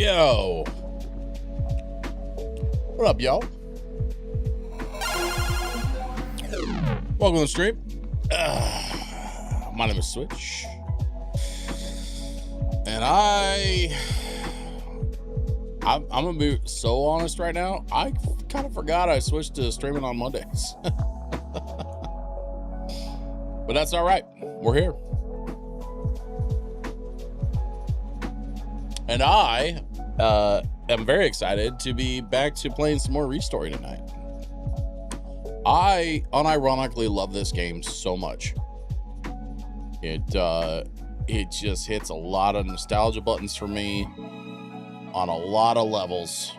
Yo, what up, y'all? Welcome to the stream. My name is Switch, and I'm gonna be so honest right now. I kind of forgot I switched to streaming on Mondays, but that's all right. We're here, and I am very excited to be back to playing some more ReStory tonight. I unironically love this game so much. It just hits a lot of nostalgia buttons for me on a lot of levels.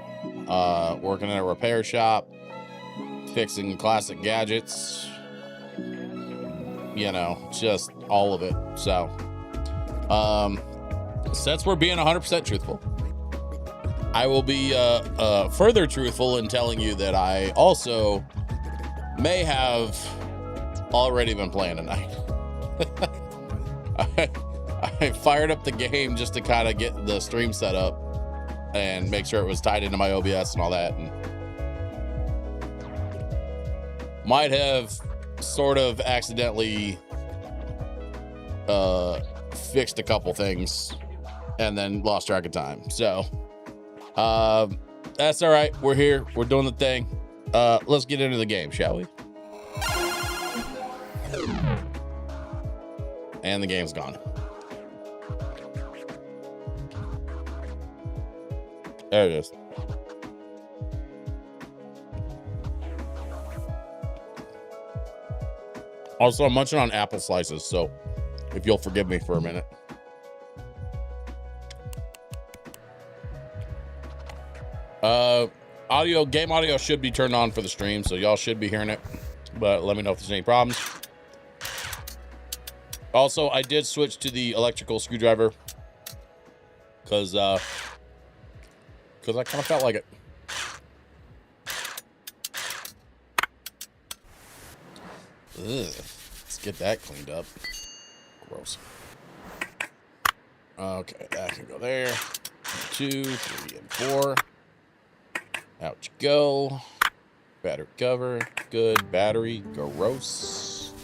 Working in a repair shop, fixing classic gadgets, you know, just all of it. So, since we're being 100% truthful, I will be further truthful in telling you that I also may have already been playing tonight. I fired up the game just to kind of get the stream set up and make sure it was tied into my OBS and all that, and might have sort of accidentally fixed a couple things and then lost track of time. So that's all right. We're here. We're doing the thing. Let's get into the game, shall we? And the game's gone. There it is. Also, I'm munching on apple slices, so if you'll forgive me for a minute. Game audio should be turned on for the stream, so y'all should be hearing it, but let me know if there's any problems. Also, I did switch to the electrical screwdriver because I kind of felt like it. Ugh, let's get that cleaned up. Gross. Okay, that can go there. 2, 3, and 4. Out you go. Battery cover. Good. Battery. Gross.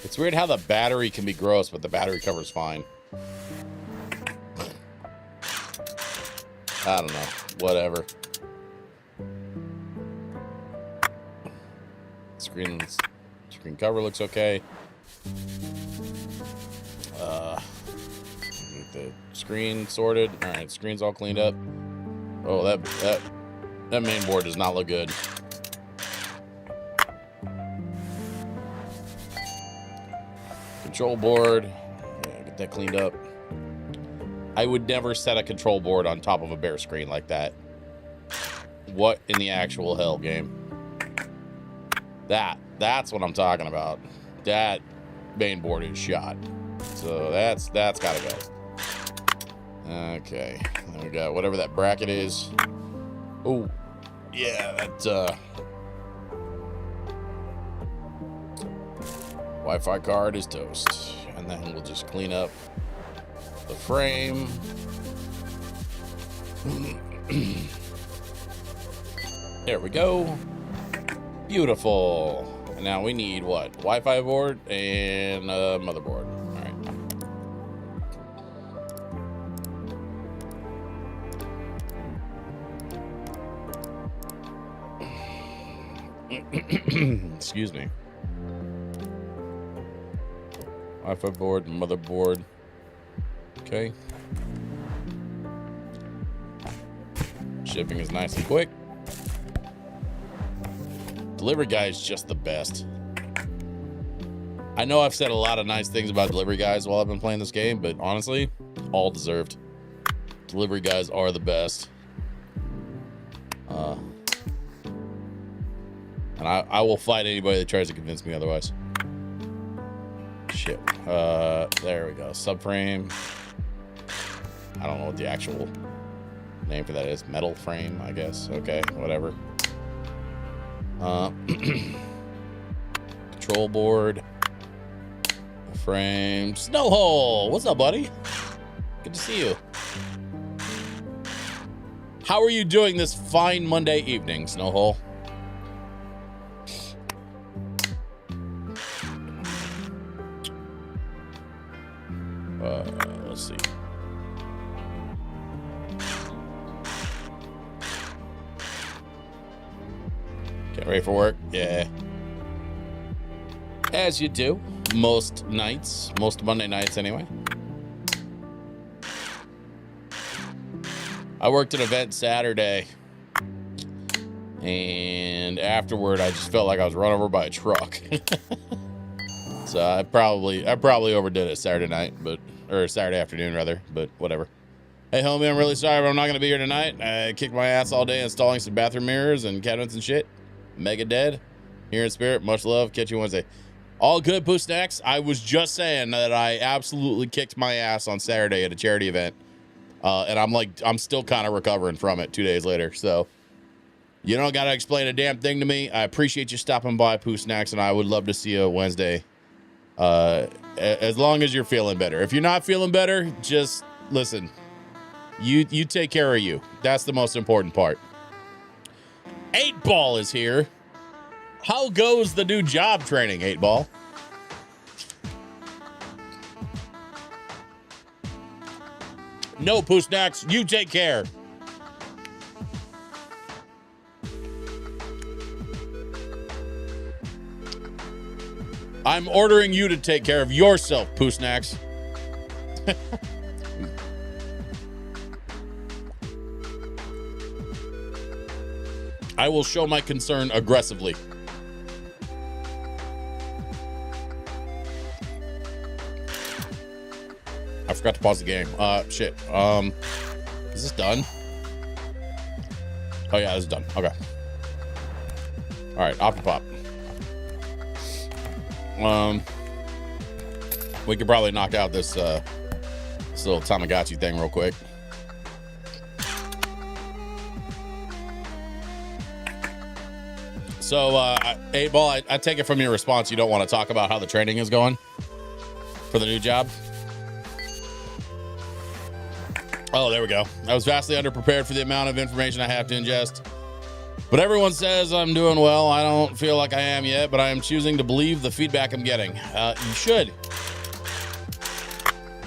It's weird how the battery can be gross, but the battery cover's fine. I don't know. Whatever. Screen cover looks okay. Get the screen sorted. All right, screen's all cleaned up. Oh, that main board does not look good. Control board. Yeah, get that cleaned up. I would never set a control board on top of a bare screen like that. What in the actual hell, game? That's what I'm talking about. That main board is shot. So that's gotta go. Okay. Then we got whatever that bracket is. Oh, yeah, that Wi-Fi card is toast. And then we'll just clean up the frame. There we go. Beautiful. And now we need what? Wi-Fi board and a motherboard. All right. Excuse me. Wi-Fi board, motherboard. Okay. Shipping is nice and quick. Delivery guy is just the best. I know I've said a lot of nice things about delivery guys while I've been playing this game, but honestly, all deserved. Delivery guys are the best. And I will fight anybody that tries to convince me otherwise. Shit. There we go. Subframe. I don't know what the actual name for that is. Metal frame, I guess. Okay, whatever. Control board. Frame. Snowhole! What's up, buddy? Good to see you. How are you doing this fine Monday evening, Snowhole? Let's see. Get ready for work? Yeah. As you do. Most nights. Most Monday nights, anyway. I worked an event Saturday. And afterward, I just felt like I was run over by a truck. So I probably overdid it Saturday night, or Saturday afternoon rather, but whatever. Hey homie, I'm really sorry, but I'm not gonna be here tonight. I kicked my ass all day installing some bathroom mirrors and cabinets and shit. Mega dead. Here in spirit, much love. Catch you Wednesday. All good, Pooh Snacks. I was just saying that I absolutely kicked my ass on Saturday at a charity event. And I'm still kind of recovering from it 2 days later. So you don't gotta explain a damn thing to me. I appreciate you stopping by, Pooh Snacks, and I would love to see you Wednesday. As long as you're feeling better. If you're not feeling better, just listen. You take care of you. That's the most important part. 8-Ball is here. How goes the new job training, 8-Ball? No, Pooh Snacks, you take care. I'm ordering you to take care of yourself, Pooh Snacks. I will show my concern aggressively. I forgot to pause the game. Shit. Is this done? Oh yeah, this is done. Okay. All right, Optipop. We could probably knock out this little Tamagotchi thing real quick. So, 8-Ball, I take it from your response you don't want to talk about how the training is going for the new job. Oh, there we go. I was vastly underprepared for the amount of information I have to ingest. But everyone says I'm doing well. I don't feel like I am yet, but I am choosing to believe the feedback I'm getting. You should.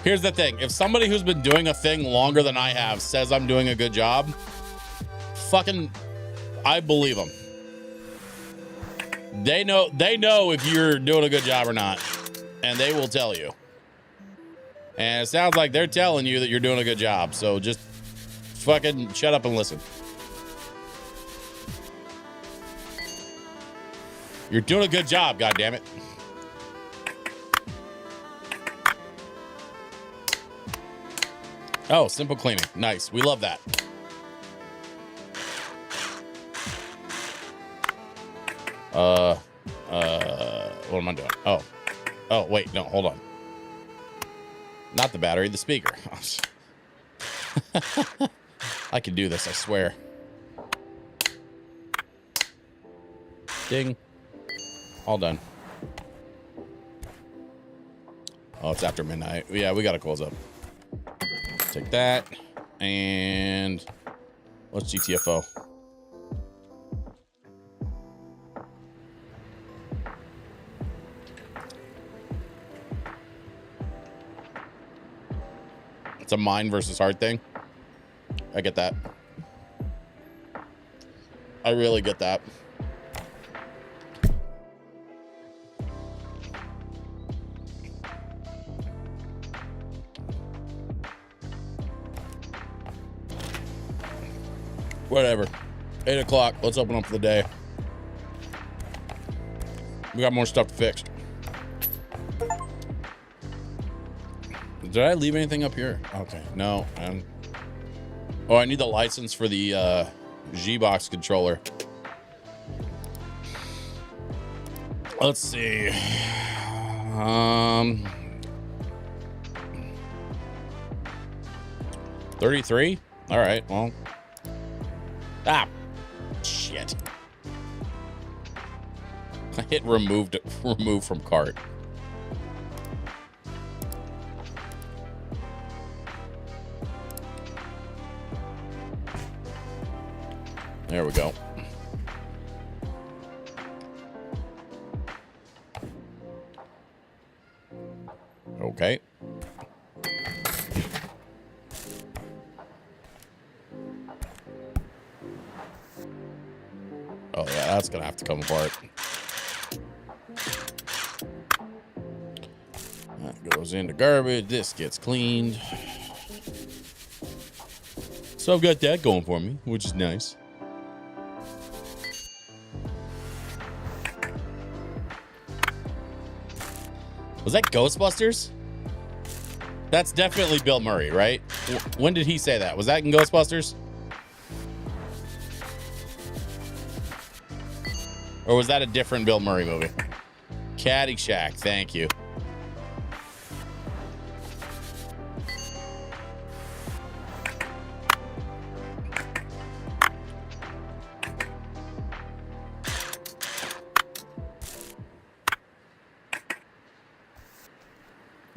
Here's the thing. If somebody who's been doing a thing longer than I have says I'm doing a good job, I believe them. They know if you're doing a good job or not, and they will tell you. And it sounds like they're telling you that you're doing a good job. So just fucking shut up and listen. You're doing a good job, goddammit. Oh, simple cleaning. Nice. We love that. What am I doing? Oh, wait, no, hold on. Not the battery, the speaker. I can do this, I swear. Ding. All done. Oh, it's after midnight. Yeah, we gotta close up. Take that. And let's GTFO. It's a mind versus heart thing. I get that. I really get that. Whatever. 8 o'clock. Let's open up for the day. We got more stuff to fix. Did I leave anything up here? Okay. No. Oh, I need the license for the G-Box controller. Let's see. 33? All right. Well. Ah, shit. I hit remove from cart. There we go. Okay. Oh, yeah, that's going to have to come apart. That goes into garbage. This gets cleaned. So I've got that going for me, which is nice. Was that Ghostbusters? That's definitely Bill Murray, right? When did he say that? Was that in Ghostbusters? Or was that a different Bill Murray movie? Caddyshack, thank you.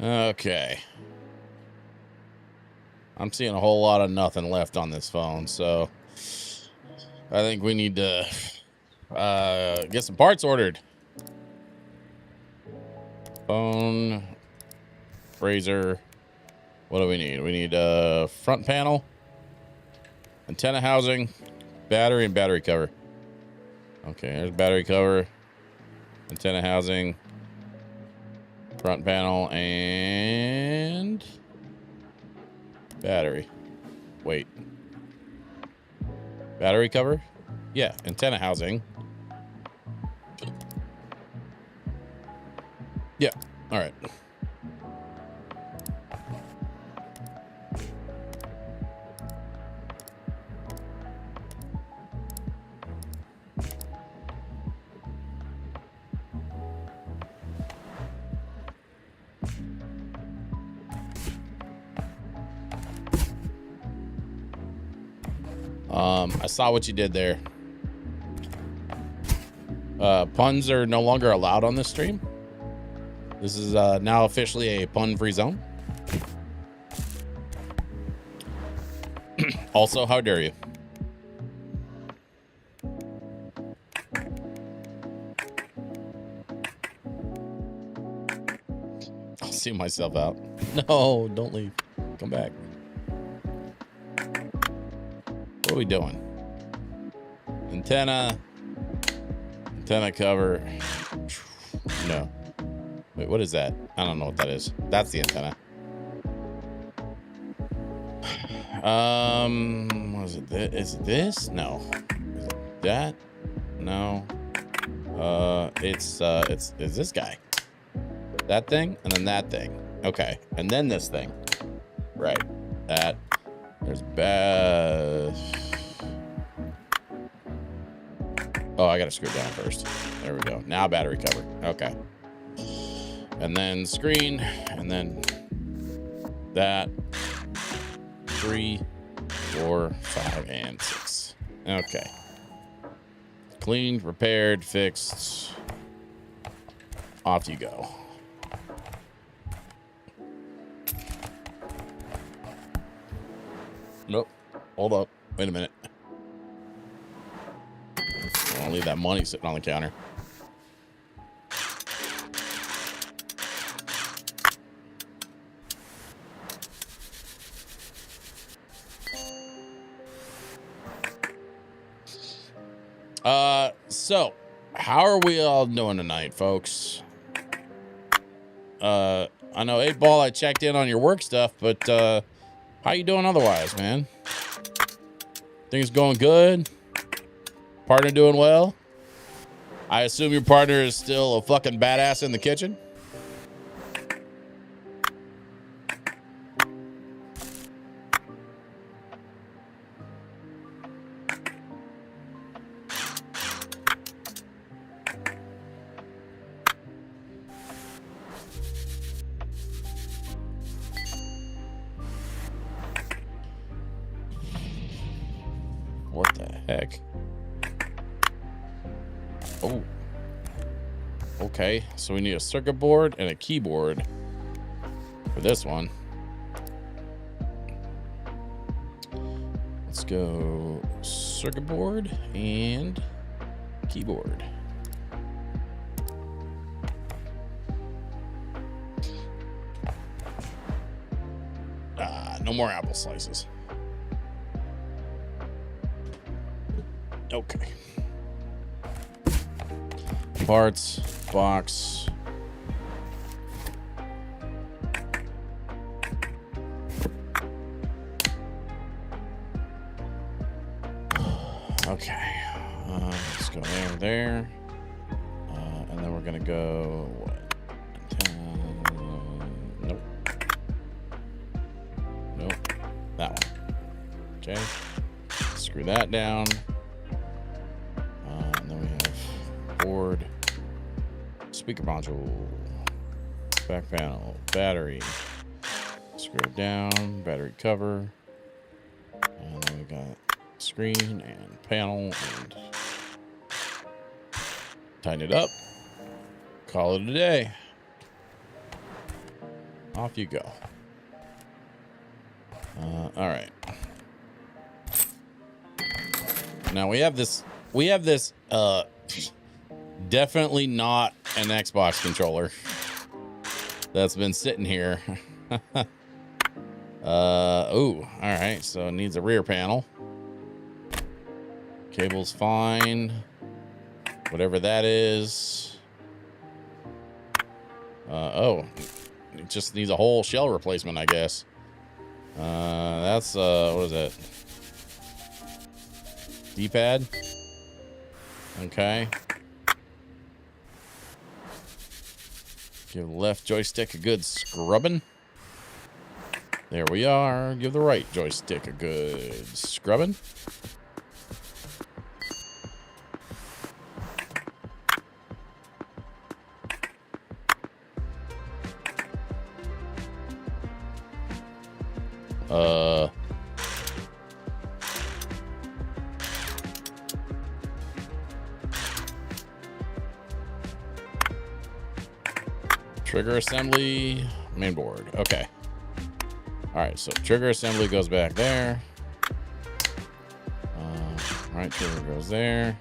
Okay. I'm seeing a whole lot of nothing left on this phone, so I think we need to get some parts ordered. Phone, Fraser. What do we need? We need a front panel, antenna housing, battery, and battery cover. Okay, there's battery cover, antenna housing, front panel, and battery. Wait. Battery cover? Yeah, antenna housing. Yeah, all right. I saw what you did there. Puns are no longer allowed on this stream. This is now officially a pun-free zone. Also, how dare you? I'll see myself out. No, don't leave. Come back. What are we doing? Antenna cover. No. Wait, what is that? I don't know what that is. That's the antenna. What is it? Is it this? No. Is it that? No. It's this guy. That thing, and then that thing. Okay, and then this thing. Right. That. There's Oh, I gotta screw it down first. There we go. Now battery cover. Okay. And then screen, and then that. 3, 4, 5, and 6. Okay. Cleaned, repaired, fixed. Off you go. Nope. Hold up. Wait a minute. I'll leave that money sitting on the counter. So how are we all doing tonight, folks? I know 8-Ball, I checked in on your work stuff, but how you doing otherwise, man? Things going good? Partner doing well? I assume your partner is still a fucking badass in the kitchen? What the heck? Oh. Okay, so we need a circuit board and a keyboard for this one. Let's go circuit board and keyboard. No more apple slices. Okay. Parts, box. Okay. Let's go there. And then we're gonna go what? Nope. Nope. That one. Okay. Screw that down. And then we have board, speaker module, back panel, battery. Screw it down, battery cover. And then we got screen and panel, and tighten it up. Call it a day. Off you go. All right. Now we have this definitely not an Xbox controller that's been sitting here. All right, so it needs a rear panel. Cable's fine. Whatever that is. It just needs a whole shell replacement, I guess. That's what is that? D-pad. Okay. Give the left joystick a good scrubbing. There we are. Give the right joystick a good scrubbing. Trigger assembly, main board. Okay. All right, so trigger assembly goes back there. Right trigger goes there.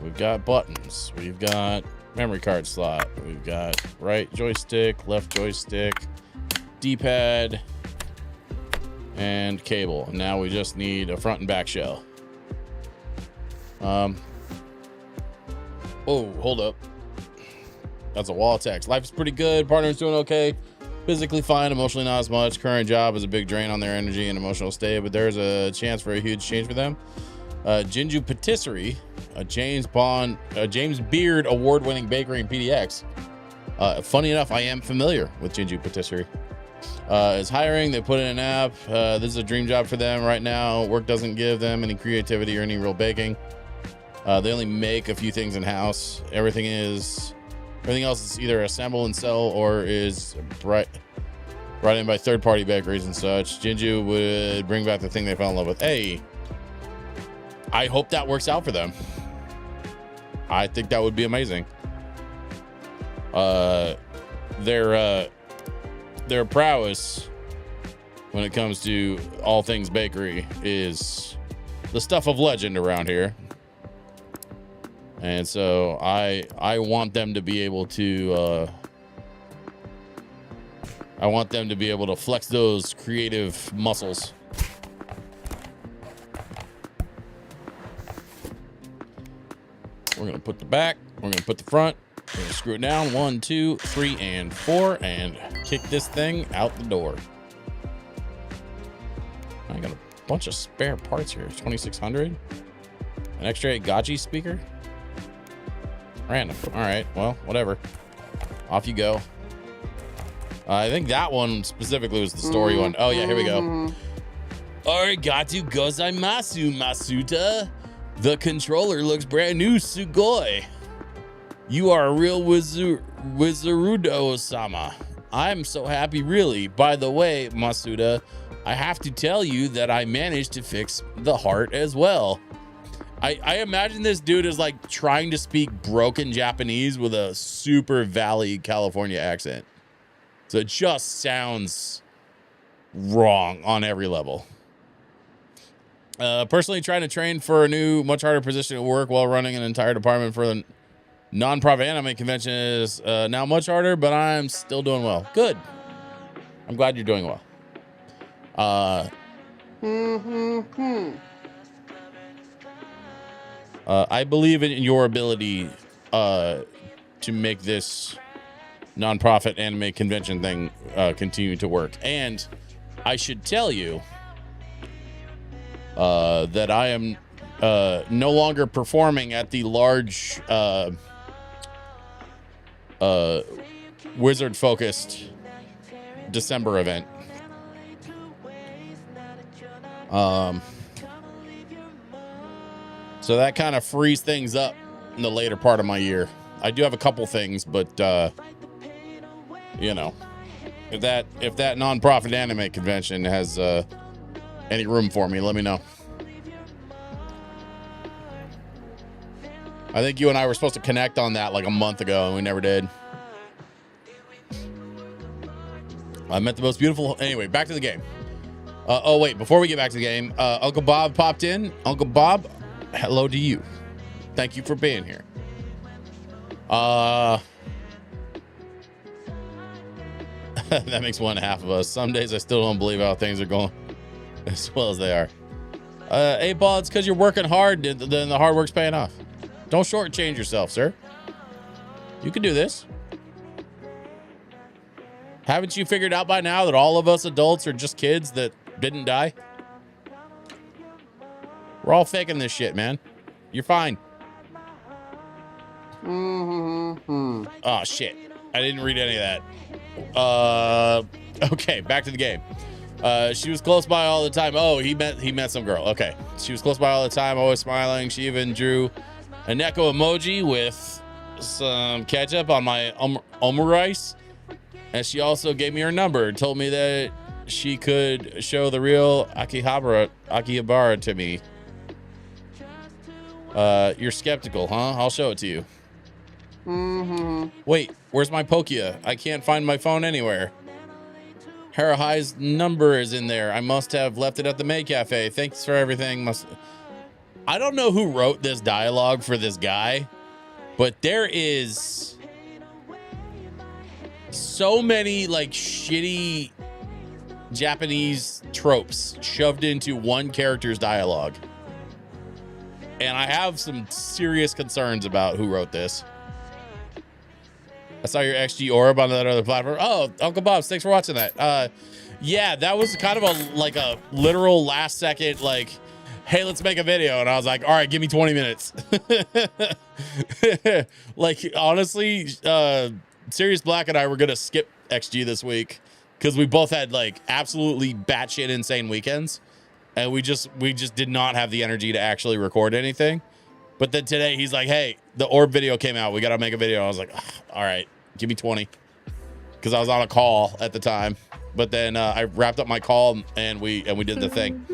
We've got buttons. We've got memory card slot. We've got right joystick, left joystick, D-pad, and cable. Now we just need a front and back shell. Oh, hold up. That's a wall of text. Life is pretty good. Partner's doing okay. Physically fine, emotionally not as much. Current job is a big drain on their energy and emotional state, but there's a chance for a huge change for them. Jinju Patisserie, a James Beard award-winning bakery in PDX. Funny enough, I am familiar with Jinju Patisserie. Is hiring. They put in an app. This is a dream job for them right now. Work doesn't give them any creativity or any real baking. They only make a few things in house. Everything else is either assemble and sell or is brought in by third-party bakeries and such. Jinju would bring back the thing they fell in love with. Hey, I hope that works out for them. I think that would be amazing. Their prowess when it comes to all things bakery is the stuff of legend around here. And so I want them to be able to flex those creative muscles. We're gonna put the back, we're gonna put the front, we're gonna screw it down 1, 2, 3, and 4, and kick this thing out the door. I got a bunch of spare parts here. 2600, an extra Gachi speaker. Random. All right, well, whatever. Off you go. I think that one specifically was the story one. Oh yeah, here we go. Arigatou gozaimasu, Masuta. The controller looks brand new, sugoi. You are a real Wizarudo-sama. I'm so happy, really. By the way, Masuda, I have to tell you that I managed to fix the heart as well. I imagine this dude is like trying to speak broken Japanese with a super Valley California accent. So it just sounds wrong on every level. Personally trying to train for a new, much harder position at work while running an entire department for the non-profit anime convention is now much harder, but I'm still doing well. Good. I'm glad you're doing well. I believe in your ability to make this nonprofit anime convention thing continue to work. And I should tell you that I am no longer performing at the large wizard-focused December event. So that kind of frees things up in the later part of my year. I do have a couple things, but you know, if that nonprofit anime convention has any room for me, let me know. I think you and I were supposed to connect on that like a month ago, and we never did. I met the most beautiful. Anyway, back to the game. Oh wait, before we get back to the game, Uncle Bob popped in. Uncle Bob, hello to you. Thank you for being here. That makes 1/2 of us. Some days I still don't believe how things are going as well as they are. Hey, Ball, it's because you're working hard, then the hard work's paying off. Don't shortchange yourself, sir. You can do this. Haven't you figured out by now that all of us adults are just kids that didn't die? We're all faking this shit, man. You're fine. Oh, shit. I didn't read any of that. Okay, back to the game. She was close by all the time. Oh, he met some girl. Okay. She was close by all the time, always smiling. She even drew a Neko emoji with some ketchup on my omurice. And she also gave me her number, told me that she could show the real Akihabara to me. You're skeptical, huh? I'll show it to you. Wait, where's my Pokia? I can't find my phone anywhere. Harahai's number is in there. I must have left it at the May Cafe. Thanks for everything. I don't know who wrote this dialogue for this guy, but there is so many like shitty Japanese tropes shoved into one character's dialogue. And I have some serious concerns about who wrote this. I saw your XG orb on that other platform. Oh, Uncle Bob, thanks for watching that. Yeah, that was kind of a literal last second, like, hey, let's make a video. And I was like, all right, give me 20 minutes. Like, honestly, Sirius Black and I were going to skip XG this week because we both had like absolutely batshit insane weekends. And we just did not have the energy to actually record anything. But then today he's like, hey, the orb video came out. We got to make a video. I was like, all right, give me 20. Because I was on a call at the time. But then I wrapped up my call and we did the thing.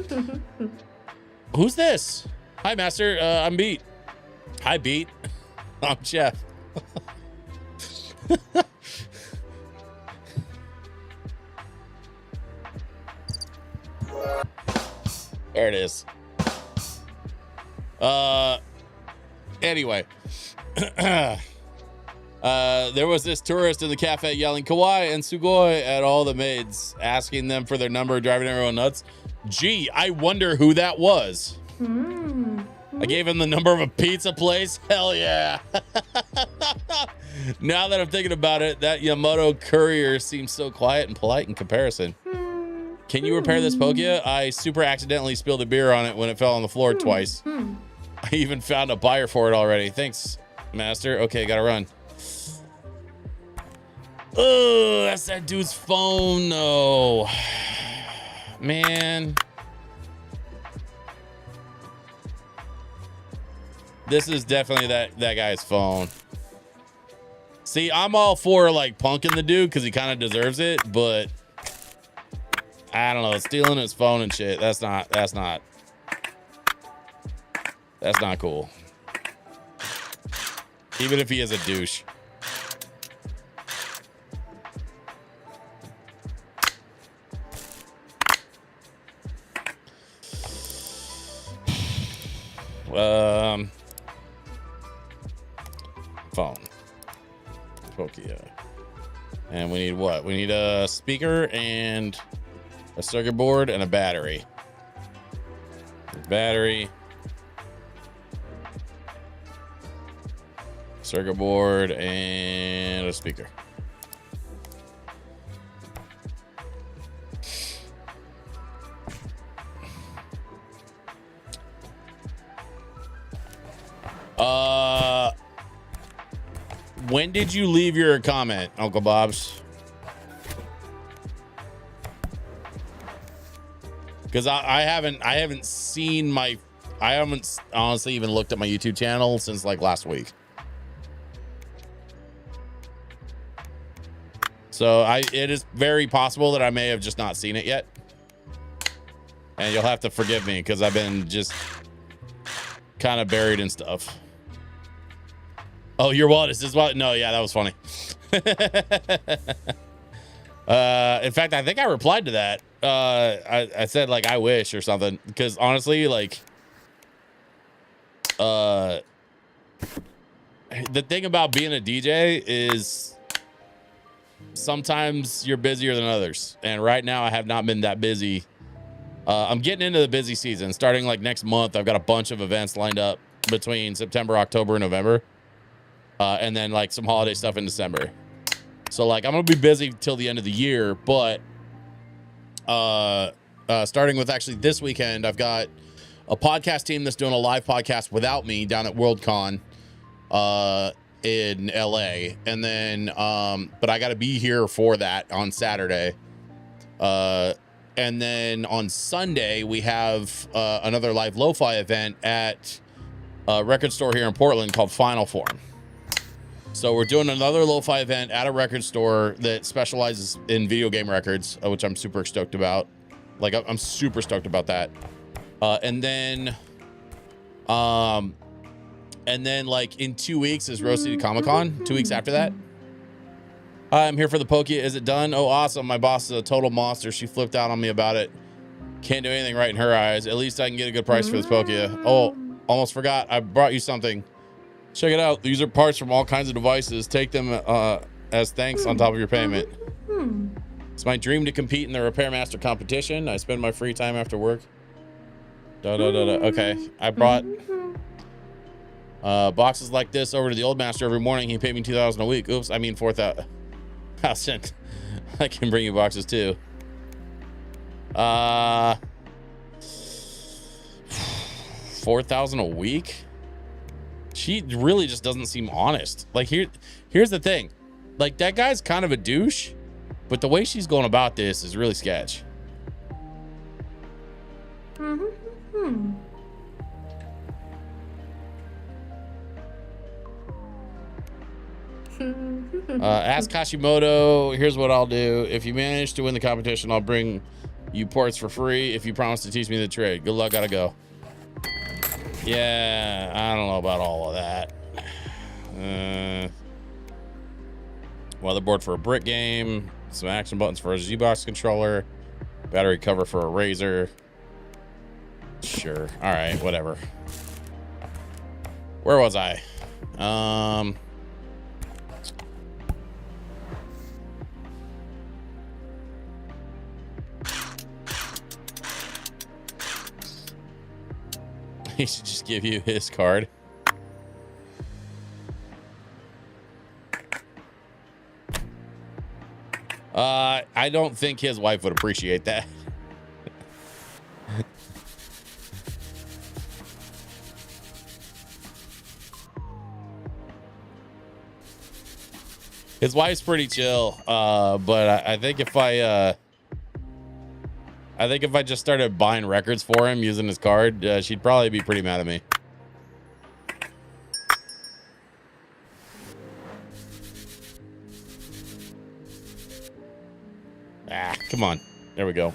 Who's this? Hi, Master. I'm Beat. Hi, Beat. I'm Jeff. There it is. Anyway. There was this tourist in the cafe yelling kawaii and sugoi at all the maids, asking them for their number, driving everyone nuts. Gee, I wonder who that was. I gave him the number of a pizza place. Hell yeah. Now that I'm thinking about it, that Yamato courier seems so quiet and polite in comparison. Can you repair this Pokia? I super accidentally spilled a beer on it when it fell on the floor twice. I even found a buyer for it already. Thanks, Master. Okay, gotta run. Oh, that's that dude's phone. No. Man. This is definitely that guy's phone. See, I'm all for like punking the dude because he kind of deserves it, but I don't know, stealing his phone and shit. That's not. That's not cool. Even if he is a douche. Phone. Nokia. And we need what? We need a speaker and a circuit board and a battery. Battery. Circuit board and a speaker. When did you leave your comment, Uncle Bob's? Because I haven't seen my, I haven't honestly even looked at my YouTube channel since like last week. So it is very possible that I may have just not seen it yet. And you'll have to forgive me because I've been just kind of buried in stuff. Oh, your wallet is this wallet? No, yeah, that was funny. In fact, I think I replied to that. I said like, I wish or something. Because honestly, like, the thing about being a DJ is sometimes you're busier than others. And right now I have not been that busy. I'm getting into the busy season. Starting like next month, I've got a bunch of events lined up between September, October, and November. And then like some holiday stuff in December. So like I'm gonna be busy till the end of the year, but starting with actually this weekend, I've got a podcast team that's doing a live podcast without me down at Worldcon in LA. And then but I gotta be here for that on Saturday. And then on Sunday we have another live lo-fi event at a record store here in Portland called Final Form. So we're doing another lo-fi event at a record store that specializes in video game records, which I'm super stoked about. Like I'm super stoked about that. And then like in 2 weeks is Rose City Comic Con. 2 weeks after that. I'm here for the Pokia. Is it done? Oh, awesome. My boss is a total monster. She flipped out on me about it. Can't do anything right in her eyes. At least I can get a good price for this Pokia. Oh, almost forgot. I brought you something. Check it out. These are parts from all kinds of devices. Take them as thanks on top of your payment. It's my dream to compete in the Repair Master competition. I spend my free time after work. Okay. I brought boxes like this over to the old master every morning. He paid me $2,000 a week. Oops, I mean 4,000. I can bring you boxes too. 4,000 a week? She really just doesn't seem honest. Like here's the thing. Like that guy's kind of a douche, but the way she's going about this is really sketch. Ask Kashimoto. Here's what I'll do. If you manage to win the competition, I'll bring you ports for free if you promise to teach me the trade. Good luck. Gotta go. Yeah, I don't know about all of that. Motherboard for a brick game, some action buttons for a Z-Box controller, battery cover for a Razer. Sure. All right, whatever. Where was I? He should just give you his card. I don't think his wife would appreciate that. His wife's pretty chill, but I think if I just started buying records for him using his card, she'd probably be pretty mad at me. Ah, come on. There we go.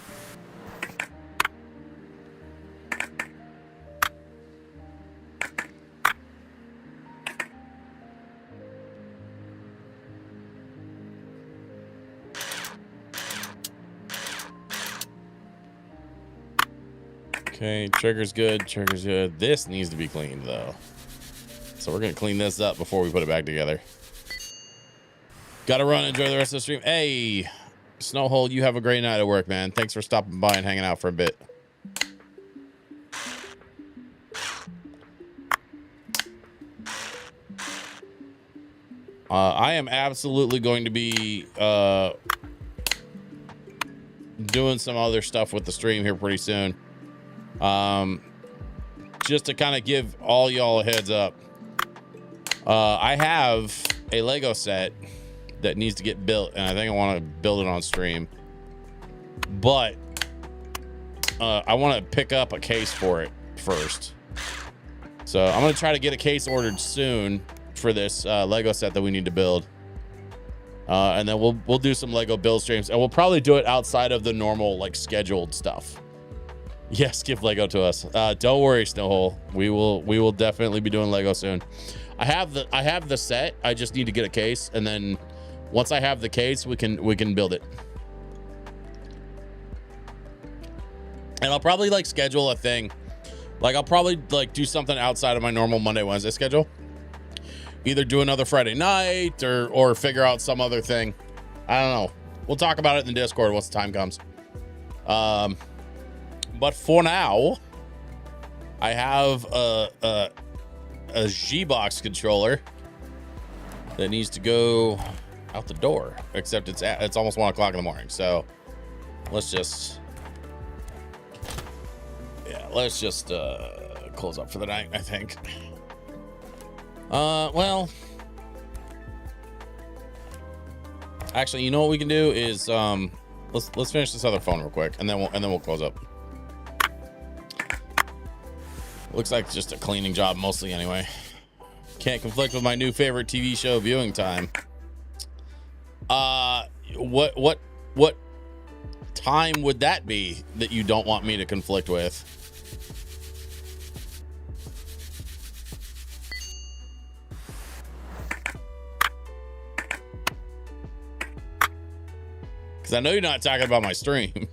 Okay, trigger's good. Trigger's good. This needs to be cleaned though. So we're gonna clean this up before we put it back together. Gotta run. Enjoy the rest of the stream. Hey, Snowhole, you have a great night at work, man. Thanks for stopping by and hanging out for a bit. I am absolutely going to be doing some other stuff with the stream here pretty soon. Just to kind of give all y'all a heads up. I have a Lego set that needs to get built, and I think I want to build it on stream. But I want to pick up a case for it first. So I'm going to try to get a case ordered soon for this Lego set that we need to build. And then we'll do some Lego build streams, and we'll probably do it outside of the normal like scheduled stuff. Yes, give Lego to us. Don't worry, Snowhole. We will definitely be doing Lego soon. I have the set. I just need to get a case, and then once I have the case, we can build it. And I'll probably like schedule a thing. Like I'll probably like do something outside of my normal Monday, Wednesday schedule. Either do another Friday night or figure out some other thing. I don't know. We'll talk about it in the Discord once the time comes. But for now, I have a G-Box controller that needs to go out the door. Except it's almost 1 o'clock in the morning. So let's just close up for the night, I think. Well, actually, you know what we can do is let's finish this other phone real quick, and then we'll close up. Looks like just a cleaning job mostly anyway. Can't conflict with my new favorite TV show viewing time. What time would that be that you don't want me to conflict with? Because I know you're not talking about my stream.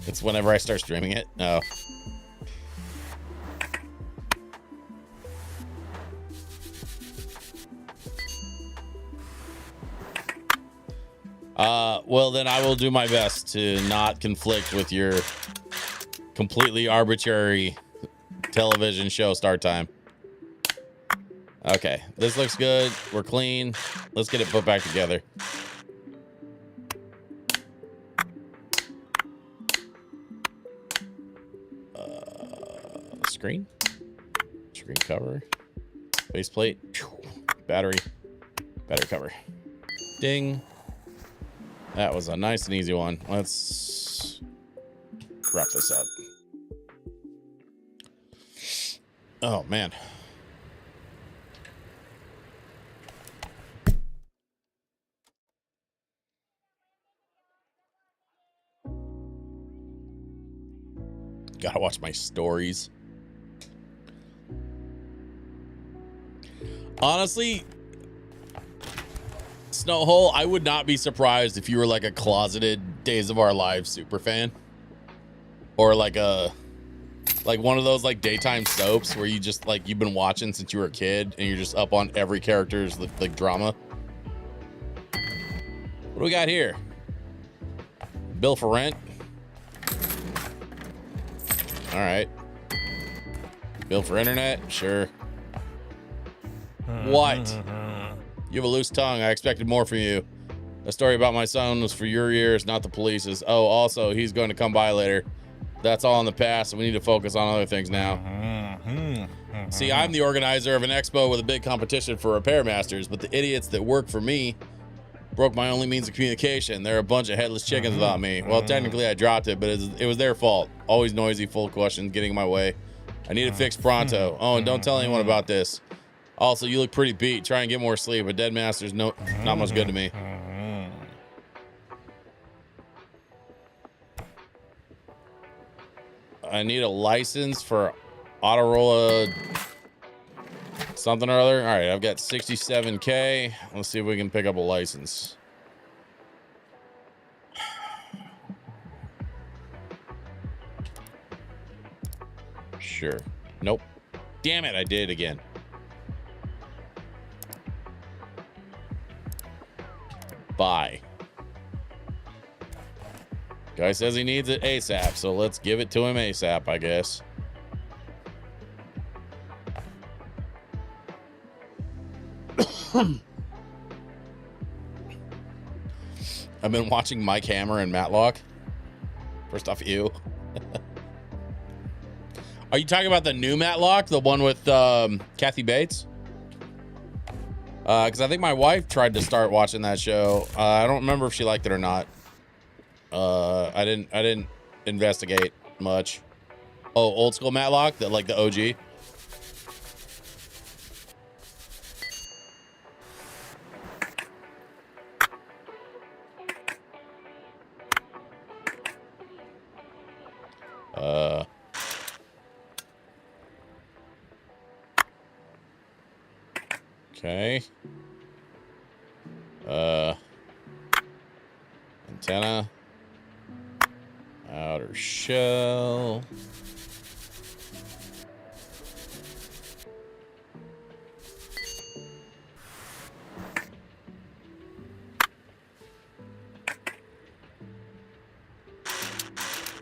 It's whenever I start streaming it. No. Well, then I will do my best to not conflict with your completely arbitrary television show start time. Okay, this looks good. We're clean. Let's get it put back together. Screen cover, faceplate, battery cover. Ding. That was a nice and easy one. Let's wrap this up. Oh man. Gotta watch my stories. Honestly, Snowhole, I would not be surprised if you were like a closeted Days of Our Lives super fan, or like one of those like daytime soaps where you just like you've been watching since you were a kid and you're just up on every character's like drama. What do we got here? Bill for rent. All right. Bill for internet, sure. What? You have a loose tongue. I expected more from you. A story about my son was for your ears, not the police's. Oh, also, he's going to come by later. That's all in the past, and we need to focus on other things now. See, I'm the organizer of an expo with a big competition for repair masters, but the idiots that work for me broke my only means of communication. They're a bunch of headless chickens without me. Well, technically, I dropped it, but it was their fault. Always noisy, full of questions, getting in my way. I need it fixed pronto. Oh, and don't tell anyone about this. Also, you look pretty beat. Try and get more sleep. A dead master's not much good to me. I need a license for Autorola something or other. All right, I've got 67K. Let's see if we can pick up a license. Sure. Nope. Damn it, I did it again. Bye. Guy says he needs it ASAP, so let's give it to him ASAP, I guess. I've been watching Mike Hammer and Matlock. First off, you. Are you talking about the new Matlock? The one with Kathy Bates? Because I think my wife tried to start watching that show. I don't remember if she liked it or not. I didn't investigate much. Oh, old school Matlock, like the OG. Okay. Antenna. Outer shell.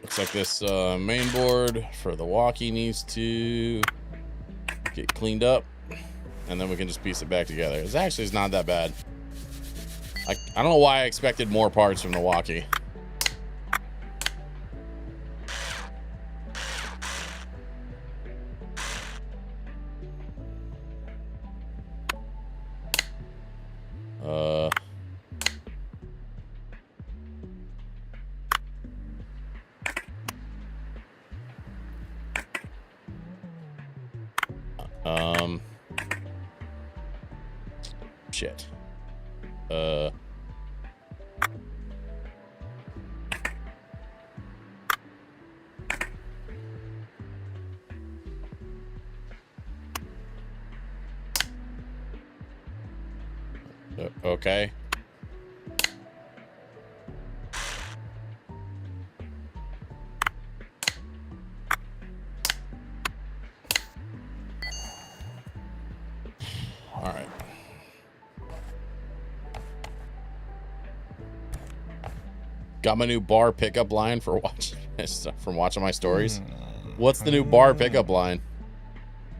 Looks like this main board for the walkie needs to get cleaned up, and then we can just piece it back together. It's actually not that bad. I don't know why I expected more parts from the walkie. Shit. Okay. All right. Got my new bar pickup line for watching my stories. What's the new bar pickup line?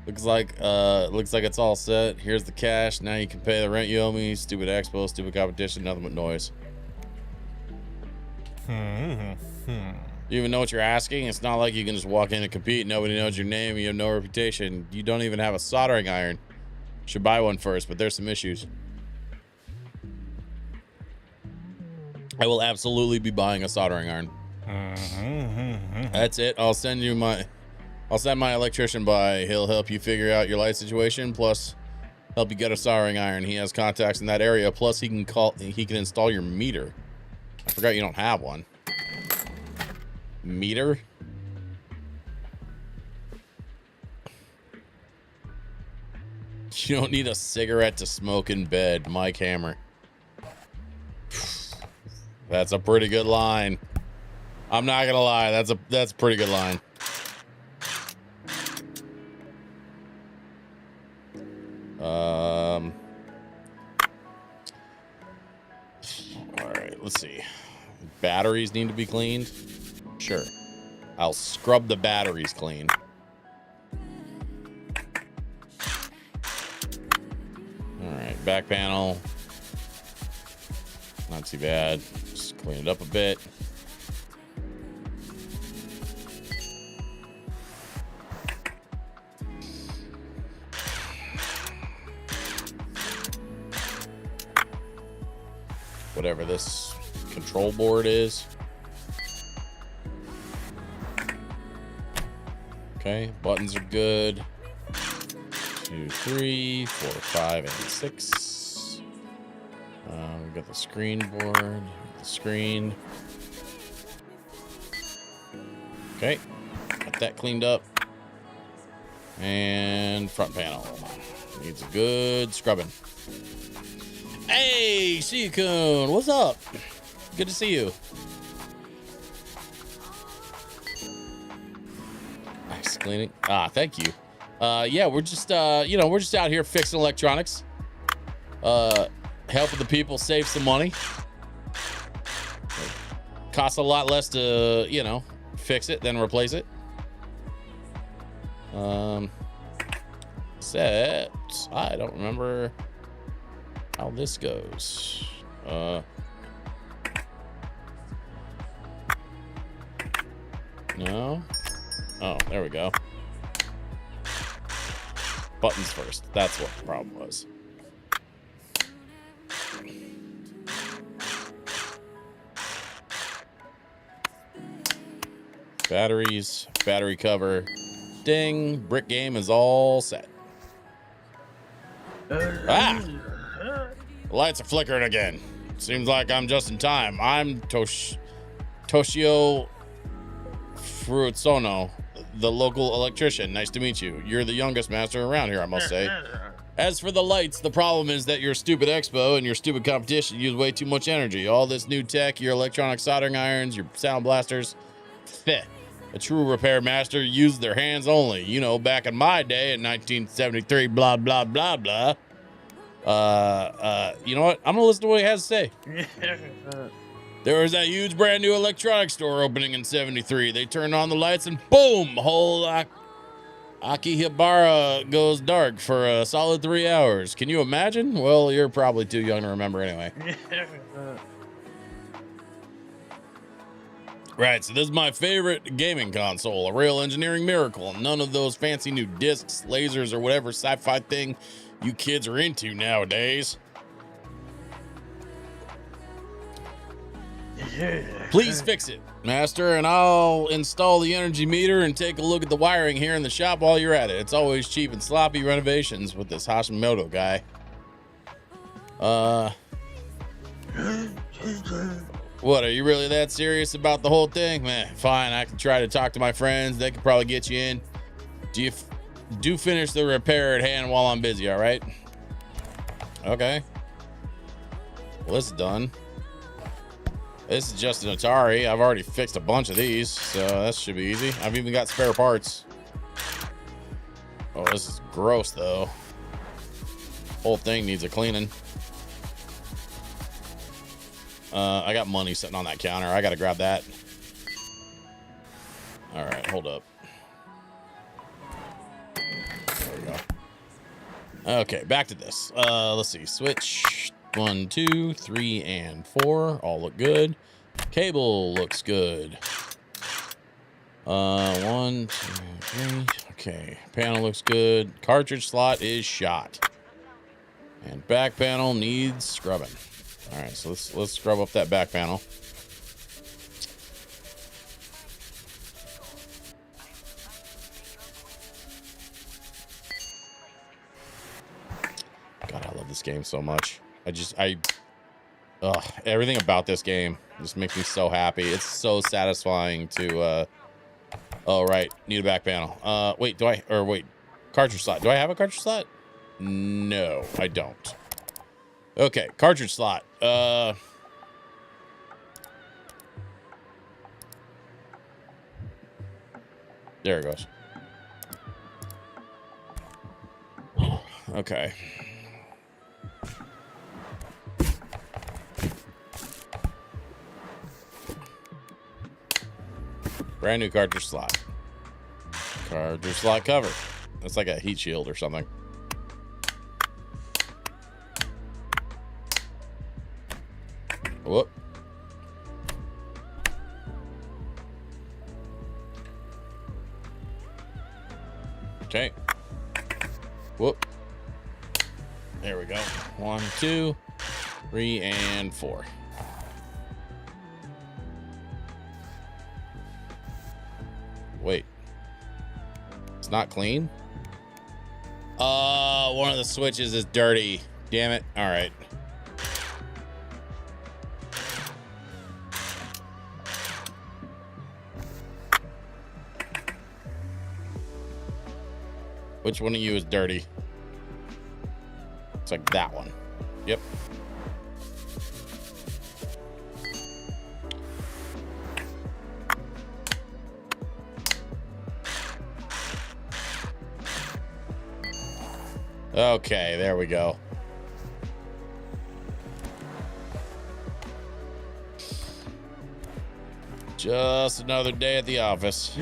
Looks like it's all set. Here's the cash. Now you can pay the rent you owe me. Stupid expo, stupid competition, nothing but noise. You even know what you're asking? It's not like you can just walk in and compete. Nobody knows your name. You have no reputation. You don't even have a soldering iron. Should buy one first, but there's some issues. I will absolutely be buying a soldering iron. That's it. I'll send my electrician by. He'll help you figure out your light situation, plus help you get a soldering iron. He has contacts in that area, plus he can install your meter. I forgot you don't have one. Meter? You don't need a cigarette to smoke in bed, Mike Hammer. That's a pretty good line. I'm not gonna lie, that's a pretty good line. All right, let's see. Batteries need to be cleaned. Sure, I'll scrub the batteries clean. All right, back panel. Not too bad. Just clean it up a bit. Whatever this control board is. Okay, buttons are good. 2, 3, 4, 5, and 6. We've got the screen board, the screen. Okay, got that cleaned up. And front panel needs a good scrubbing. Hey, Shikun, what's up? Good to see you. Nice. Just cleaning. Ah, thank you. Yeah, we're just you know, we're just out here fixing electronics. Helping the people save some money. Costs a lot less to, you know, fix it than replace it. Except I don't remember how this goes. No. Oh, there we go. Buttons first. That's what the problem was. Batteries, battery cover. Ding. Brick game is all set. Ah! The lights are flickering again. Seems like I'm just in time. I'm Toshio Fruitsono, the local electrician. Nice to meet you. You're the youngest master around here, I must say. As for the lights, the problem is that your stupid expo and your stupid competition use way too much energy. All this new tech, your electronic soldering irons, your sound blasters. Feh. A true repair master used their hands only. You know, back in my day in 1973, blah, blah, blah, blah. You know what? I'm gonna listen to what he has to say. There was that huge brand new electronics store opening in 73. They turned on the lights and boom, whole Akihabara goes dark for a solid 3 hours. Can you imagine? Well, you're probably too young to remember anyway. Right, so this is my favorite gaming console, a real engineering miracle. None of those fancy new discs, lasers, or whatever sci-fi thing you kids are into nowadays. Please fix it, master, and I'll install the energy meter and take a look at the wiring here in the shop while you're at it. It's always cheap and sloppy renovations with this Hashimoto guy. What, are you really that serious about the whole thing? Man, fine, I can try to talk to my friends. They could probably get you in. Do finish the repair at hand while I'm busy, all right? Okay. Well, this is done. This is just an Atari. I've already fixed a bunch of these, so that should be easy. I've even got spare parts. Oh, this is gross, though. Whole thing needs a cleaning. I got money sitting on that counter. I gotta grab that. All right, hold up. There we go. Okay, back to this. Let's see. Switch 1, 2, 3, and 4 all look good. Cable looks good. 1, 2, 3. Okay, panel looks good. Cartridge slot is shot, and back panel needs scrubbing. All right, so let's scrub up that back panel. God, I love this game so much. Everything about this game just makes me so happy. It's so satisfying to, oh, right, need a back panel. Wait, cartridge slot. Do I have a cartridge slot? No, I don't. Okay, cartridge slot. There it goes. Okay. Brand new cartridge slot. Cartridge slot cover. That's like a heat shield or something. Whoop. Okay. Whoop. There we go. 1, 2, 3, and 4. Wait. It's not clean? One of the switches is dirty. Damn it. All right. Which one of you is dirty? It's like that one. Yep. Okay, there we go. Just another day at the office.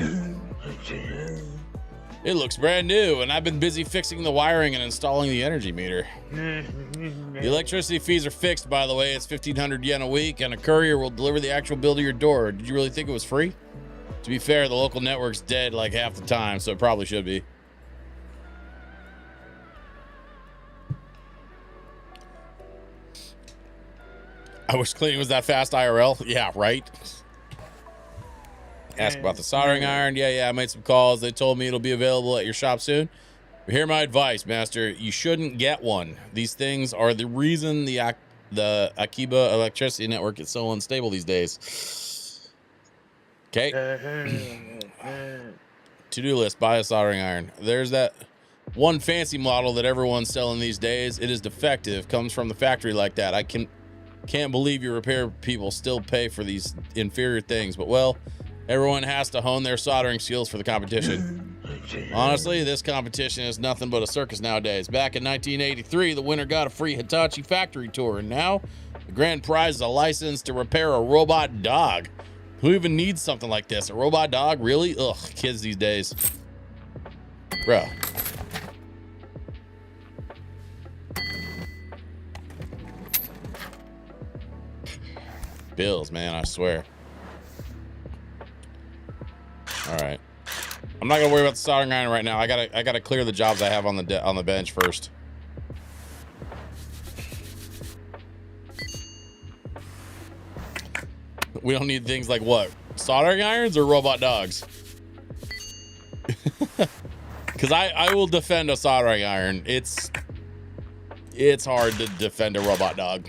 It looks brand new, and I've been busy fixing the wiring and installing the energy meter. The electricity fees are fixed, by the way. It's 1,500 yen a week, and a courier will deliver the actual bill to your door. Did you really think it was free? To be fair, the local network's dead like half the time, so it probably should be. I wish cleaning was that fast IRL. Yeah, right? Ask about the soldering iron. Yeah, I made some calls. They told me it'll be available at your shop soon. Hear my advice, master. You shouldn't get one. These things are the reason the Akiba electricity network is so unstable these days. Okay. To-do list, buy a soldering iron. There's that one fancy model that everyone's selling these days. It is defective. Comes from the factory like that. I can't believe your repair people still pay for these inferior things. But, well, everyone has to hone their soldering skills for the competition. Honestly, this competition is nothing but a circus nowadays. Back in 1983, the winner got a free Hitachi factory tour, and now the grand prize is a license to repair a robot dog. Who even needs something like this? A robot dog? Really? Ugh, kids these days. Bruh. Bills, man, I swear. All right. I'm not gonna worry about the soldering iron right now. I gotta clear the jobs I have on the bench first. We don't need things like what? Soldering irons or robot dogs? Because I will defend a soldering iron. It's hard to defend a robot dog.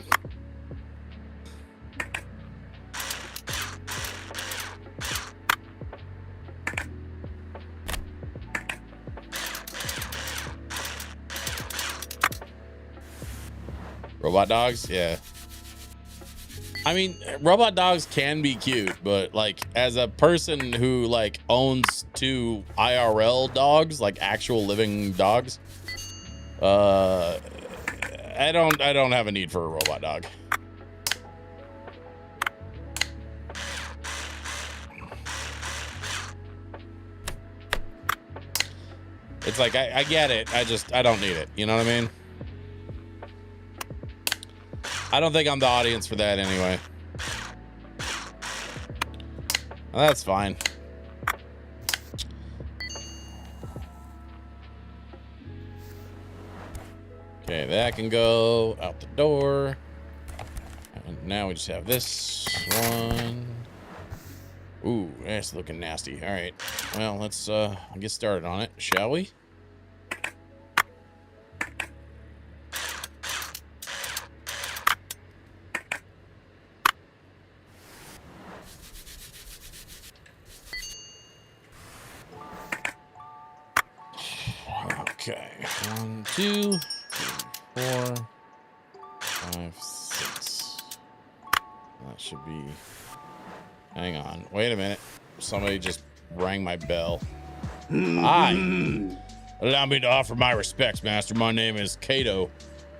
Robot dogs? Yeah. I mean, robot dogs can be cute, but like as a person who like owns 2 IRL dogs, like actual living dogs, I don't have a need for a robot dog. It's like I get it. I don't need it. You know what I mean? I don't think I'm the audience for that anyway. Well, that's fine. Okay, that can go out the door. And now we just have this one. Ooh, that's looking nasty. All right. Well, let's get started on it, shall we? Okay, 1, 2, 3, 4, 5, 6. That should be. Hang on. Wait a minute. Somebody just rang my bell. Hi. Allow me to offer my respects, master. My name is Kato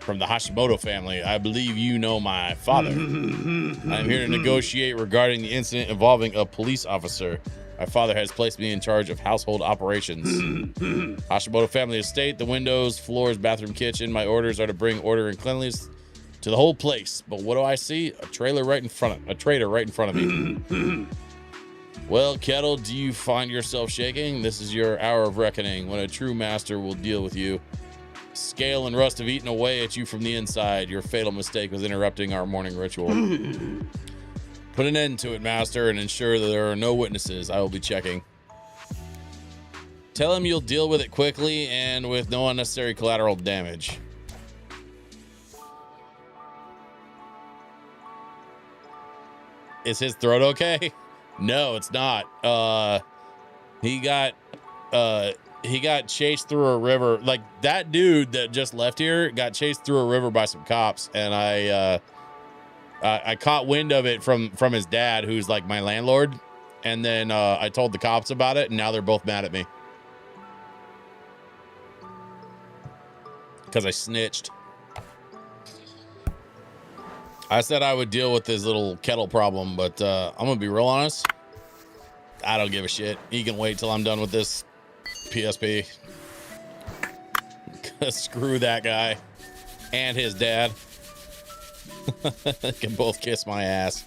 from the Hashimoto family. I believe you know my father. I'm here to negotiate regarding the incident involving a police officer. My father has placed me in charge of household operations. Hashimoto family estate, the windows, floors, bathroom, kitchen. My orders are to bring order and cleanliness to the whole place. But what do I see? A trailer right in front of me. Well, Kettle, do you find yourself shaking? This is your hour of reckoning, when a true master will deal with you. Scale and rust have eaten away at you from the inside. Your fatal mistake was interrupting our morning ritual. Put an end to it, master, and ensure that there are no witnesses. I will be checking. Tell him you'll deal with it quickly and with no unnecessary collateral damage. Is his throat okay? No, it's not. He got chased through a river. Like, that dude that just left here got chased through a river by some cops, and I caught wind of it from his dad, who's like my landlord, and then I told the cops about it, and now they're both mad at me because I snitched. I said I would deal with this little kettle problem, but I'm going to be real honest. I don't give a shit. He can wait till I'm done with this PSP. Screw that guy and his dad. They can both kiss my ass.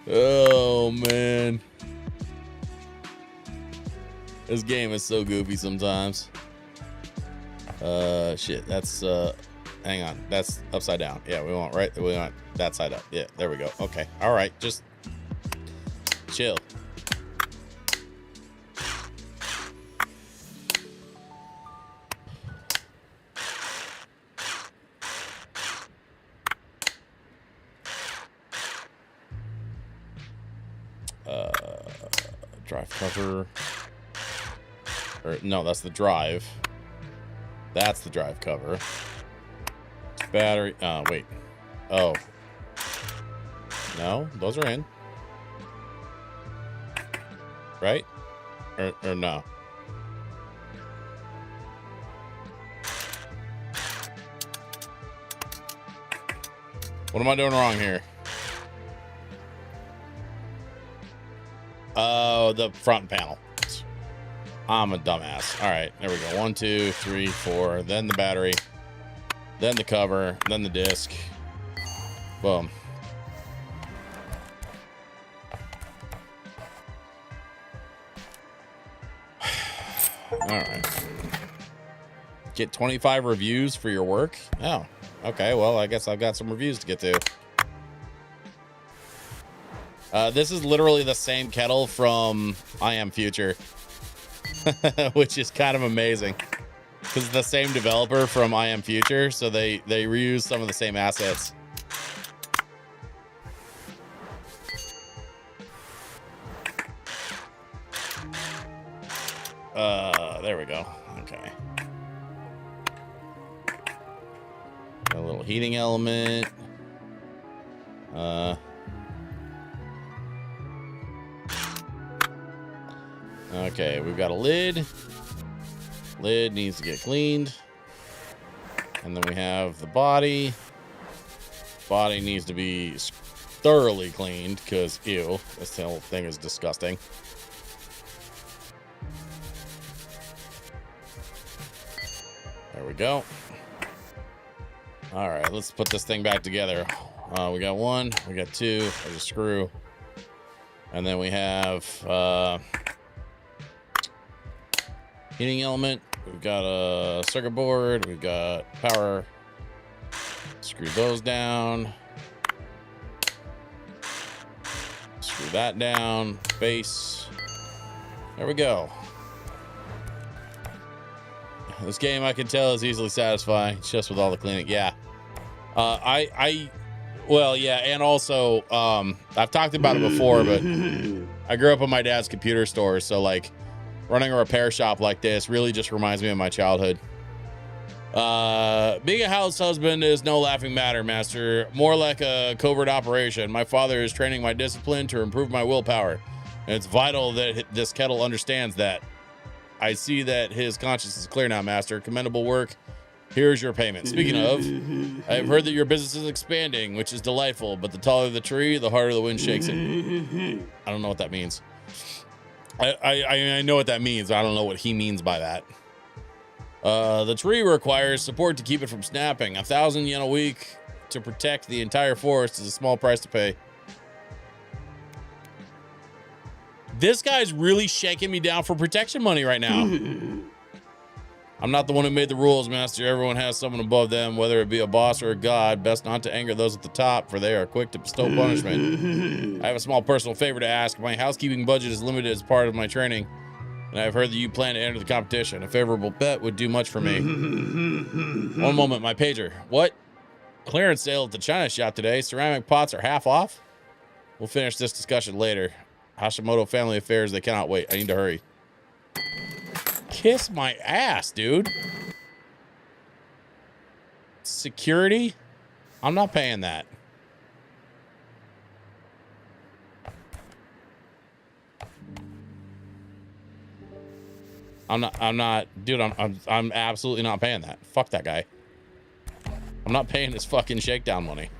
Oh man, this game is so goofy sometimes. Shit, that's hang on, that's upside down. Yeah, we want that side up. Yeah, there we go. Okay, all right, just chill. Drive cover, or no, that's the drive. That's the drive cover. Battery. Wait. Oh. No, those are in. Right? Or no. What am I doing wrong here? Oh, the front panel. I'm a dumbass. All right, there we go. 1, 2, 3, 4. Then the battery. Then the cover. Then the disc. Boom. All right. Get 25 reviews for your work? Oh, okay. Well, I guess I've got some reviews to get to. This is literally the same kettle from I Am Future, which is kind of amazing because it's the same developer from I Am Future, so they reuse some of the same assets. There we go. Okay. Got a little heating element. Okay, we've got a lid. Lid needs to get cleaned. And then we have the body. Body needs to be thoroughly cleaned because, ew, this whole thing is disgusting. There we go. All right, let's put this thing back together. We got 1, we got 2, there's a screw. And then we have heating element. We've got a circuit board. We've got power. Screw those down. Screw that down. Base. There we go. This game, I can tell, is easily satisfying. It's just with all the cleaning. Yeah. Well, yeah, and also, I've talked about it before, but I grew up in my dad's computer store, so like running a repair shop like this really just reminds me of my childhood. Being a house husband is no laughing matter, master. More like a covert operation. My father is training my discipline to improve my willpower, and it's vital that this kettle understands that. I see that his conscience is clear now, master. Commendable work. Here's your payment. Speaking of, I've heard that your business is expanding, which is delightful, but the taller the tree, the harder the wind shakes it. I don't know what that means. I know what that means. I don't know what he means by that. The tree requires support to keep it from snapping. 1,000 yen a week to protect the entire forest is a small price to pay. This guy's really shaking me down for protection money right now. I'm not the one who made the rules, master. Everyone has someone above them, whether it be a boss or a god. Best not to anger those at the top, for they are quick to bestow punishment. I have a small personal favor to ask. My housekeeping budget is limited as part of my training, and I've heard that you plan to enter the competition. A favorable bet would do much for me. One moment, my pager. What? Clearance sale at the China shop today. Ceramic pots are half off? We'll finish this discussion later. Hashimoto family affairs. They cannot wait. I need to hurry. Kiss my ass, dude. Security? I'm not paying that. I'm not, dude, I'm absolutely not paying that. Fuck that guy. I'm not paying his fucking shakedown money.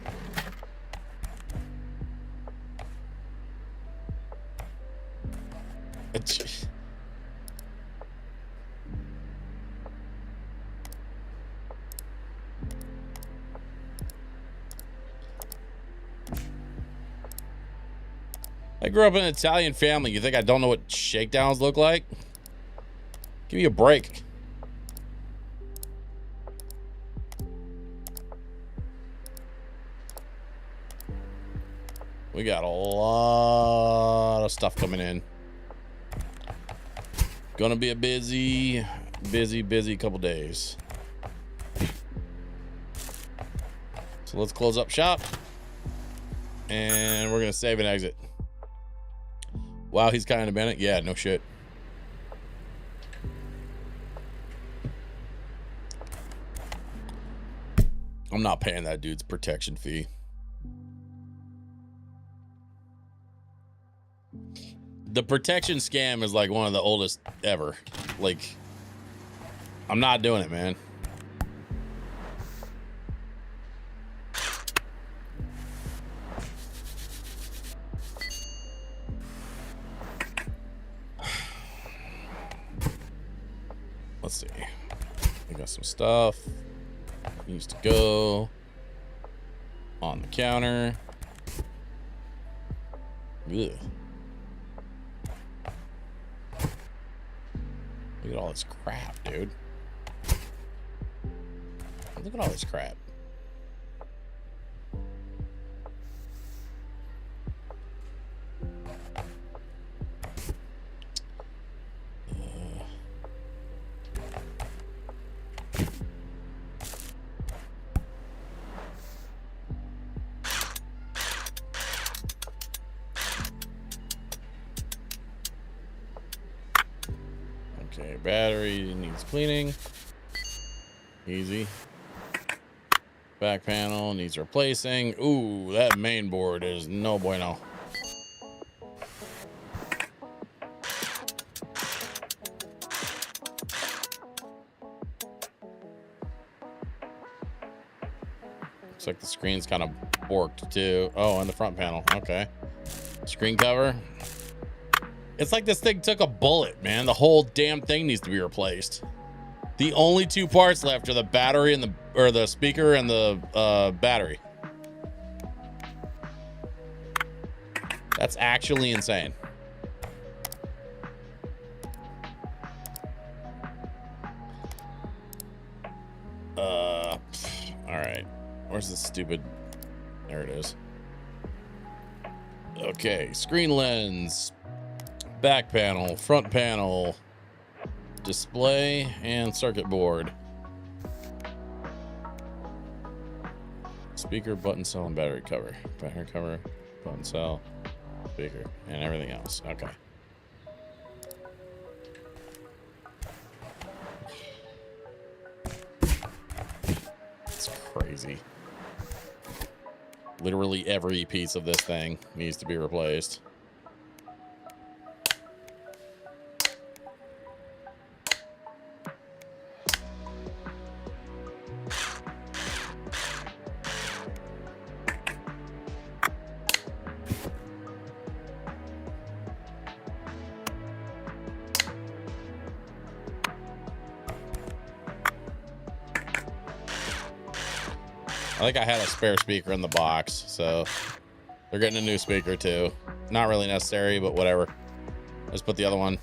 I grew up in an Italian family. You think I don't know what shakedowns look like? Give me a break. We got a lot of stuff coming in. Gonna be a busy couple days. So let's close up shop. And we're gonna save and exit. Wow, he's kind of been it. Yeah, no shit. I'm not paying that dude's protection fee. The protection scam is like one of the oldest ever. Like, I'm not doing it, man. Let's see. We got some stuff. Needs to go on the counter. Ugh. Look at all this crap, dude. Look at all this crap. Okay, battery needs cleaning. Easy. Back panel needs replacing. Ooh, that main board is no bueno. Looks like the screen's kind of borked too. Oh, and the front panel. Okay. Screen cover. It's like this thing took a bullet, man. The whole damn thing needs to be replaced. The only two parts left are the battery and the speaker and the battery. That's actually insane. All right. Where's the stupid? There it is. Okay, screen lens. Back panel, front panel, display, and circuit board. Speaker, button cell, and battery cover. Battery cover, button cell, speaker, and everything else. Okay. It's crazy. Literally every piece of this thing needs to be replaced. I think I had a spare speaker in the box, so they're getting a new speaker too. Not really necessary, but whatever. Just put the other one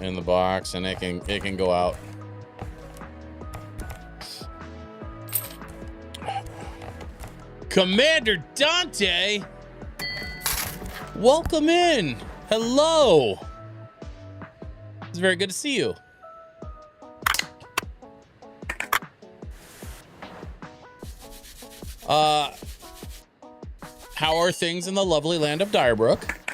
in the box and it can go out. Commander Dante, welcome in. Hello. It's very good to see you. How are things in the lovely land of Dyrebrook?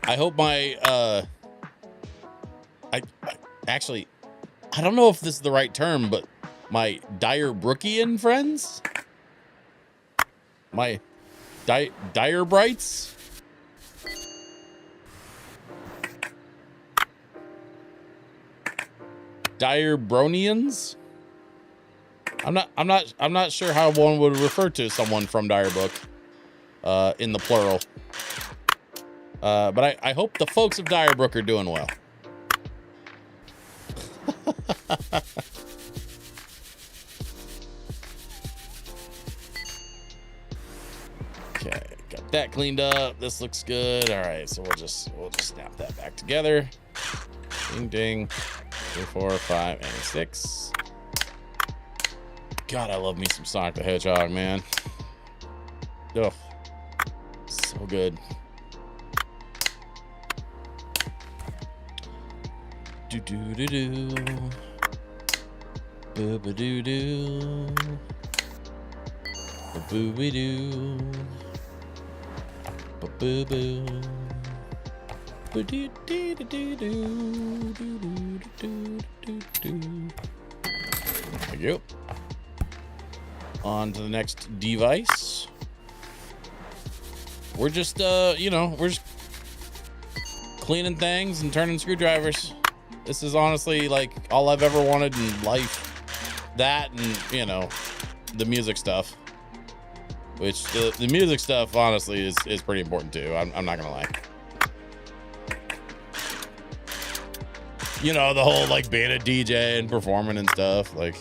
I hope my actually, I don't know if this is the right term, but my dire Brookian friends, my dire brights, dire bronians. I'm not sure how one would refer to someone from Direbook in the plural. But I hope the folks of Direbrook are doing well. Okay, got that cleaned up. This looks good. All right, so we'll just snap that back together. Ding ding. 3, 4, 5, and 6. God, I love me some Sonic the Hedgehog, man. Oh, so good. Do do do do. Boo ba doo doo. Boo be doo. Boo boo. Boo doo doo doo doo doo doo doo doo. There you go. On to the next device. We're just, you know, we're just cleaning things and turning screwdrivers. This is honestly like all I've ever wanted in life. That and, you know, the music stuff. Which the music stuff, honestly, is pretty important too. I'm not gonna lie. You know, the whole like being a DJ and performing and stuff, like.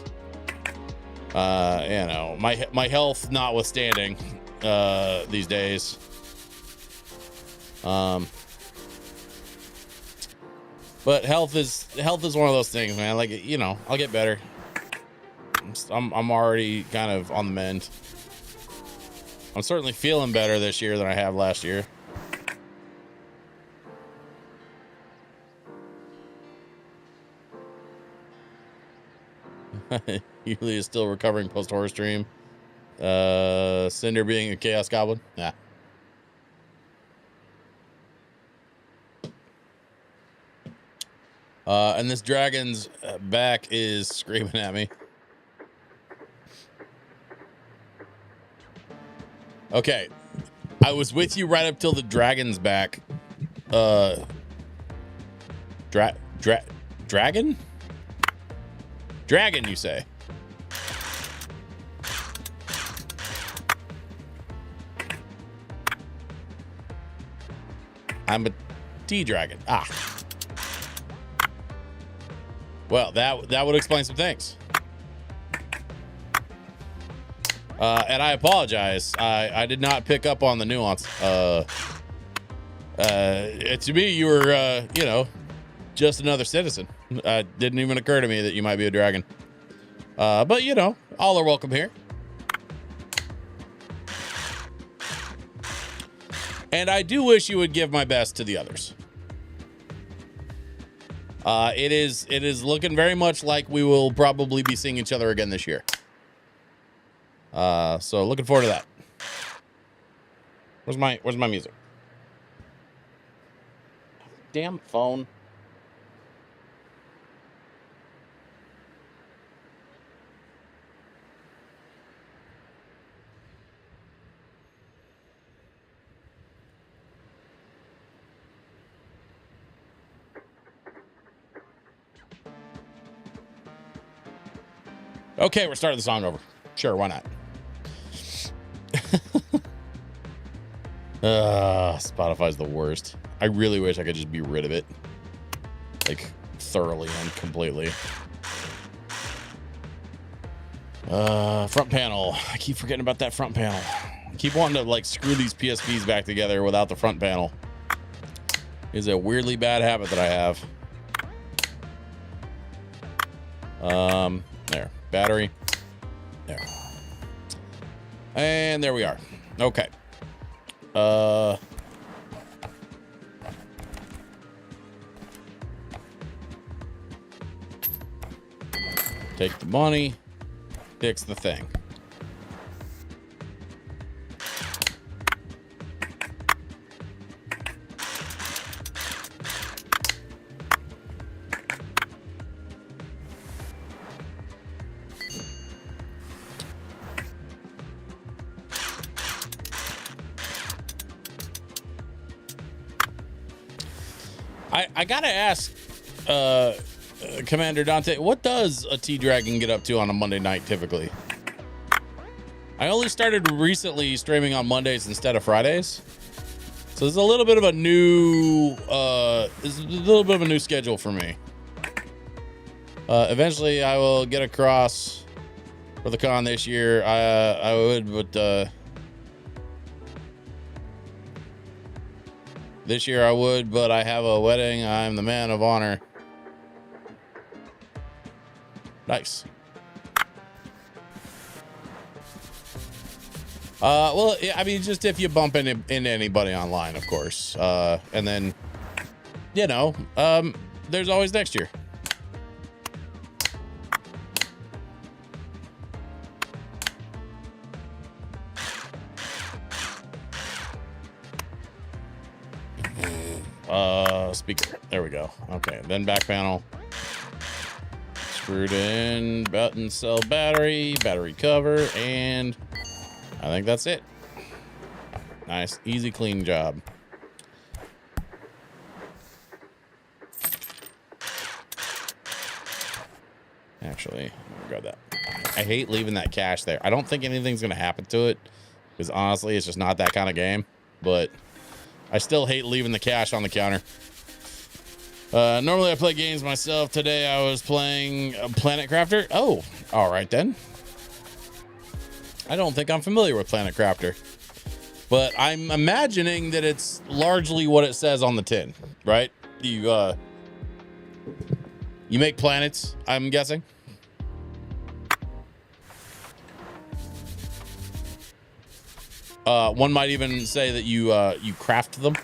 You know, my health notwithstanding, these days. But health is one of those things, man. Like, you know, I'll get better. I'm already kind of on the mend. I'm certainly feeling better this year than I have last year. Usually is still recovering post horror stream. Cinder being a chaos goblin. Yeah. And this dragon's back is screaming at me. Okay. I was with you right up till the dragon's back. Dragon? Dragon, you say? I'm a T-Dragon. Ah. Well, that would explain some things. And I apologize. I did not pick up on the nuance. To me, you were, you know, just another citizen. Didn't even occur to me that you might be a dragon. But, you know, all are welcome here. And I do wish you would give my best to the others. It is looking very much like we will probably be seeing each other again this year. So looking forward to that. Where's my music? Damn phone. Okay, we're starting the song over. Sure, why not? Spotify's the worst. I really wish I could just be rid of it. Like, thoroughly and completely. Front panel. I keep forgetting about that front panel. I keep wanting to, like, screw these PSPs back together without the front panel. It's a weirdly bad habit that I have. There. Battery. There. And there we are. Okay. Take the money. Fix the thing. I gotta ask, Commander Dante, what does a T-Dragon get up to on a Monday night typically? I only started recently streaming on Mondays instead of Fridays. So there's a little bit of a new, schedule for me. Eventually I will get across for the con this year. I would, but, this year I would, but I have a wedding. I'm the man of honor. Nice. Well, I mean, just if you bump into anybody online, of course. And then, you know, there's always next year. Speaker. There we go. Okay, then back panel. Screwed in, button, cell, battery cover, and I think that's it. Nice, easy, clean job. Actually, grab that. I hate leaving that cache there. I don't think anything's gonna happen to it because honestly, it's just not that kind of game. But I still hate leaving the cache on the counter. Normally I play games myself. Today I was playing Planet Crafter. Oh, all right then. I don't think I'm familiar with Planet Crafter, but I'm imagining that it's largely what it says on the tin, right? You make planets, I'm guessing. One might even say that you craft them.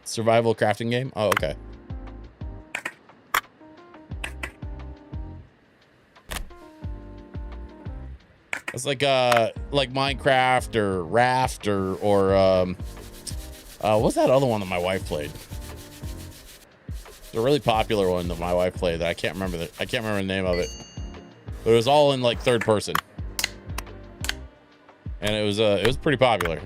Survival crafting game. Oh, okay. It's like Minecraft or Raft or what's that other one that my wife played? It's a really popular one that my wife played that I can't remember the name of it. But it was all in like third person. And it was pretty popular.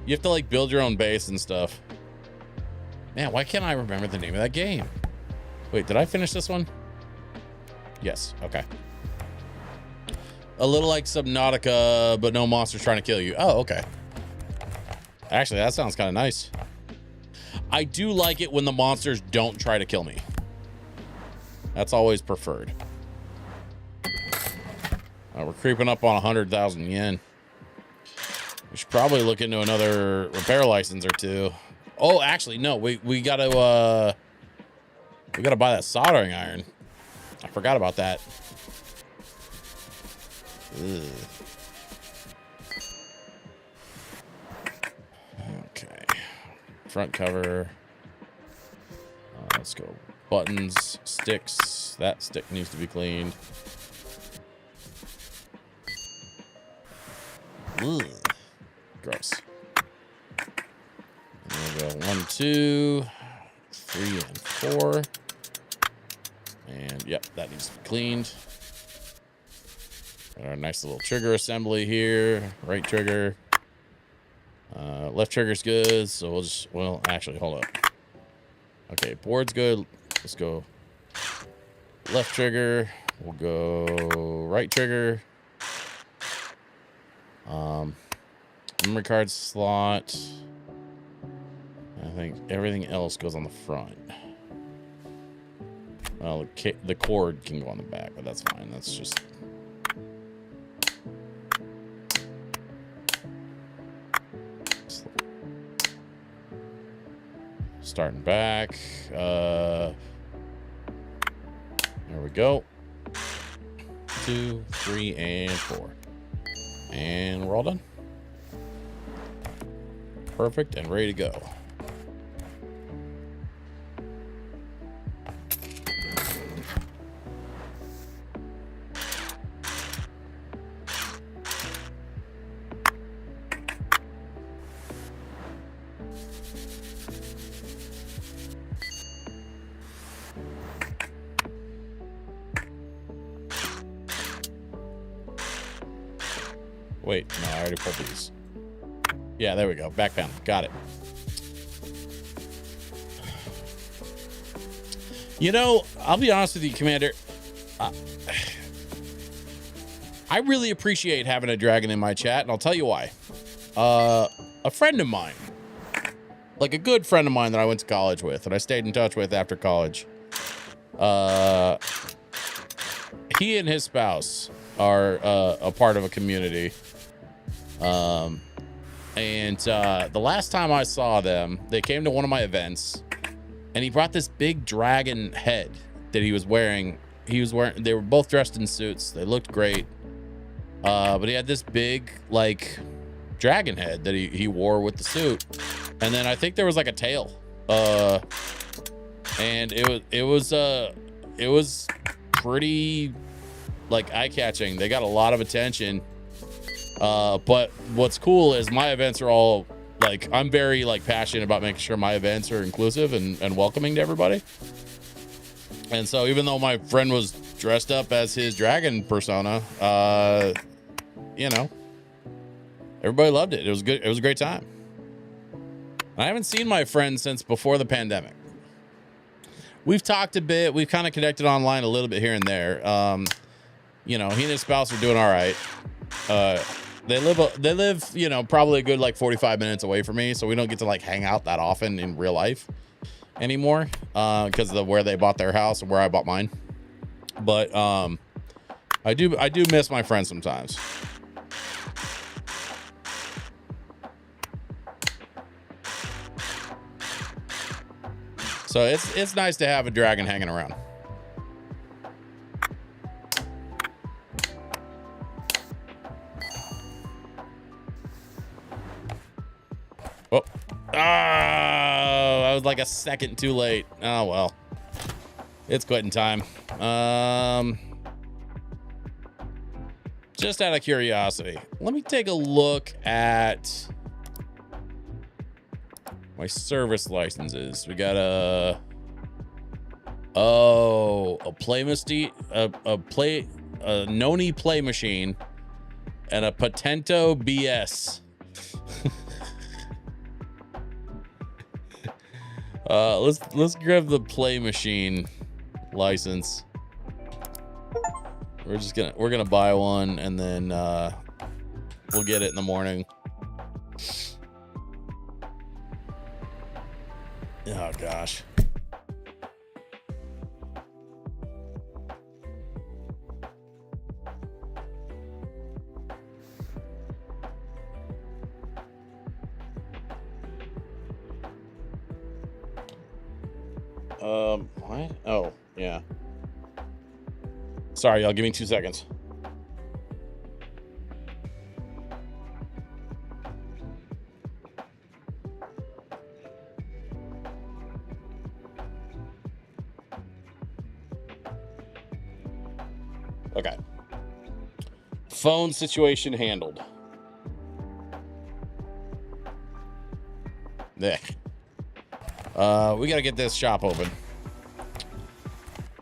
You have to like build your own base and stuff. Man, why can't I remember the name of that game? Wait, did I finish this one? Yes, okay. A little like Subnautica, but no monsters trying to kill you. Oh, okay. Actually, that sounds kind of nice. I do like it when the monsters don't try to kill me. That's always preferred. We're creeping up on 100,000 yen. We should probably look into another repair license or two. Oh, actually, no. We gotta buy that soldering iron. I forgot about that. Ugh. Okay. Front cover. Let's go. Buttons, sticks. That stick needs to be cleaned. Ugh. Gross. We'll go 1, 2, 3, and 4. And yep, that needs to be cleaned. Got our nice little trigger assembly here. Right trigger. Left trigger's good, so well, actually, hold up. Okay, board's good. Let's go left trigger. We'll go right trigger. Memory card slot. I think everything else goes on the front. Well, the cord can go on the back, but that's fine. That's just... Starting back. There we go. 2, 3, and 4. And we're all done. Perfect and ready to go. Wait, no, I already pulled these. Yeah, there we go. Back panel. Got it. You know, I'll be honest with you, Commander. I really appreciate having a dragon in my chat, and I'll tell you why. A friend of mine, like a good friend of mine that I went to college with, and I stayed in touch with after college. He and his spouse are a part of a community. The last time I saw them, they came to one of my events, and he brought this big dragon head that he was wearing. They were both dressed in suits. They looked great. But he had this big, like, dragon head that he wore with the suit. And then I think there was like a tail. And it was pretty, like, eye-catching. They got a lot of attention. But what's cool is my events are all, like, I'm very, like, passionate about making sure my events are inclusive and welcoming to everybody. And so even though my friend was dressed up as his dragon persona, you know, everybody loved it. It was good. It was a great time. I haven't seen my friend since before the pandemic. We've talked a bit. We've kind of connected online a little bit here and there. You know, he and his spouse are doing all right. They live, you know, probably a good like 45 minutes away from me, so we don't get to like hang out that often in real life anymore because of where they bought their house and where I bought mine. But I do miss my friends sometimes. So it's nice to have a dragon hanging around. Oh, I was like a second too late. Oh well, it's quitting time. Just out of curiosity, let me take a look at my service licenses. We got a Noni play machine and a Patento BS. Let's grab the play machine license. We're gonna buy one and then we'll get it in the morning. Oh gosh. What? Oh, yeah. Sorry, y'all, give me 2 seconds. Okay. Phone situation handled. There. We gotta get this shop open.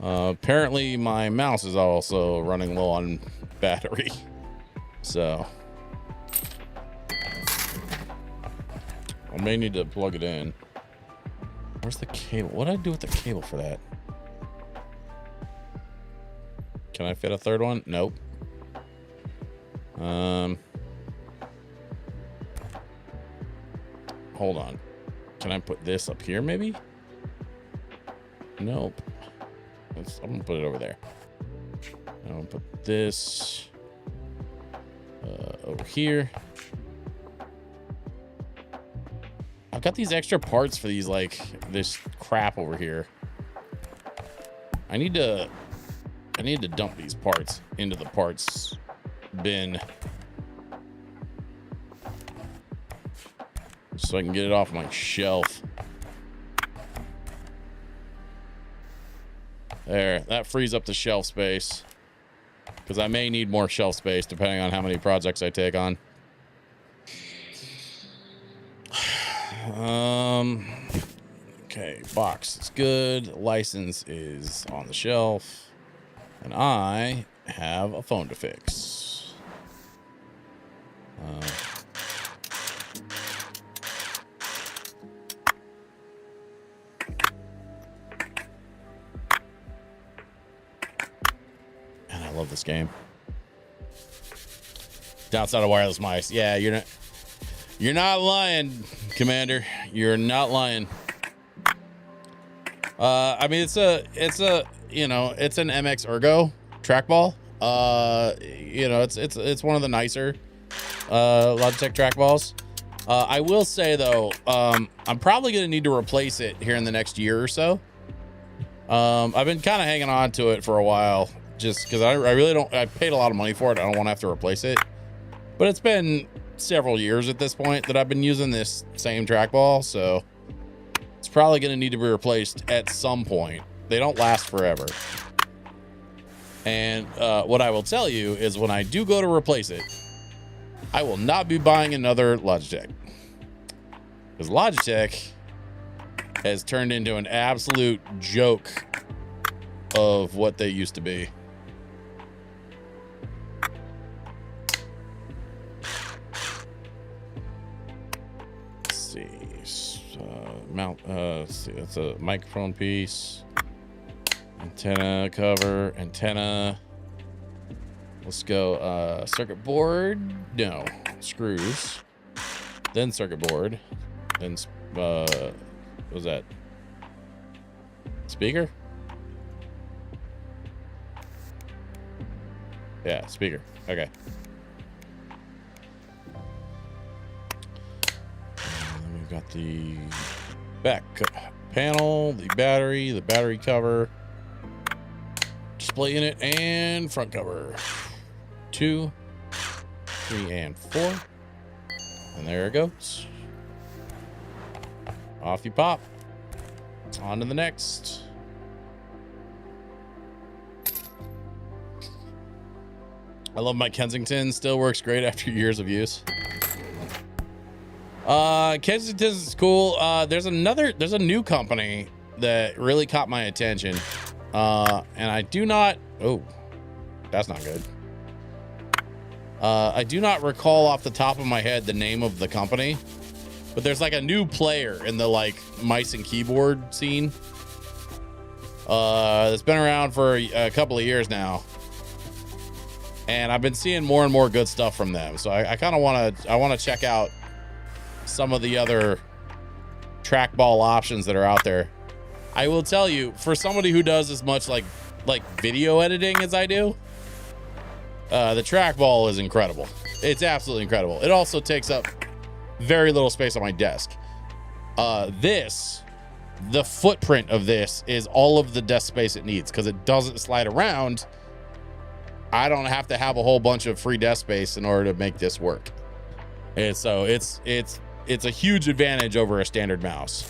Apparently my mouse is also running low on battery. So I may need to plug it in. Where's the cable? What did I do with the cable for that? Can I fit a third one? Nope. Hold on. Can I put this up here maybe? Nope. I'm gonna put it over there. I'm gonna put this over here. I've got these extra parts for these, like, this crap over here. I need to dump these parts into the parts bin so I can get it off my shelf. There, that frees up the shelf space because I may need more shelf space depending on how many projects I take on. Okay, box is good. License is on the shelf. And I have a phone to fix. And I love this game. Downside of wireless mice. Yeah, you're not lying, Commander. You're not lying. I mean, it's an MX Ergo trackball. It's one of the nicer Logitech trackballs. I will say though, I'm probably gonna need to replace it here in the next year or so. I've been kind of hanging on to it for a while, just because I really don't. I paid a lot of money for it. I don't want to have to replace it. But it's been several years at this point that I've been using this same trackball, so it's probably going to need to be replaced at some point. They don't last forever. And what I will tell you is when I do go to replace it, I will not be buying another Logitech. Because Logitech has turned into an absolute joke of what they used to be. Let's see, that's a microphone piece, antenna cover, antenna. Let's go circuit board. No, screws. Then circuit board. Then what was that? Speaker? Yeah, speaker. Okay. We've got the back panel, the battery cover, display unit, and front cover. 2, 3, and 4. And there it goes. Off you pop. On to the next. I love my Kensington. Still works great after years of use. Kensington is cool. There's a new company that really caught my attention. And I do not, oh, that's not good. I do not recall off the top of my head the name of the company, but there's like a new player in the like mice and keyboard scene. That's been around for a couple of years now. And I've been seeing more and more good stuff from them. So I kind of want to check out some of the other trackball options that are out there. I will tell you, for somebody who does as much like video editing as I do, the trackball is incredible. It's absolutely incredible. It also takes up very little space on my desk. The footprint of this is all of the desk space it needs because it doesn't slide around. I don't have to have a whole bunch of free desk space in order to make this work. And so it's a huge advantage over a standard mouse.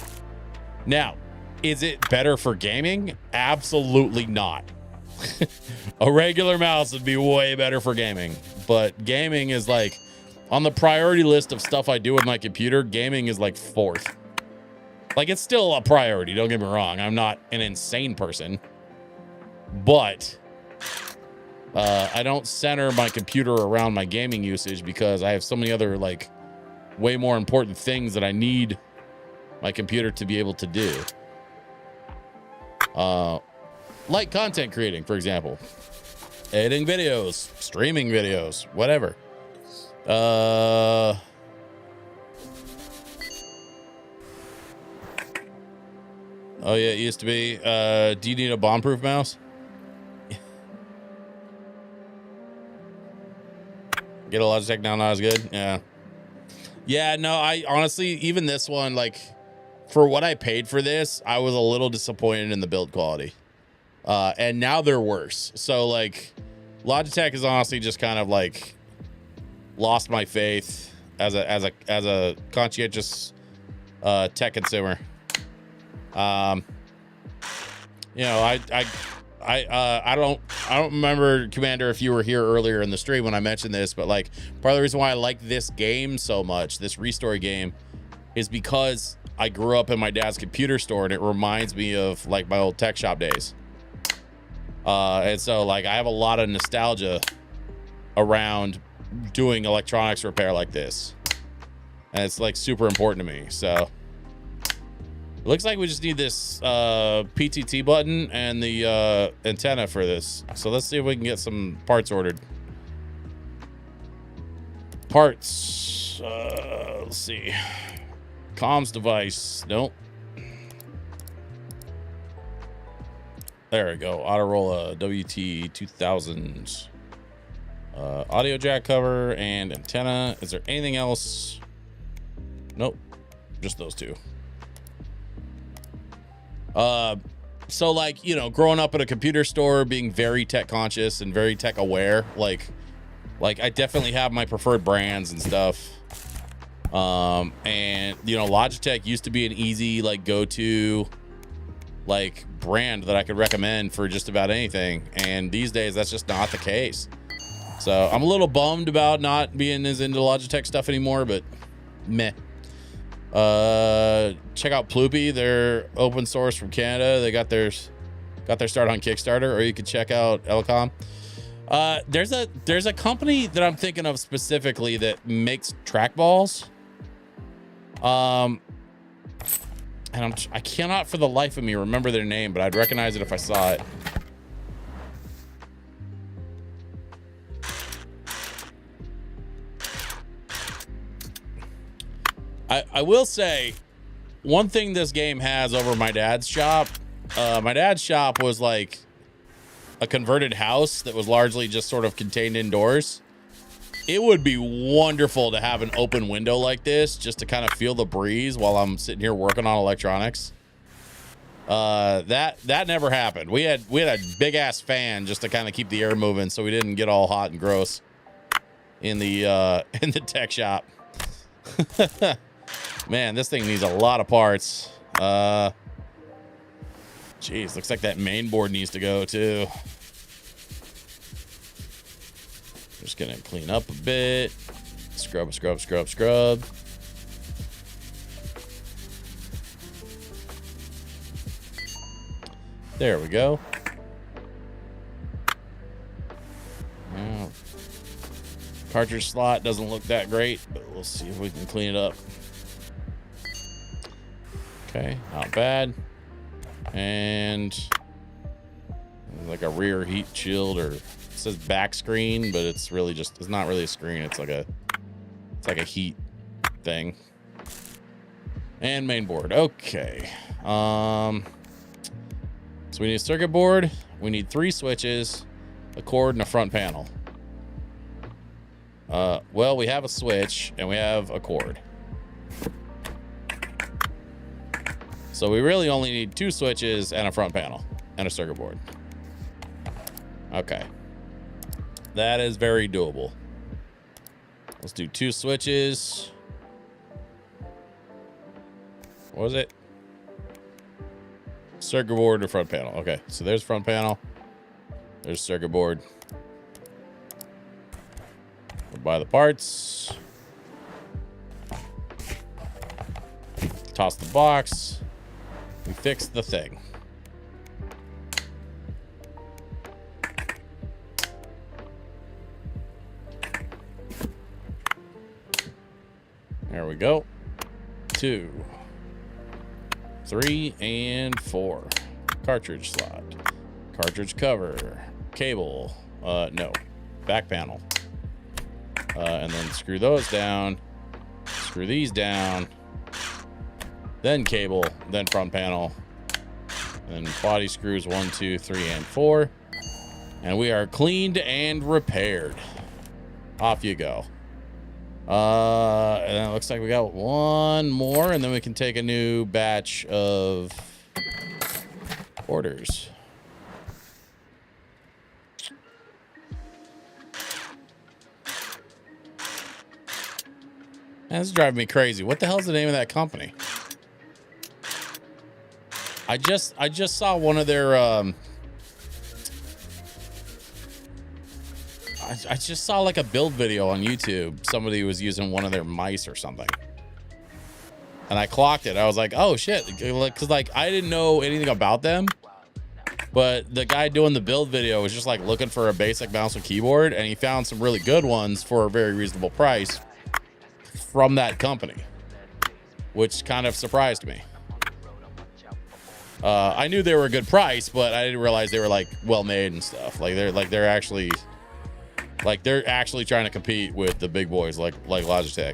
Now, is it better for gaming? Absolutely not. A regular mouse would be way better for gaming, but gaming is like on the priority list of stuff I do with my computer. Gaming is like 4th. Like, it's still a priority. Don't get me wrong. I'm not an insane person, but I don't center my computer around my gaming usage because I have so many other like way more important things that I need my computer to be able to do. Like content creating, for example, editing videos, streaming videos, whatever. Oh yeah, it used to be. Do you need a bomb-proof mouse? Get a Logitech now, not as good. Yeah, no, I honestly, even this one, like, for what I paid for this, I was a little disappointed in the build quality. And now they're worse. So like Logitech has honestly just kind of like lost my faith as a conscientious tech consumer. You know, I don't remember, Commander, if you were here earlier in the stream when I mentioned this, but like part of the reason why I like this game so much, this ReStory game, is because I grew up in my dad's computer store and it reminds me of like my old tech shop days. And so like I have a lot of nostalgia around doing electronics repair like this. And it's like super important to me. So it looks like we just need this PTT button and the antenna for this. So let's see if we can get some parts ordered. Parts. Let's see. Comms device. Nope. There we go. Autorola WT2000. Audio jack cover and antenna. Is there anything else? Nope. Just those two. So like, you know, growing up at a computer store, being very tech conscious and very tech aware, like I definitely have my preferred brands and stuff. And you know, Logitech used to be an easy, like, go-to, like, brand that I could recommend for just about anything. And these days that's just not the case. So I'm a little bummed about not being as into Logitech stuff anymore, but meh. Check out Ploopy. They're open source from Canada. They got their start on Kickstarter, or you could check out Elecom. There's a company that I'm thinking of specifically that makes trackballs. And I cannot for the life of me remember their name, but I'd recognize it if I saw it. I will say one thing this game has over my dad's shop. My dad's shop was like a converted house that was largely just sort of contained indoors. It would be wonderful to have an open window like this just to kind of feel the breeze while I'm sitting here working on electronics. That never happened. We had a big ass fan just to kind of keep the air moving so we didn't get all hot and gross in the tech shop. Man, this thing needs a lot of parts. Geez, looks like that main board needs to go too. Just gonna clean up a bit. Scrub. There we go. Now, cartridge slot doesn't look that great, but we'll see if we can clean it up. Okay, not bad. And like a rear heat shield, or it says back screen, but it's really just, it's not really a screen. It's like a heat thing. And main board. Okay. So we need a circuit board. We need 3 switches, a cord, and a front panel. Well, we have a switch and we have a cord. So we really only need 2 switches and a front panel and a circuit board. Okay. That is very doable. Let's do 2 switches. What was it? Circuit board or front panel. Okay, so there's front panel. There's circuit board. We'll buy the parts. Toss the box. We fix the thing. There we go. 2, 3, and 4. Cartridge slot. Cartridge cover. Cable. No. Back panel. And then screw those down. Screw these down. Then cable. Then front panel. And body screws 1, 2, 3, and 4. And we are cleaned and repaired. Off you go. And then it looks like we got 1 more, and then we can take a new batch of orders. That's driving me crazy. What the hell's the name of that company? I just saw one of their I just saw like a build video on YouTube. Somebody was using one of their mice or something, and I clocked it. I was like, oh shit, because like I didn't know anything about them, But the guy doing the build video was just like looking for a basic mouse and keyboard, and he found some really good ones for a very reasonable price from that company, which kind of surprised me. I knew they were a good price, but I didn't realize they were like well made and stuff. They're actually trying to compete with the big boys like Logitech.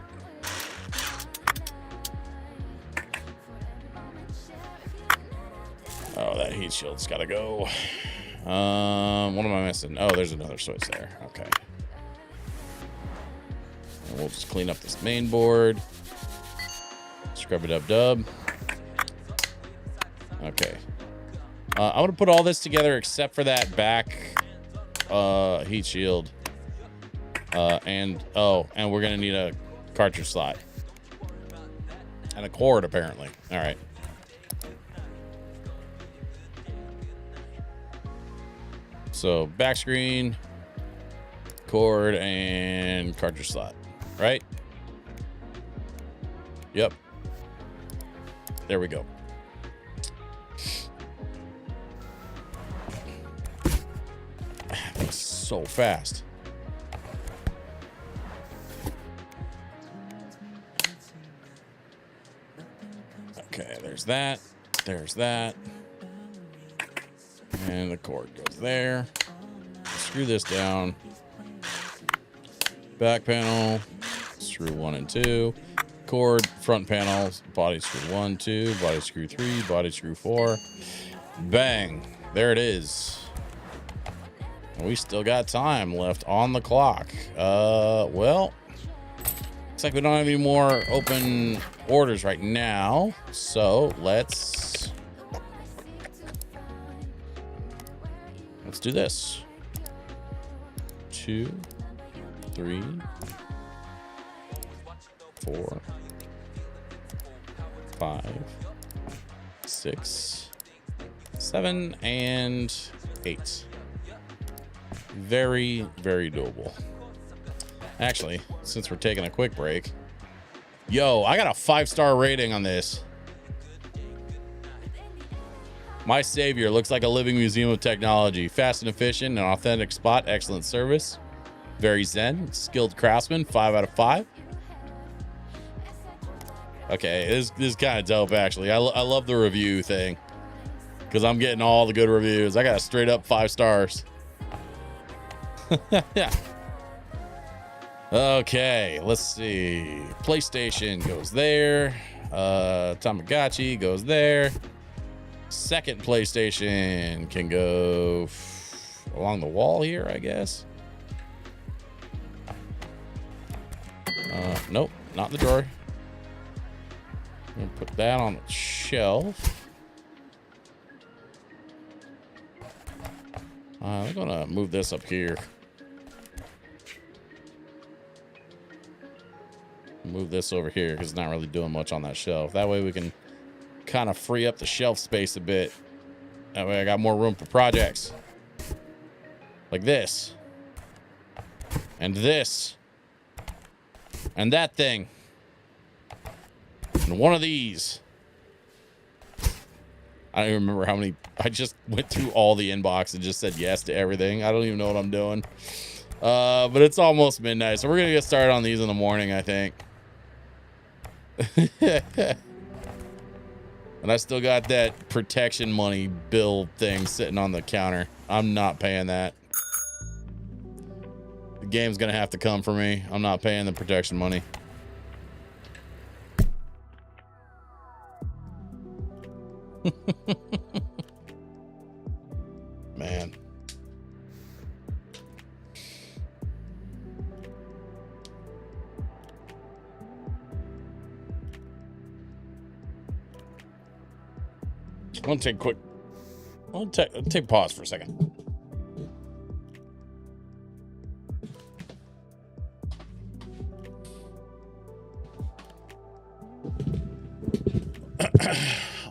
Oh, that heat shield's gotta go. What am I missing? Oh, there's another switch there. Okay. And we'll just clean up this main board. Scrub it up, dub. Okay. I'm gonna put all this together except for that back heat shield. And we're gonna need a cartridge slot. And a cord, apparently. All right. So back screen, cord, and cartridge slot, right? Yep. There we go. That's so fast. Okay, there's that. There's that. And the cord goes there. Screw this down. Back panel. Screw 1 and 2. Cord, front panel. Body screw 1, 2. Body screw 3. Body screw 4. Bang. There it is. And we still got time left on the clock. Well, looks like we don't have any more open orders right now. So let's do this. 2, 3, 4, 5, 6, 7, and 8. Very, very doable. Actually, since we're taking a quick break, yo, I got a 5-star rating on this. My savior looks like a living museum of technology. Fast and efficient, an authentic spot, excellent service. Very zen, skilled craftsman, 5 out of 5. Okay, this is kind of dope, actually. I love the review thing because I'm getting all the good reviews. I got a straight up 5 stars. Yeah. Okay, let's see. PlayStation goes there. Tamagotchi goes there. Second PlayStation can go along the wall here, I guess. Nope, not in the drawer. I'm gonna put that on the shelf. I'm gonna move this up here. Move this over here because it's not really doing much on that shelf. That way we can kind of free up the shelf space a bit. That way I got more room for projects. Like this. And this. And that thing. And one of these. I don't even remember how many. I just went through all the inbox and just said yes to everything. I don't even know what I'm doing. But it's almost midnight, so we're gonna get started on these in the morning, I think. And I still got that protection money bill thing sitting on the counter. I'm not paying that. The game's gonna have to come for me. I'm not paying the protection money. Man. I'm gonna take a quick. I'll take pause for a second.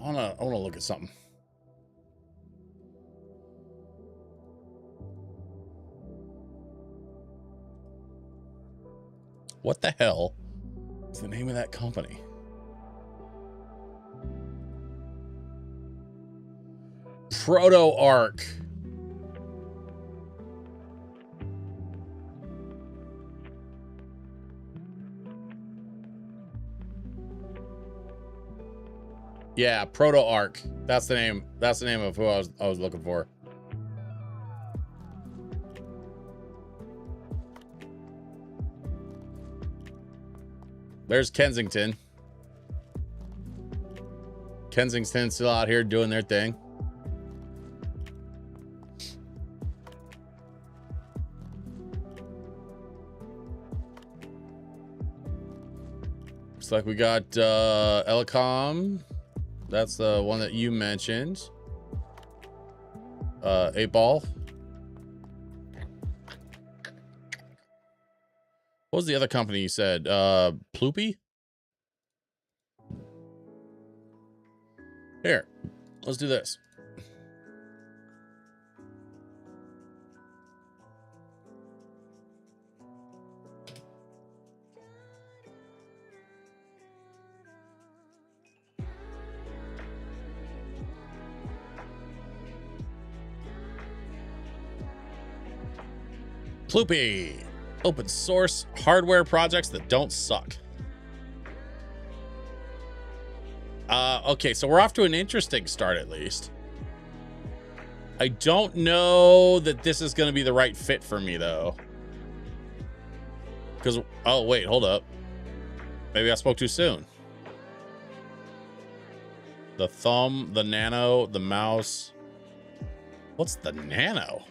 I wanna look at something. What the hell is the name of that company? Proto Arc. Yeah, Proto Arc. That's the name. That's the name of who I was looking for. There's Kensington. Kensington's still out here doing their thing. Looks like we got Elecom. That's the one that you mentioned. 8 Ball. What was the other company you said? Ploopy? Here, let's do this. Ploopy. Open source hardware projects that don't suck. Okay, so we're off to an interesting start at least. I don't know that this is going to be the right fit for me though. Because, oh wait, hold up. Maybe I spoke too soon. The thumb, the nano, the mouse. What's the nano?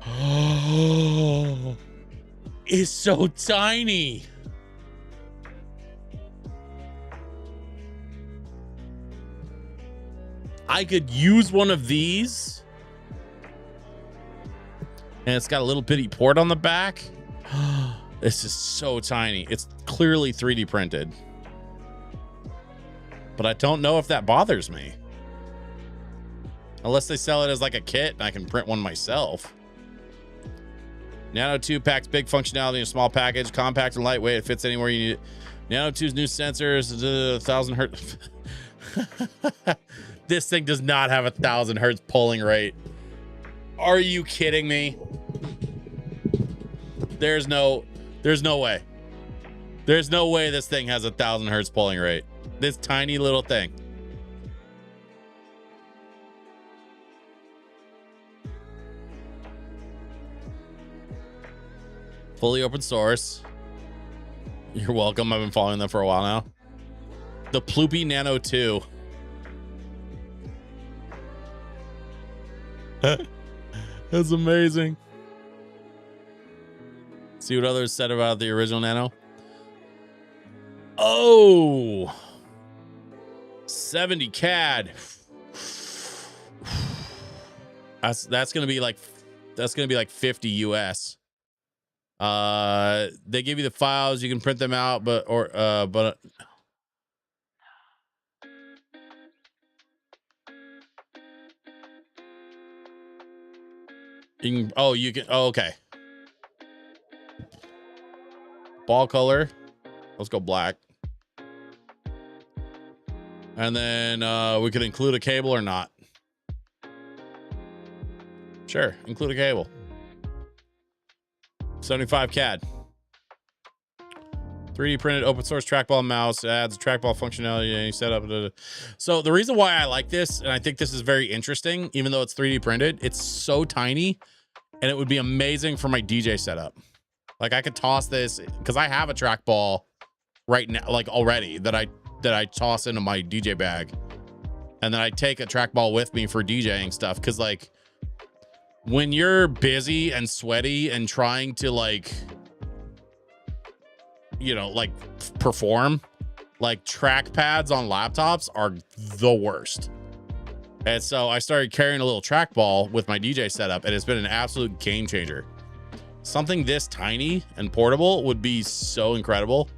Oh, it's so tiny. I could use one of these. And it's got a little bitty port on the back. This is so tiny. It's clearly 3D printed. But I don't know if that bothers me. Unless they sell it as like a kit and I can print one myself. Nano 2 packs big functionality in a small package, compact and lightweight. It fits anywhere you need it. Nano 2's new sensors, 1,000 hertz. This thing does not have 1,000 hertz polling rate. Are you kidding me? There's no way. There's no way this thing has 1,000 hertz polling rate. This tiny little thing. Fully open source. You're welcome. I've been following them for a while now. The Ploopy Nano 2. That's amazing. See what others said about the original Nano. Oh, 70 CAD. That's gonna be like 50 US. They give you the files, you can print them out, but you can, okay. Ball color. Let's go black. And then we could include a cable or not. Sure, include a cable. 75 CAD. 3D printed open source trackball mouse, adds trackball functionality, and you set up. So the reason why I like this, and I think this is very interesting, even though it's 3D printed, it's so tiny, and it would be amazing for my DJ setup. Like I could toss this because I have a trackball right now, like already that I toss into my DJ bag, and then I take a trackball with me for DJing stuff. Because like when you're busy and sweaty and trying to like, you know, like perform, like track pads on laptops are the worst. And so I started carrying a little trackball with my DJ setup, and it's been an absolute game changer. Something this tiny and portable would be so incredible.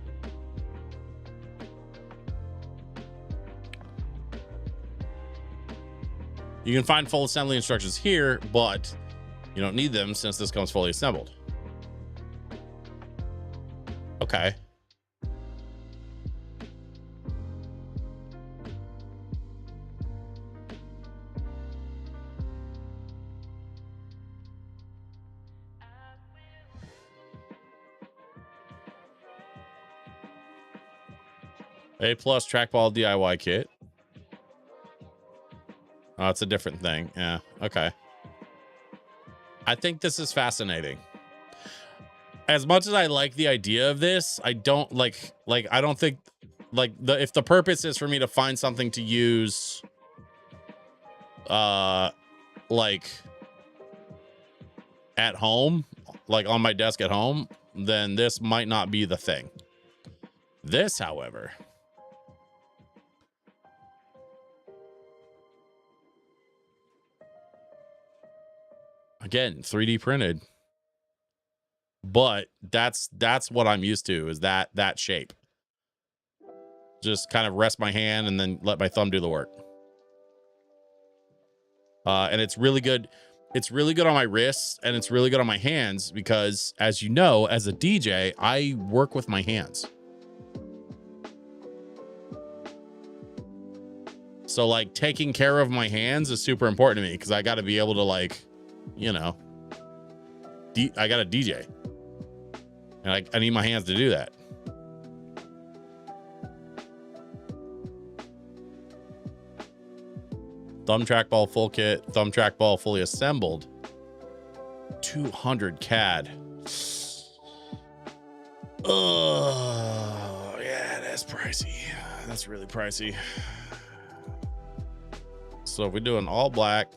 You can find full assembly instructions here, but you don't need them since this comes fully assembled. Okay. A+ trackball DIY kit. Oh, it's a different thing. Yeah. Okay. I think this is fascinating. As much as I like the idea of this, I don't I don't think if the purpose is for me to find something to use like at home, like on my desk at home, then this might not be the thing. This, however, again, 3D printed, but that's what I'm used to, is that shape. Just kind of rest my hand and then let my thumb do the work. And it's really good. It's really good on my wrists and it's really good on my hands because, as you know, as a DJ, I work with my hands. So like taking care of my hands is super important to me because I got to be able to I got to DJ. And I need my hands to do that. Thumb trackball full kit, thumb trackball fully assembled. 200 CAD. Oh, yeah, that's pricey. That's really pricey. So if we're doing all black.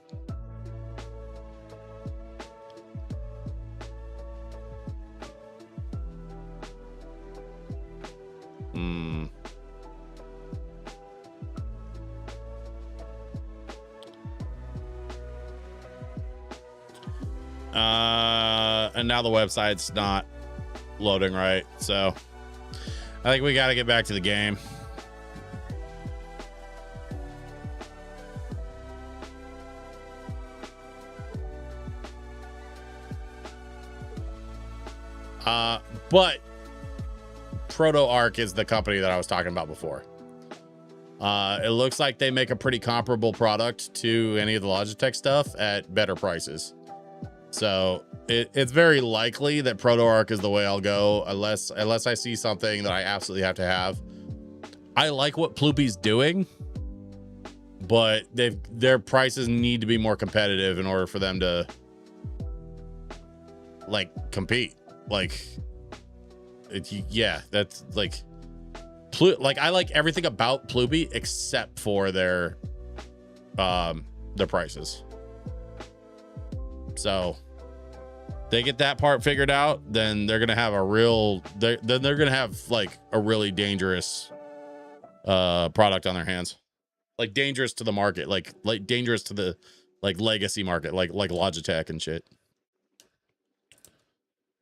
And now the website's not loading right, so I think we got to get back to the game. But ProtoArc is the company that I was talking about before. It looks like they make a pretty comparable product to any of the Logitech stuff at better prices. So it's very likely that ProtoArc is the way I'll go, unless I see something that I absolutely have to have. I like what Ploopy's doing, but their prices need to be more competitive in order for them to compete. That's I like everything about Ploopy except for their prices. So they get that part figured out, then they're gonna have a really dangerous product on their hands. Like dangerous to the market, like dangerous to the legacy market, like Logitech and shit.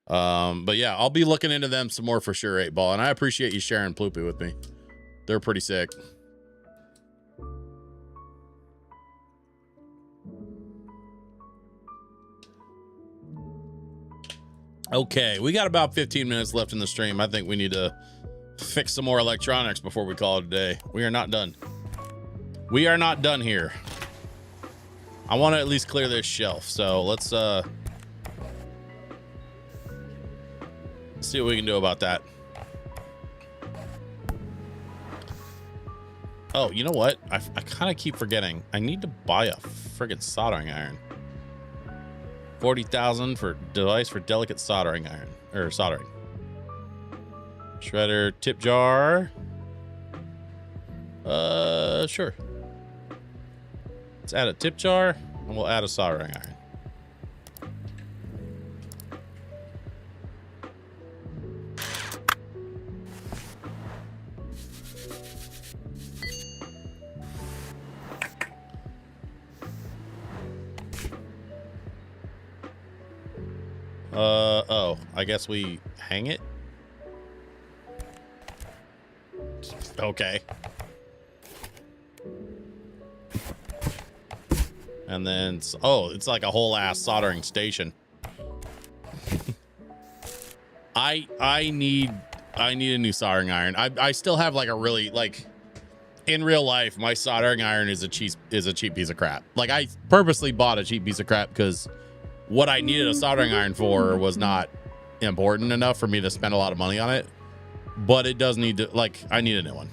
But yeah, I'll be looking into them some more for sure, 8Ball, and I appreciate you sharing Ploopy with me. They're pretty sick. Okay, we got about 15 minutes left in the stream. I think we need to fix some more electronics before we call it a day. We are not done. We are not done here. I want to at least clear this shelf, so let's see what we can do about that. Oh, you know what? I kind of keep forgetting. I need to buy a friggin' soldering iron. 40,000 for device for delicate soldering iron or soldering. Shredder, tip jar. Sure. Let's add a tip jar and we'll add a soldering iron. Oh, I guess we hang it. Okay. And then, oh, it's like a whole ass soldering station. I need a new soldering iron. I still have like a really in real life, my soldering iron is a cheap piece of crap. Like I purposely bought a cheap piece of crap because what I needed a soldering iron for was not important enough for me to spend a lot of money on it, but it does need to, I need a new one.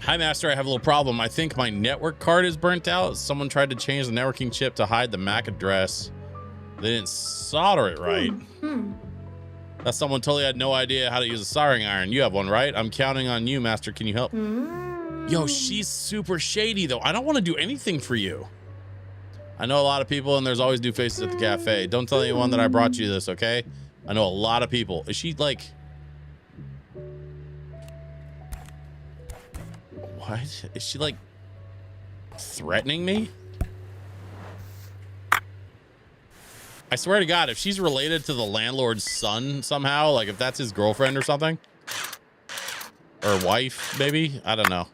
Hi, Master. I have a little problem. I think my network card is burnt out. Someone tried to change the networking chip to hide the MAC address. They didn't solder it right. That someone totally had no idea how to use a soldering iron. You have one, right? I'm counting on you, Master. Can you help? Yo, she's super shady, though. I don't want to do anything for you. I know a lot of people, and there's always new faces at the cafe. Don't tell anyone that I brought you this, okay? I know a lot of people. Is she, like... What? Is she, like, threatening me? I swear to God, if she's related to the landlord's son somehow, like if that's his girlfriend or something, or wife, maybe, I don't know.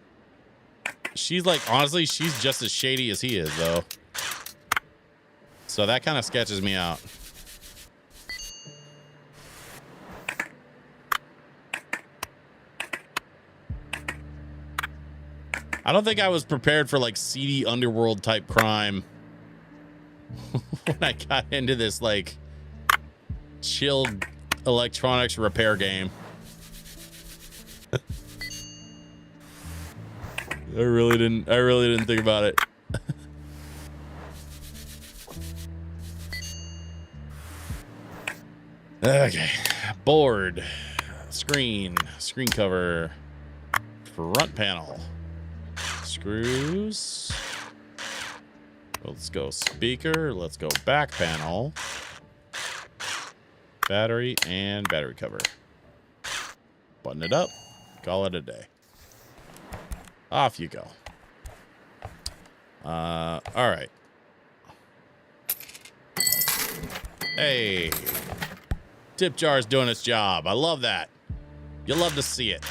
She's like, honestly, she's just as shady as he is, though. So that kind of sketches me out. I don't think I was prepared for like seedy underworld type crime when I got into this like chill electronics repair game. I really didn't think about it. Okay. Board. Screen cover. Front panel. Screws. Let's go speaker. Let's go back panel. Battery and battery cover. Button it up. Call it a day. Off you go. All right. Hey. Tip jar's doing its job. I love that. You love to see it.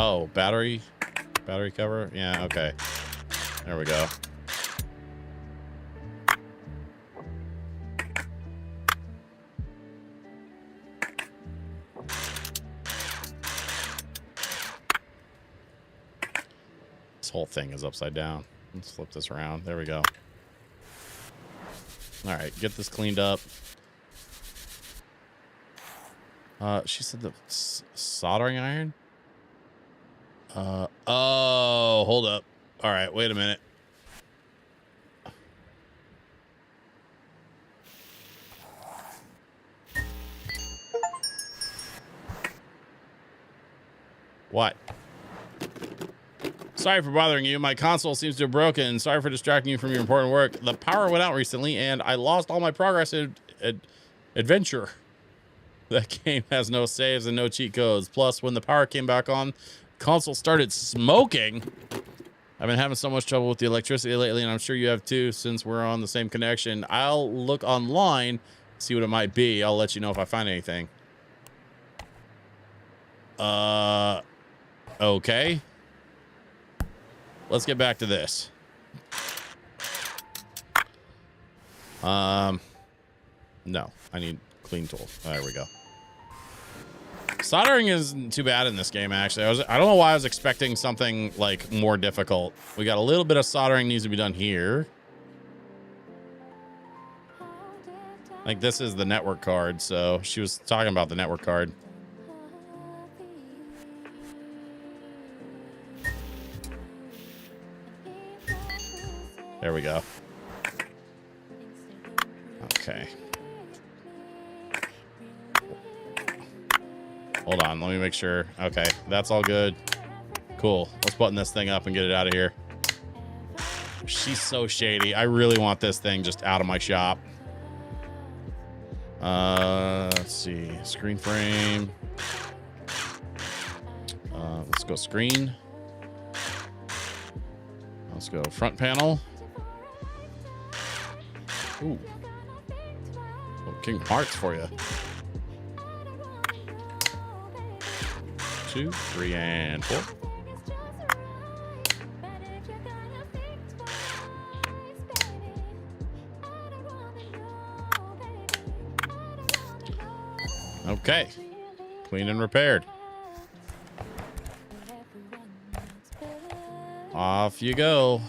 Oh, battery cover. Yeah. Okay. There we go. This whole thing is upside down. Let's flip this around. There we go. All right, get this cleaned up. She said the soldering iron. Oh, hold up. All right, wait a minute. What? Sorry for bothering you. My console seems to have broken. Sorry for distracting you from your important work. The power went out recently, and I lost all my progress in adventure. That game has no saves and no cheat codes. Plus, when the power came back on, console started smoking. I've been having so much trouble with the electricity lately, and I'm sure you have too, since we're on the same connection. I'll look online, see what it might be. I'll let you know if I find anything. Okay. Let's get back to this. No, I need clean tool. There we go. Soldering isn't too bad in this game, actually. I don't know why I was expecting something like more difficult. We got a little bit of soldering needs to be done here. Like this is the network card, so she was talking about the network card. There we go. Okay. Hold on, let me make sure. Okay, that's all good. Cool. Let's button this thing up and get it out of here. She's so shady. I really want this thing just out of my shop. Let's see. Screen frame. Let's go screen. Let's go front panel. Ooh. Oh, King Hearts for you. 2, 3, and 4. Okay. Clean and repaired. Off you go.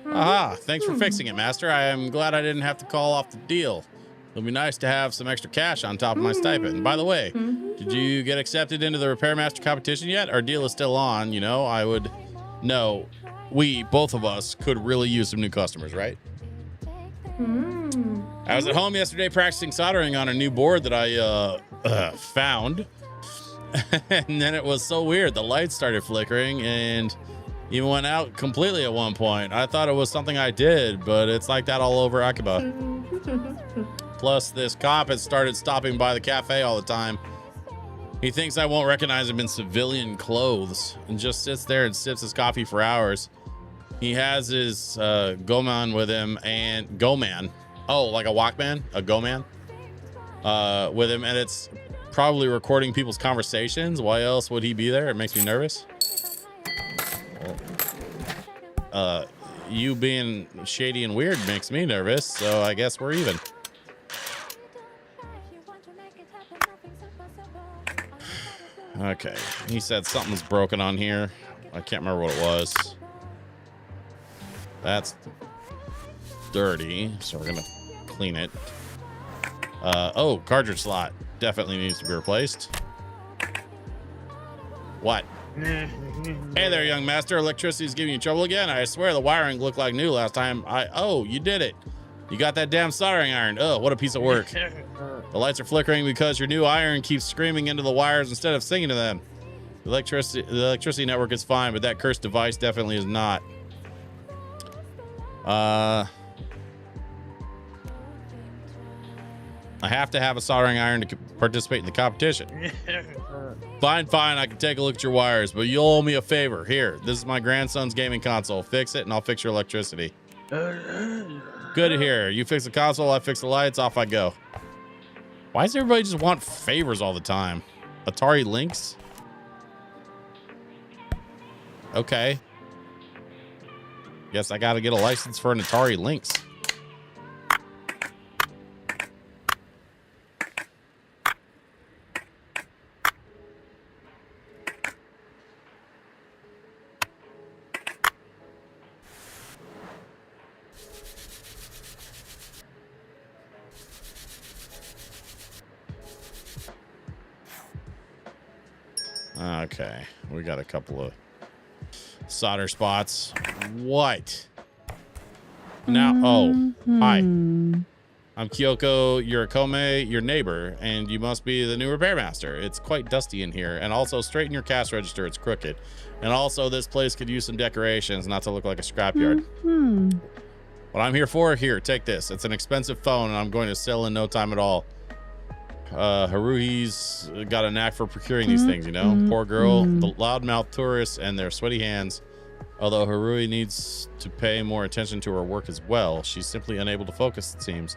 Aha, thanks for fixing it, Master. I am glad I didn't have to call off the deal. It'll be nice to have some extra cash on top of my stipend. By the way, did you get accepted into the Repair Master competition yet? Our deal is still on, you know. I would... No, we, both of us, could really use some new customers, right? I was at home yesterday practicing soldering on a new board that I found. And then it was so weird. The lights started flickering and even went out completely at one point. I thought it was something I did, but it's like that all over Akiba. Plus, this cop has started stopping by the cafe all the time. He thinks I won't recognize him in civilian clothes and just sits there and sips his coffee for hours. He has his Goman with him and Goman. Oh, like a Walkman? A Goman? With him, and it's probably recording people's conversations. Why else would he be there? It makes me nervous. You being shady and weird makes me nervous, so I guess we're even. Okay, he said something's broken on here. I can't remember what it was. That's dirty, so we're gonna clean it. Oh, cartridge slot definitely needs to be replaced. What? Hey there, young master. Electricity's giving you trouble again. I swear the wiring looked like new last time. Oh, you did it. You got that damn soldering iron. Oh, what a piece of work. The lights are flickering because your new iron keeps screaming into the wires instead of singing to them. The electricity network is fine, but that cursed device definitely is not. I have to have a soldering iron to participate in the competition. Fine, I can take a look at your wires, but you'll owe me a favor. Here, this is my grandson's gaming console. Fix it, and I'll fix your electricity. Good to hear. You fix the console, I fix the lights, off I go. Why does everybody just want favors all the time? Atari Lynx? Okay. Guess I gotta get a license for an Atari Lynx. Okay, we got a couple of solder spots. What? Now, oh, hi. I'm Kyoko Yurikome, your neighbor, and you must be the new repair master. It's quite dusty in here, and also straighten your cash register, it's crooked. And also, this place could use some decorations, not to look like a scrapyard. What I'm here for, here, take this. It's an expensive phone, and I'm going to sell in no time at all. Haruhi's got a knack for procuring these things, you know? Poor girl, the loudmouth tourists and their sweaty hands. Although Haruhi needs to pay more attention to her work as well, she's simply unable to focus, it seems.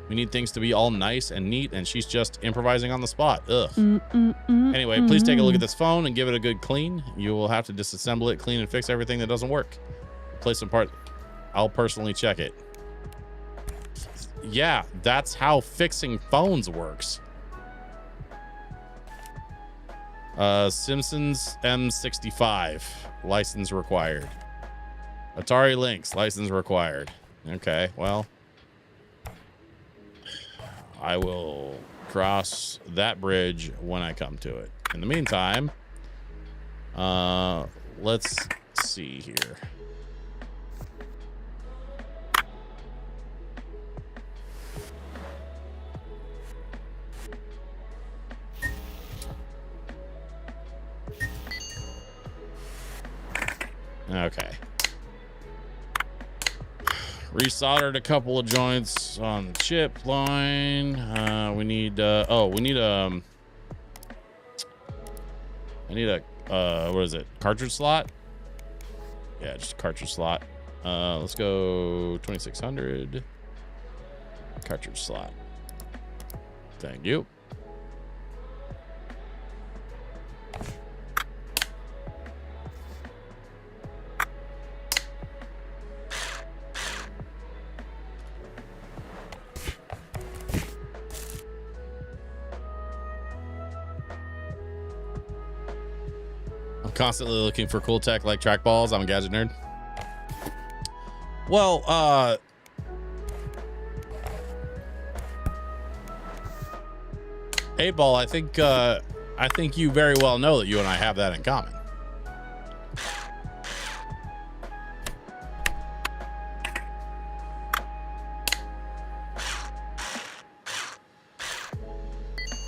We need things to be all nice and neat, and she's just improvising on the spot. Ugh. Anyway, please take a look at this phone and give it a good clean. You will have to disassemble it, clean, and fix everything that doesn't work. Place some part. I'll personally check it. Yeah, that's how fixing phones works. Simpsons M65 license required. Atari Lynx license required. Okay, well, I will cross that bridge when I come to it. In the meantime, let's see here. Okay. Resoldered a couple of joints on the chip line. We need I need a what is it? Cartridge slot? Yeah, just a cartridge slot. Let's go 2600 cartridge slot. Thank you. constantly looking for cool tech like trackballs. I'm a gadget nerd. Well, 8-Ball, I think you very well know that you and I have that in common.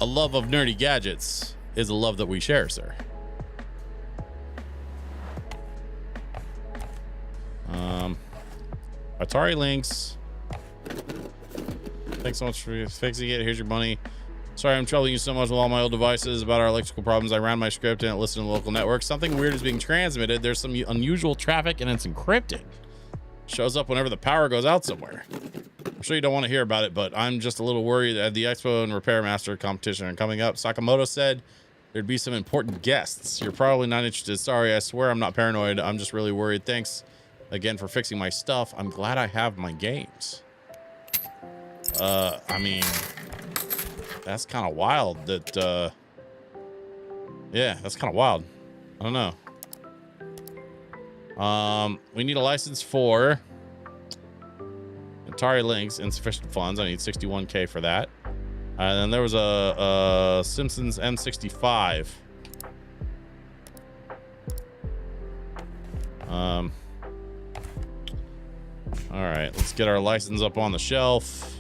A love of nerdy gadgets is a love that we share, sir. Atari Lynx. Thanks so much for fixing it. Here's your money. Sorry, I'm troubling you so much with all my old devices about our electrical problems. I ran my script and it listened to the local network. Something weird is being transmitted. There's some unusual traffic and it's encrypted. Shows up whenever the power goes out somewhere. I'm sure you don't want to hear about it, but I'm just a little worried that the Expo and Repair Master competition are coming up. Sakamoto said there'd be some important guests. You're probably not interested. Sorry, I swear I'm not paranoid. I'm just really worried. Thanks again for fixing my stuff. I'm glad I have my games. I mean, that's kind of wild that, yeah, that's kind of wild. I don't know. We need a license for Atari Lynx, insufficient funds. I need 61K for that. And then there was a Simpsons M65. All right, let's get our license up on the shelf.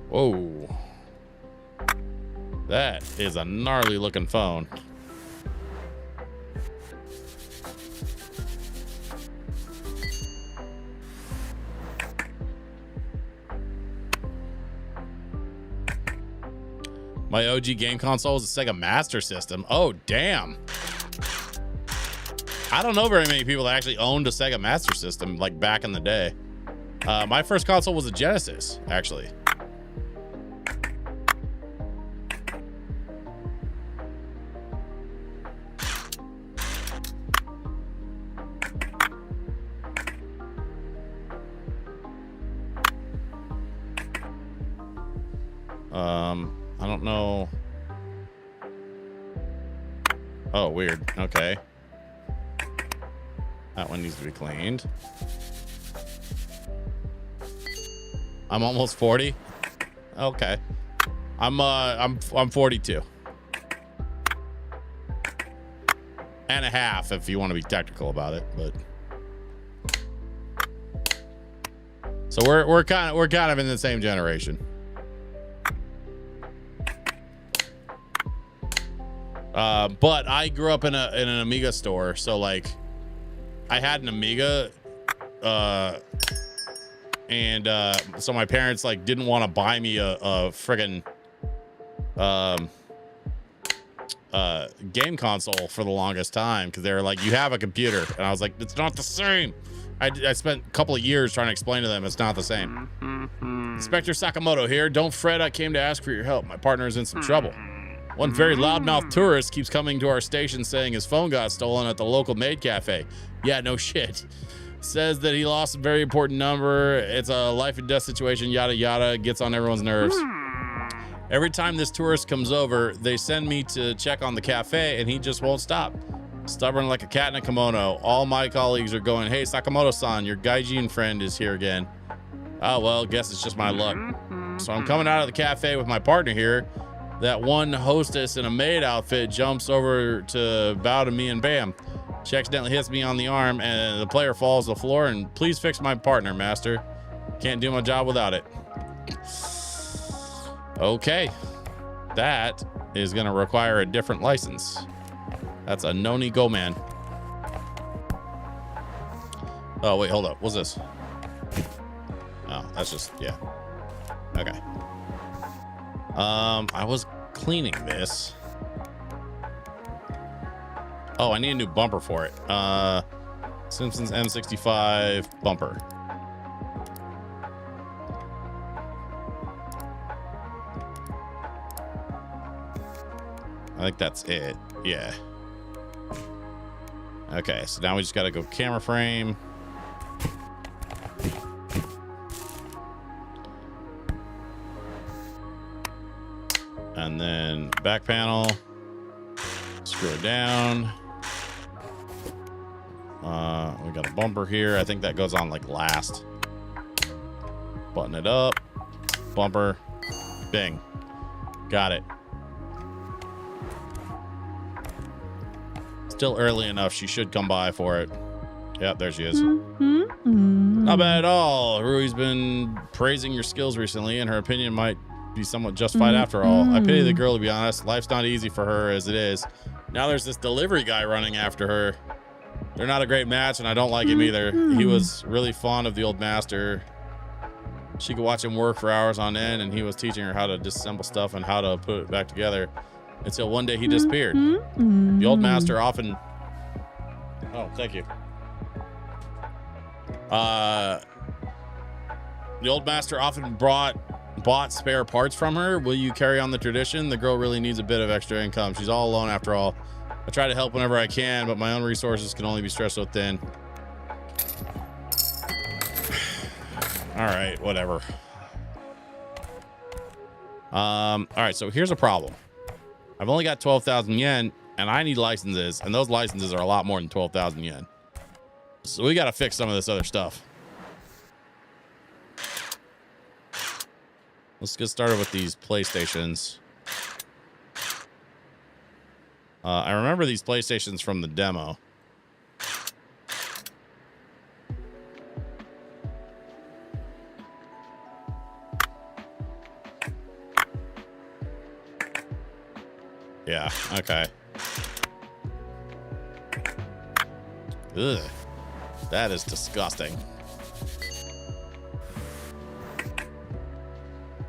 Whoa. That is a gnarly looking phone. My OG game console was a Sega Master System. Oh, damn. I don't know very many people that actually owned a Sega Master System like back in the day. My first console was a Genesis, actually. I don't know. Oh, weird. Okay. That one needs to be cleaned. I'm almost 40. Okay. I'm 42. And a half if you want to be technical about it, but so we're kind of in the same generation. But I grew up in an Amiga store, so like I had an Amiga, and so my parents like didn't want to buy me a friggin' game console for the longest time because they were like, you have a computer, and I was like, it's not the same. I spent a couple of years trying to explain to them it's not the same. Inspector Sakamoto here. Don't fret, I came to ask for your help. My partner is in some trouble. One very loudmouth tourist keeps coming to our station saying his phone got stolen at the local maid cafe. Yeah, no shit. Says that he lost a very important number. It's a life and death situation, yada yada. Gets on everyone's nerves. Every time this tourist comes over, they send me to check on the cafe and he just won't stop. Stubborn like a cat in a kimono. All my colleagues are going, hey, Sakamoto-san, your gaijin friend is here again. Oh, well, guess it's just my luck. So I'm coming out of the cafe with my partner here. That one hostess in a maid outfit jumps over to bow to me and bam. She accidentally hits me on the arm and the player falls to the floor and please fix my partner, master. Can't do my job without it. Okay. That is going to require a different license. That's a Noni Go Man. Oh, wait, hold up. What's this? Oh, that's just, yeah. Okay. I was cleaning this. Oh, I need a new bumper for it. Simpsons M65 bumper. I think that's it. Yeah. Okay, so now we just got to go camera frame. back panel. Screw it down. We got a bumper here. I think that goes on like last. Button it up. Bumper. Bing. Got it. Still early enough. She should come by for it. Yep, there she is. Not bad at all. Rui's been praising your skills recently, and her opinion might be somewhat justified after all. I pity the girl, to be honest. Life's not easy for her as it is. Now there's this delivery guy running after her. They're not a great match, and I don't like him either. He was really fond of the old master. She could watch him work for hours on end, and he was teaching her how to disassemble stuff and how to put it back together until one day he disappeared. The old master often... Oh, thank you. The old master often bought spare parts from her. Will you carry on the tradition? The girl really needs a bit of extra income. She's all alone after all. I try to help whenever I can, but my own resources can only be stretched so thin. All right, whatever. All right, so here's a problem. I've only got 12,000 yen, and I need licenses, and those licenses are a lot more than 12,000 yen. So we got to fix some of this other stuff. Let's get started with these PlayStations. I remember these PlayStations from the demo. Yeah, okay. Ugh. That is disgusting.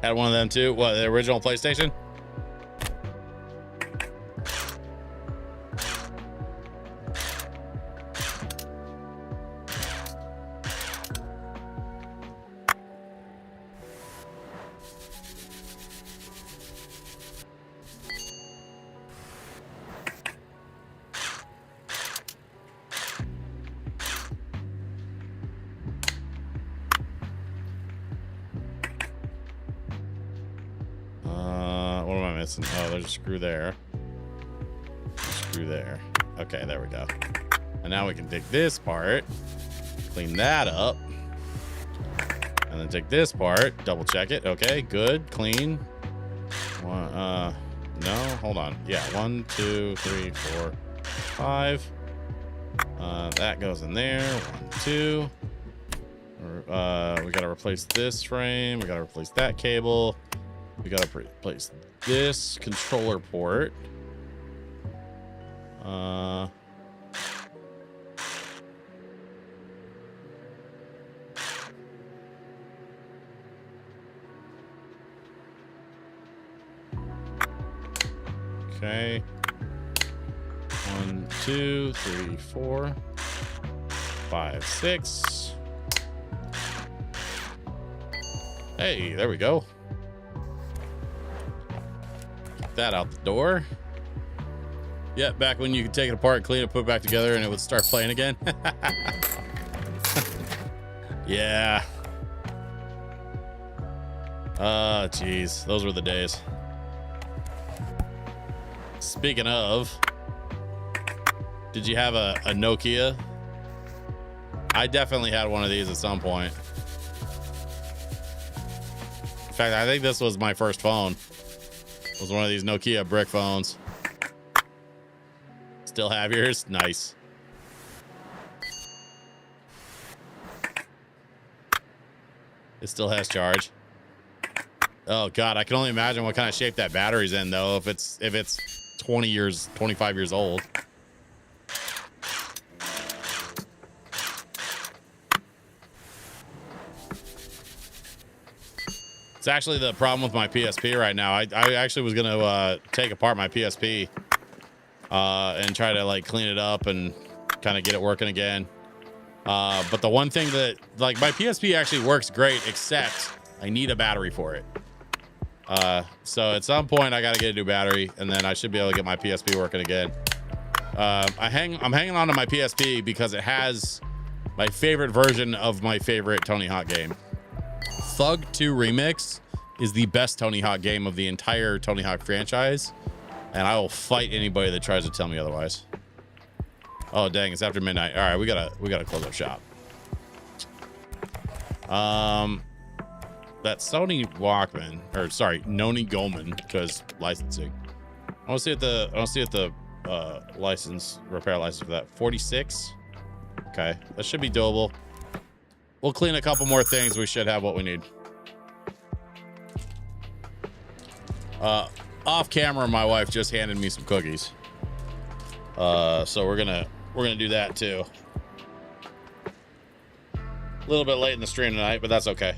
Had one of them too. What, the original PlayStation? Oh, there's a screw there. Screw there. Okay, there we go. And now we can take this part, clean that up, and then take this part, double check it. Okay, good, clean. No, hold on. Yeah, 1, 2, 3, 4, 5. That goes in there. 1, 2. We gotta replace this frame. We gotta replace that cable. We gotta replace this controller port. Okay. 1, 2, 3, 4, 5, 6. Hey, there we go. That out the door. Yeah, back when you could take it apart, clean it, put it back together, and it would start playing again. Yeah. Geez, those were the days. Speaking of, did you have a Nokia? I definitely had one of these at some point. In fact, I think this was my first phone. It was one of these Nokia brick phones. Still have yours? Nice. It still has charge. Oh God, I can only imagine what kind of shape that battery's in though, if it's 25 years old. It's actually the problem with my PSP right now. I actually was gonna take apart my PSP and try to like clean it up and kind of get it working again. But the one thing that like my PSP actually works great, except I need a battery for it. So at some point I gotta get a new battery, and then I should be able to get my PSP working again. I'm hanging on to my PSP because it has my favorite version of my favorite Tony Hawk game. Thug 2 Remix is the best Tony Hawk game of the entire Tony Hawk franchise. And I will fight anybody that tries to tell me otherwise. Oh dang, it's after midnight. All right, we gotta close up shop. That Sony Walkman, or sorry, Noni Goldman, because licensing. I want to see what the license, repair license for that. 46. Okay, that should be doable. We'll clean a couple more things. We should have what we need. Off camera, my wife just handed me some cookies. So we're gonna do that too. A little bit late in the stream tonight, but that's okay.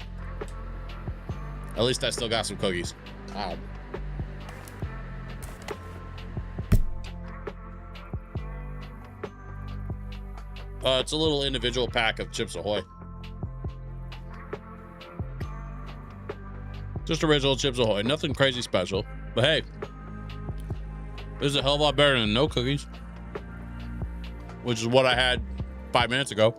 At least I still got some cookies. Ow. It's a little individual pack of Chips Ahoy. Just original Chips Ahoy. Nothing crazy special. But hey, this is a hell of a lot better than no cookies, which is what I had 5 minutes ago.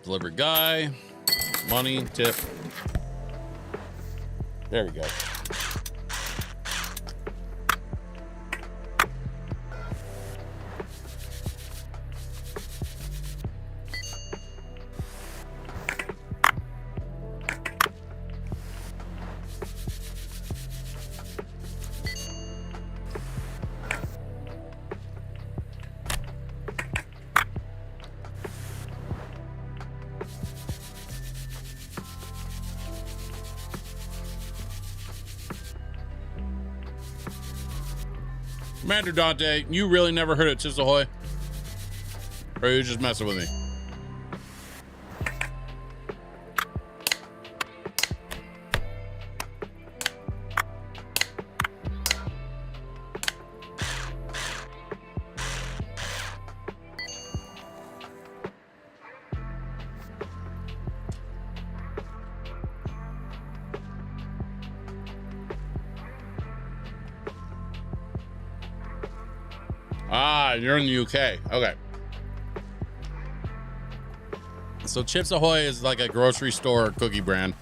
Delivery guy, money, tip. There we go. Commander Dante, you really never heard of Chips Ahoy? Or are you just messing with me? Ah, you're in the UK. Okay. So Chips Ahoy is like a grocery store cookie brand.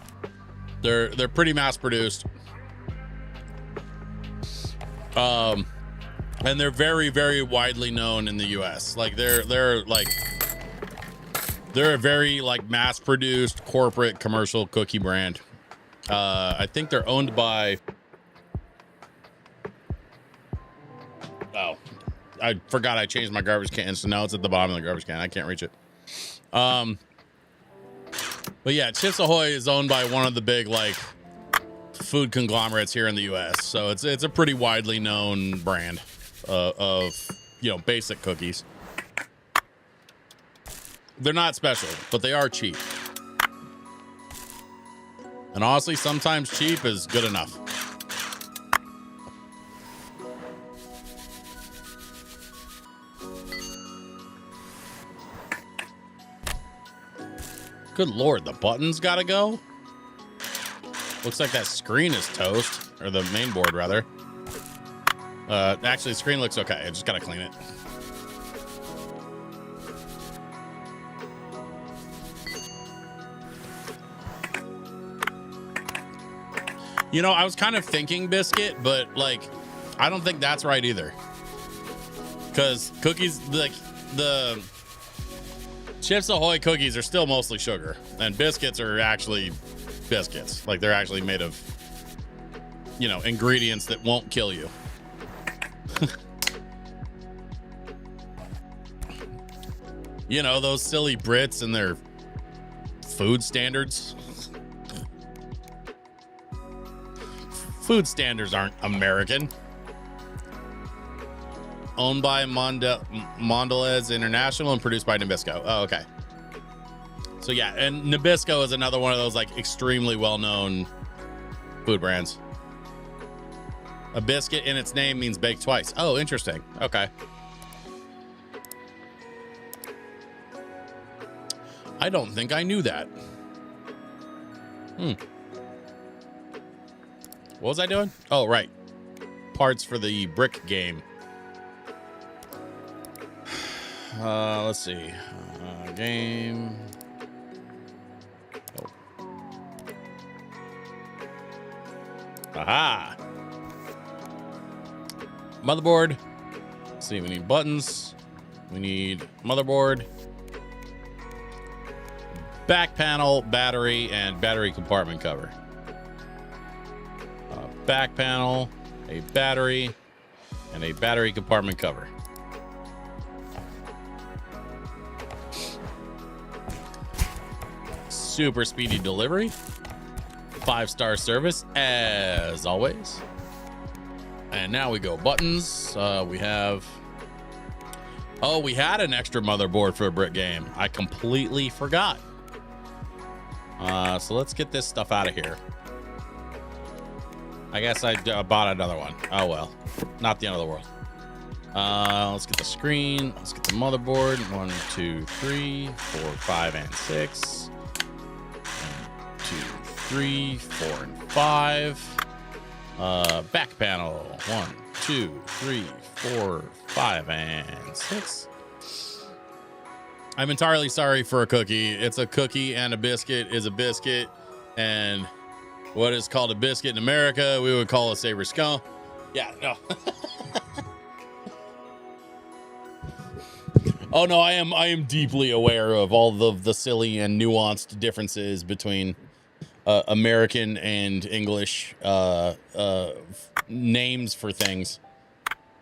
They're pretty mass produced. And they're very, very widely known in the US. Like they're a very like mass produced corporate commercial cookie brand. I think they're owned by, oh, I forgot I changed my garbage can, so now it's at the bottom of the garbage can. I can't reach it. But yeah, Chips Ahoy is owned by one of the big like food conglomerates here in the US. So it's a pretty widely known brand of, you know, basic cookies. They're not special, but they are cheap. And honestly, sometimes cheap is good enough. Good Lord, the buttons gotta go? Looks like that screen is toast, or the main board rather. Actually, the screen looks okay. I just gotta clean it. You know, I was kind of thinking biscuit, but like, I don't think that's right either. Because cookies, like the Chips Ahoy cookies are still mostly sugar, and biscuits are actually biscuits. Like they're actually made of, you know, ingredients that won't kill you. You know, those silly Brits and their food standards. Food standards aren't American. Owned by Mondelez International and produced by Nabisco. Oh, okay. So yeah, and Nabisco is another one of those like extremely well-known food brands. A biscuit in its name means baked twice. Oh, interesting. Okay. I don't think I knew that. What was I doing? Oh, right. Parts for the brick game. Let's see. game. Oh. Aha! Motherboard. Let's see, we need buttons. We need motherboard, back panel, battery, and battery compartment cover. Back panel, a battery, and a battery compartment cover. Super speedy delivery. 5-star service, as always. And now we go buttons. We have... Oh, we had an extra motherboard for a brick game. I completely forgot. So let's get this stuff out of here. I guess I bought another one. Oh, well. Not the end of the world. Let's get the screen. Let's get the motherboard. 1, 2, 3, 4, 5, and 6. 1, 2, 3, 4, and 5. Back panel. 1, 2, 3, 4, 5, and 6. I'm entirely sorry for a cookie. It's a cookie, and a biscuit is a biscuit. And what is called a biscuit in America, we would call a savory scone. Yeah, no. Oh no, I am deeply aware of all the silly and nuanced differences between American and English names for things.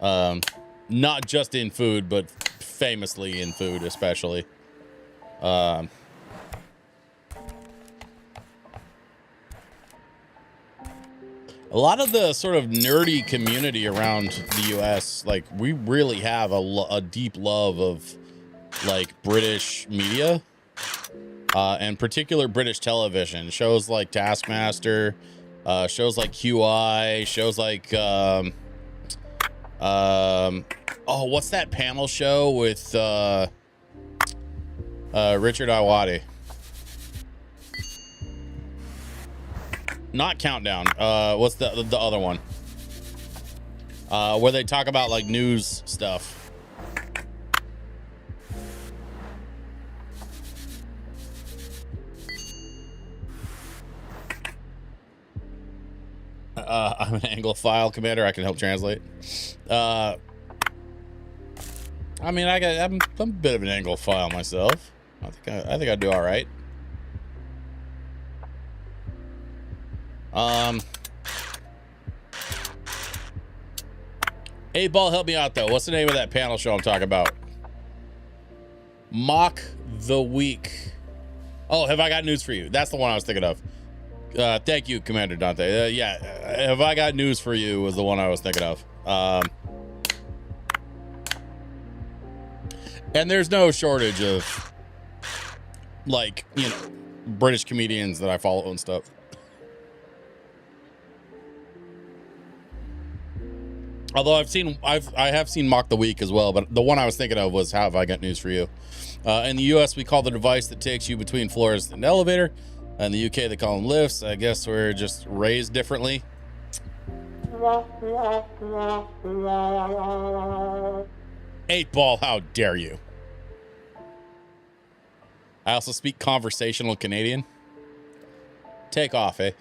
Not just in food, but famously in food, especially. A lot of the sort of nerdy community around the US, like, we really have a deep love of, like, British media, and particular British television. Shows like Taskmaster, shows like QI, shows like, oh, what's that panel show with, Richard Iwadi? Not Countdown. What's the other one? Where they talk about like news stuff. I'm an Anglophile, Commander. I can help translate. I mean, I'm a bit of an Anglophile myself. I think I do all right. 8-Ball, help me out though. What's the name of that panel show I'm talking about? Mock the Week. Oh, Have I Got News for You? That's the one I was thinking of. Thank you, Commander Dante. Yeah, Have I Got News for You was the one I was thinking of. And there's no shortage of, like, you know, British comedians that I follow and stuff. Although I have seen Mock the Week as well, but the one I was thinking of was Have I Got News for You. In the US, we call the device that takes you between floors an elevator. In the UK, they call them lifts. I guess we're just raised differently. 8-Ball, how dare you? I also speak conversational Canadian. Take off, eh?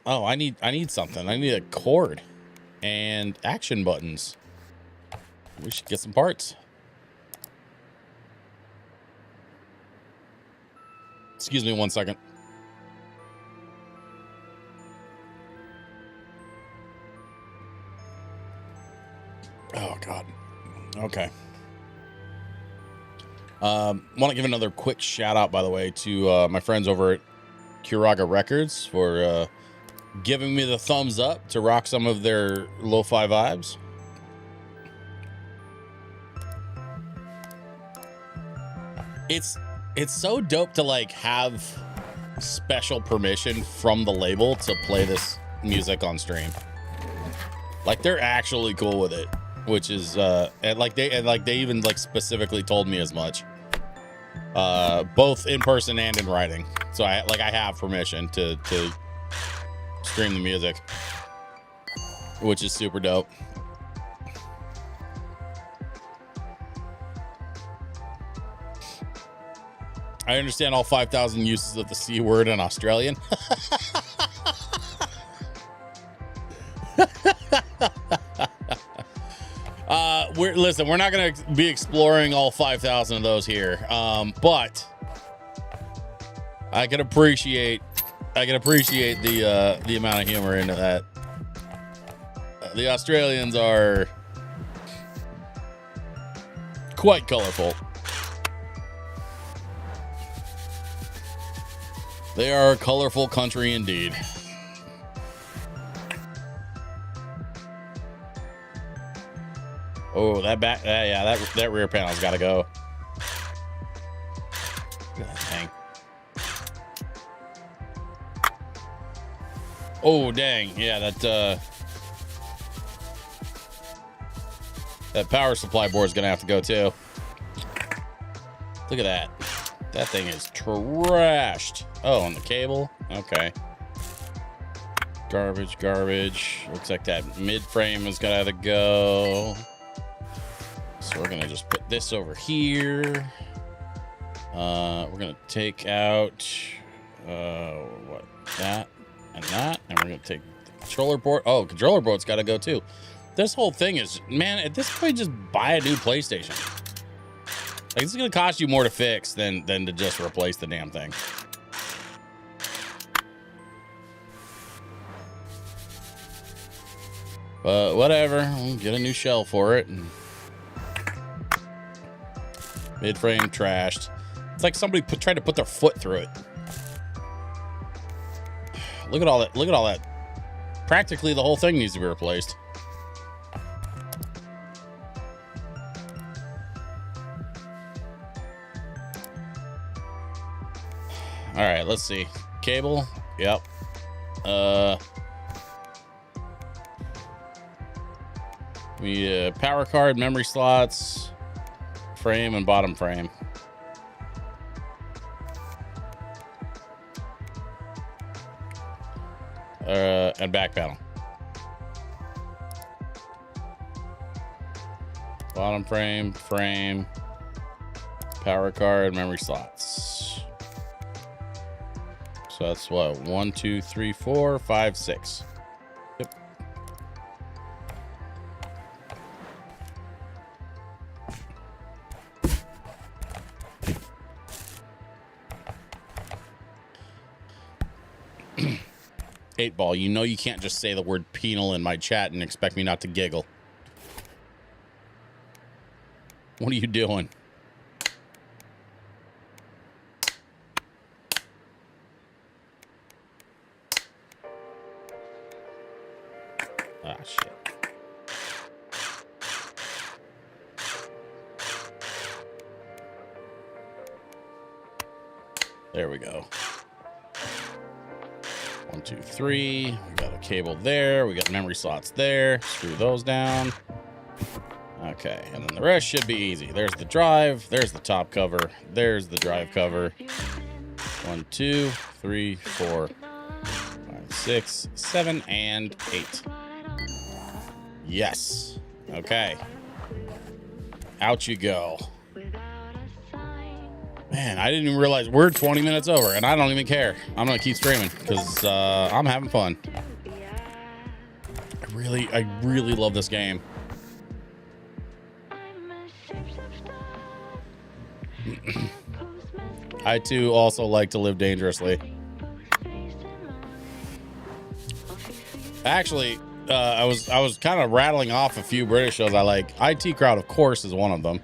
Oh, I need something. I need a cord and action buttons. We should get some parts. Excuse me 1 second. Oh God. Okay. Want to give another quick shout out, by the way, to my friends over at Curaga Records for giving me the thumbs up to rock some of their lo-fi vibes. It's so dope to like have special permission from the label to play this music on stream. Like, they're actually cool with it. which is and they even like specifically told me as much, both in person and in writing. So I have permission to stream the music, which is super dope. I understand all 5,000 uses of the C word in Australian. We're not going to be exploring all 5,000 of those here. But I can appreciate the amount of humor into that. The Australians are quite colorful. They are a colorful country indeed. Oh, that rear panel's got to go. Dang. Oh, dang. Yeah, that power supply board's gonna have to go too. Look at that. That thing is trashed. Oh, on the cable. Okay. Garbage. Looks like that mid frame is gonna have to go. So we're gonna just put this over here. We're gonna take out that, and we're gonna take the controller board. Oh, controller board's gotta go too. This whole thing is, man, at this point, just buy a new PlayStation. Like, it's gonna cost you more to fix than to just replace the damn thing. But whatever, we'll get a new shell for it. And mid-frame trashed. It's like somebody tried to put their foot through it. Look at all that. Practically the whole thing needs to be replaced. All right, let's see. Cable. Yep. We power card, memory slots, frame, and bottom frame. And back panel. Bottom frame, power card, memory slots. So that's what? 1, 2, 3, 4, 5, 6. Yep. Eight ball, you know you can't just say the word penal in my chat and expect me not to giggle. What are you doing? Ah, shit. There we go. 1, 2, 3. We got a cable there. We got memory slots there. Screw those down. Okay, and then the rest should be easy. There's the drive. There's the top cover. There's the drive cover. 1, 2, 3, 4, 5, 6, 7, and 8. Yes. Okay. Out you go. Man, I didn't even realize we're 20 minutes over, and I don't even care. I'm gonna keep streaming because I'm having fun. I really love this game. I too also like to live dangerously. Actually, I was kind of rattling off a few British shows I like. IT Crowd, of course, is one of them.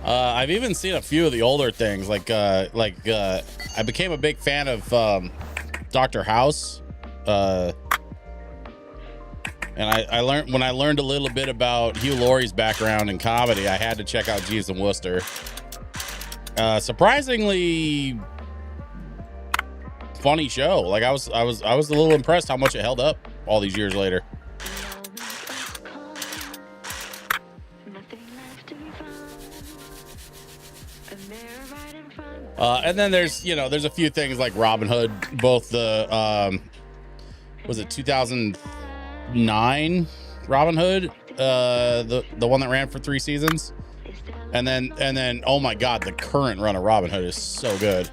I've even seen a few of the older things, like I became a big fan of Dr. House, and I learned a little bit about Hugh Laurie's background in comedy. I had to check out Jeeves and Wooster, Surprisingly funny show. Like I was a little impressed how much it held up all these years later. And then there's, you know, there's a few things like Robin Hood, both the was it 2009 Robin Hood, the one that ran for 3 seasons, and then oh my god, the current run of Robin Hood is so good.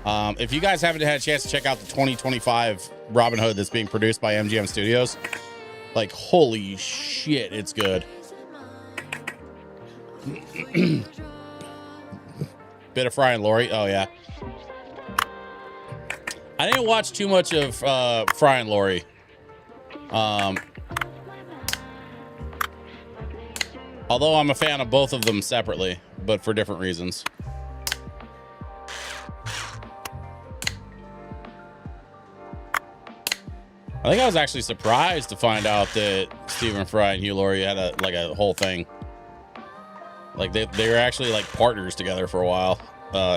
If you guys haven't had a chance to check out the 2025 Robin Hood that's being produced by MGM Studios, like holy shit, it's good. Bit of Fry and Laurie. Oh yeah. I didn't watch too much of Fry and Laurie. Although I'm a fan of both of them separately, but for different reasons. I think I was actually surprised to find out that Stephen Fry and Hugh Laurie had a whole thing. Like they were actually like partners together for a while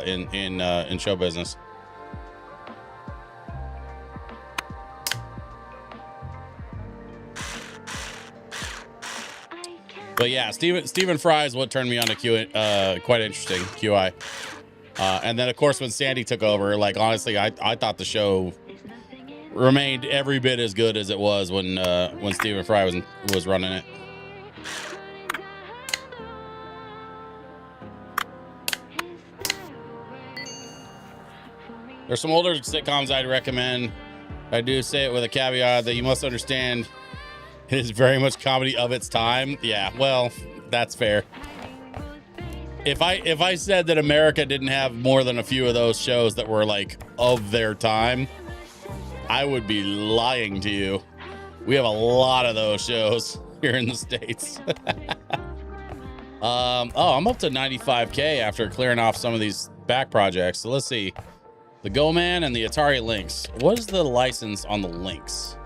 in show business. But yeah, Stephen Fry is what turned me on to quite interesting QI. And then of course when Sandy took over, like honestly, I thought the show remained every bit as good as it was when Stephen Fry was running it. There's some older sitcoms I'd recommend. I do say it with a caveat that you must understand it is very much comedy of its time. Yeah, well, that's fair. If I said that America didn't have more than a few of those shows that were like of their time, I would be lying to you. We have a lot of those shows here in the States. Oh, I'm up to 95K after clearing off some of these back projects. So let's see. The Go Man and the Atari Lynx. What is the license on the Lynx?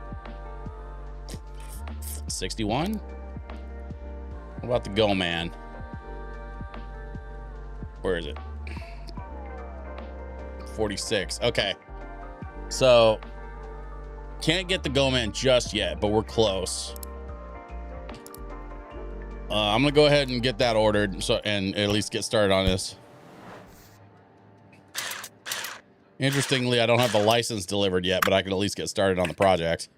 61? What about the Go Man? Where is it? 46. Okay. So can't get the Go Man just yet, but we're close. I'm gonna go ahead and get that ordered and at least get started on this. Interestingly, I don't have the license delivered yet, but I can at least get started on the project.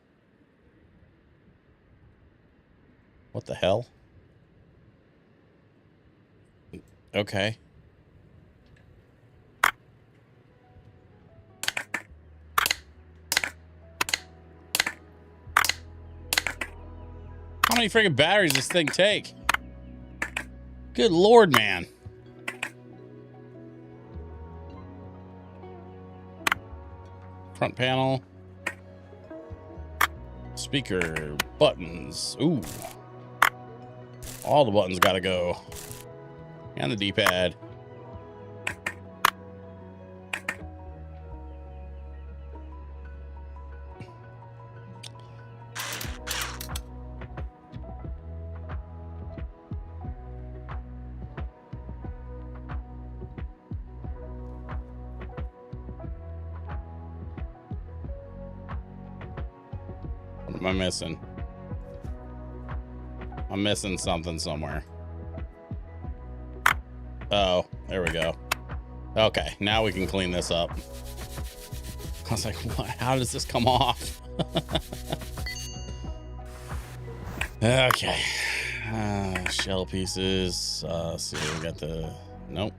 What the hell? Okay. How many freaking batteries does this thing take? Good Lord, man. Front panel. Speaker. Buttons. Ooh. All the buttons gotta go. And the D-pad. What am I missing? I'm missing something somewhere. Oh, there we go. Okay, now we can clean this up. I was like, what? How does this come off? Okay. Shell pieces. Let's see, we got the... Nope.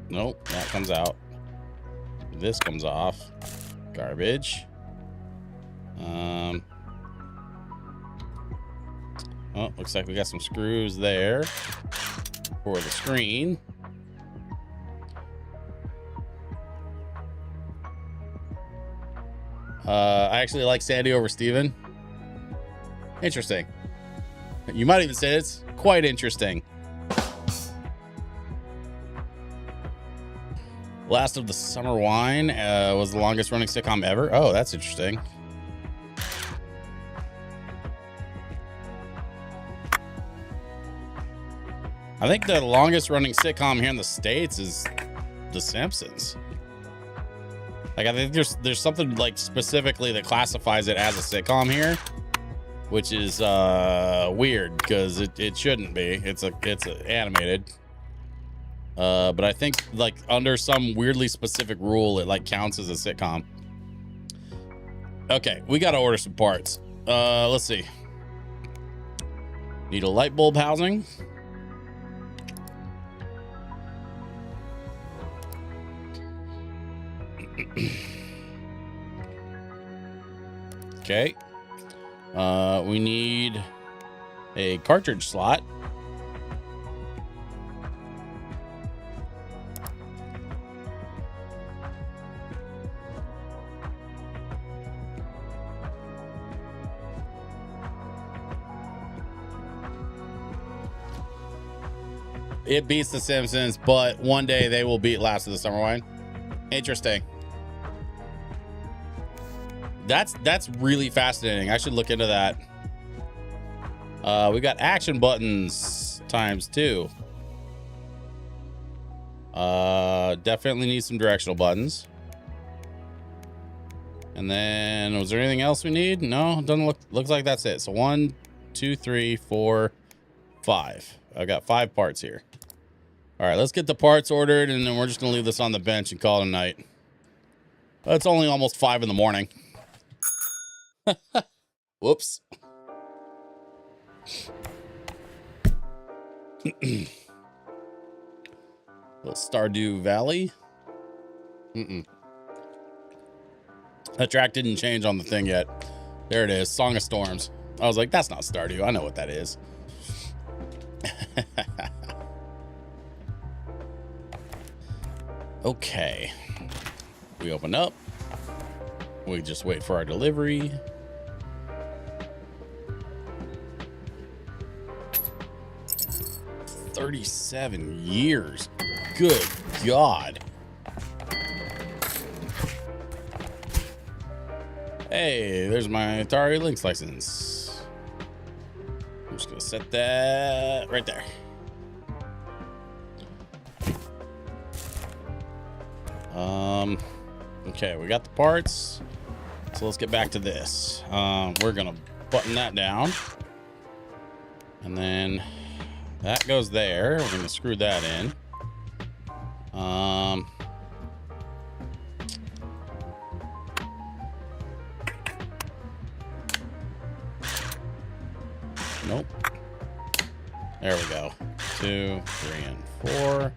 Nope, that comes out. This comes off. Garbage. Oh, looks like we got some screws there for the screen. I actually like Sandy over Steven. Interesting. You might even say it's quite interesting. Last of the Summer Wine was the longest running sitcom ever. Oh, that's interesting. I think the longest running sitcom here in the States is The Simpsons. Like, I think there's something like specifically that classifies it as a sitcom here, which is weird because it shouldn't be. It's animated. But I think like under some weirdly specific rule, it like counts as a sitcom. Okay, we got to order some parts. Let's see. Need a light bulb housing. Okay. We need a cartridge slot. It beats The Simpsons, but one day they will beat Last of the Summer Wine. Interesting. That's really fascinating. I should look into that. We got action buttons ×2. Definitely need some directional buttons. And then was there anything else we need? No, doesn't looks like that's it. So 1, 2, 3, 4, 5. I got 5 parts here. All right, let's get the parts ordered, and then we're just gonna leave this on the bench and call it a night. It's only almost 5 in the morning. Whoops. Little Stardew Valley. That track didn't change on the thing yet. There it is, Song of Storms. I was like, that's not Stardew. I know what that is. Okay. We open up. We just wait for our delivery. $37 years. Good God. Hey, there's my Atari Lynx license. I'm just gonna set that right there. Okay, we got the parts. So let's get back to this. We're gonna button that down. And then that goes there. We're gonna screw that in. Nope. There we go. 2, 3, and 4.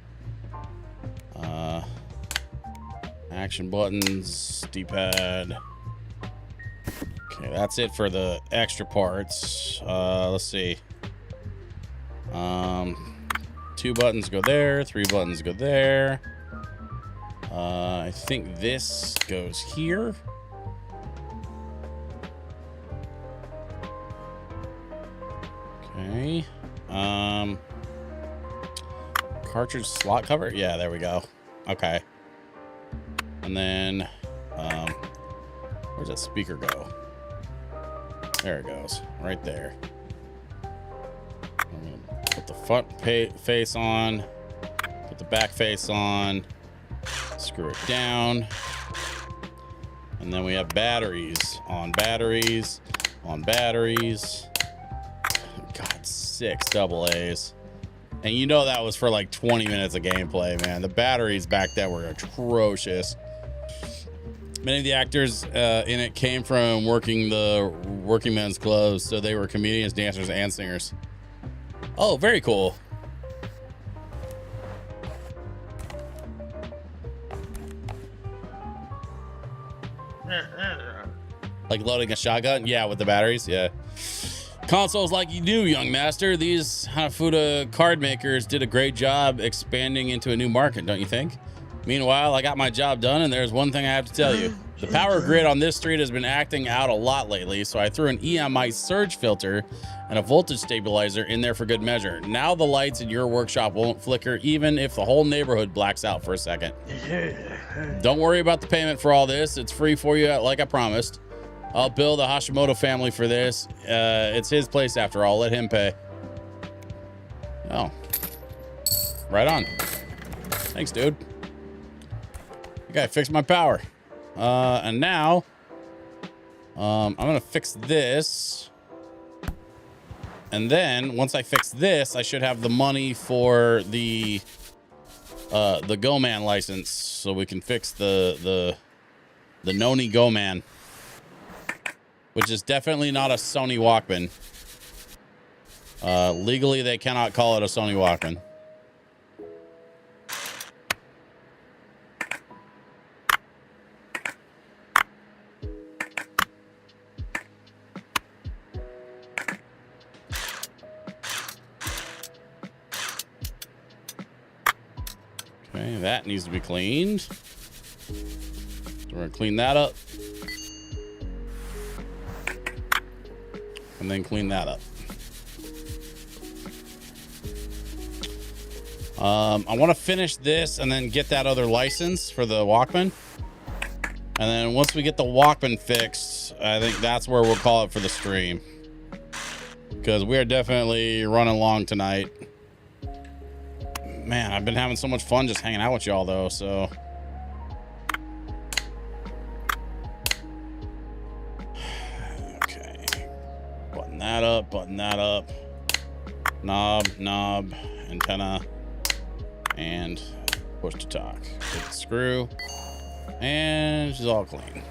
Action buttons, D-pad. Okay, that's it for the extra parts. Let's see. 2 buttons go there, 3 buttons go there. I think this goes here. Okay. Cartridge slot cover? Yeah, there we go. Okay. And then, where's that speaker go? There it goes, right there. I'm gonna put the front face on, put the back face on, screw it down. And then we have batteries, on batteries, on batteries. God, 6 AA's. And you know that was for like 20 minutes of gameplay, man. The batteries back then were atrocious. Many of the actors in it came from working the working men's clubs, so they were comedians, dancers, and singers. Oh, very cool. Like loading a shotgun? Yeah, with the batteries, yeah. Consoles like you do, young master. These Hanafuda card makers did a great job expanding into a new market, don't you think? Meanwhile, I got my job done, and there's one thing I have to tell you. The power grid on this street has been acting out a lot lately, so I threw an EMI surge filter and a voltage stabilizer in there for good measure. Now the lights in your workshop won't flicker even if the whole neighborhood blacks out for a second. Don't worry about the payment for all this. It's free for you, like I promised. I'll bill the Hashimoto family for this. It's his place after all. Let him pay. Oh. right on. Thanks, dude. Okay, fix my power. And now, I'm gonna fix this. And then once I fix this, I should have the money for the Go Man license, so we can fix the Noni Go Man, which is definitely not a Sony Walkman. Legally, they cannot call it a Sony Walkman. Okay, that needs to be cleaned. So we're gonna clean that up. And then clean that up. I want to finish this and then get that other license for the Walkman. And then once we get the Walkman fixed, I think that's where we'll call it for the stream. Because we are definitely running long tonight. Man, I've been having so much fun just hanging out with y'all though, so. Okay. Button that up, button that up. Knob, antenna, and push to talk. Hit the screw, and she's all clean.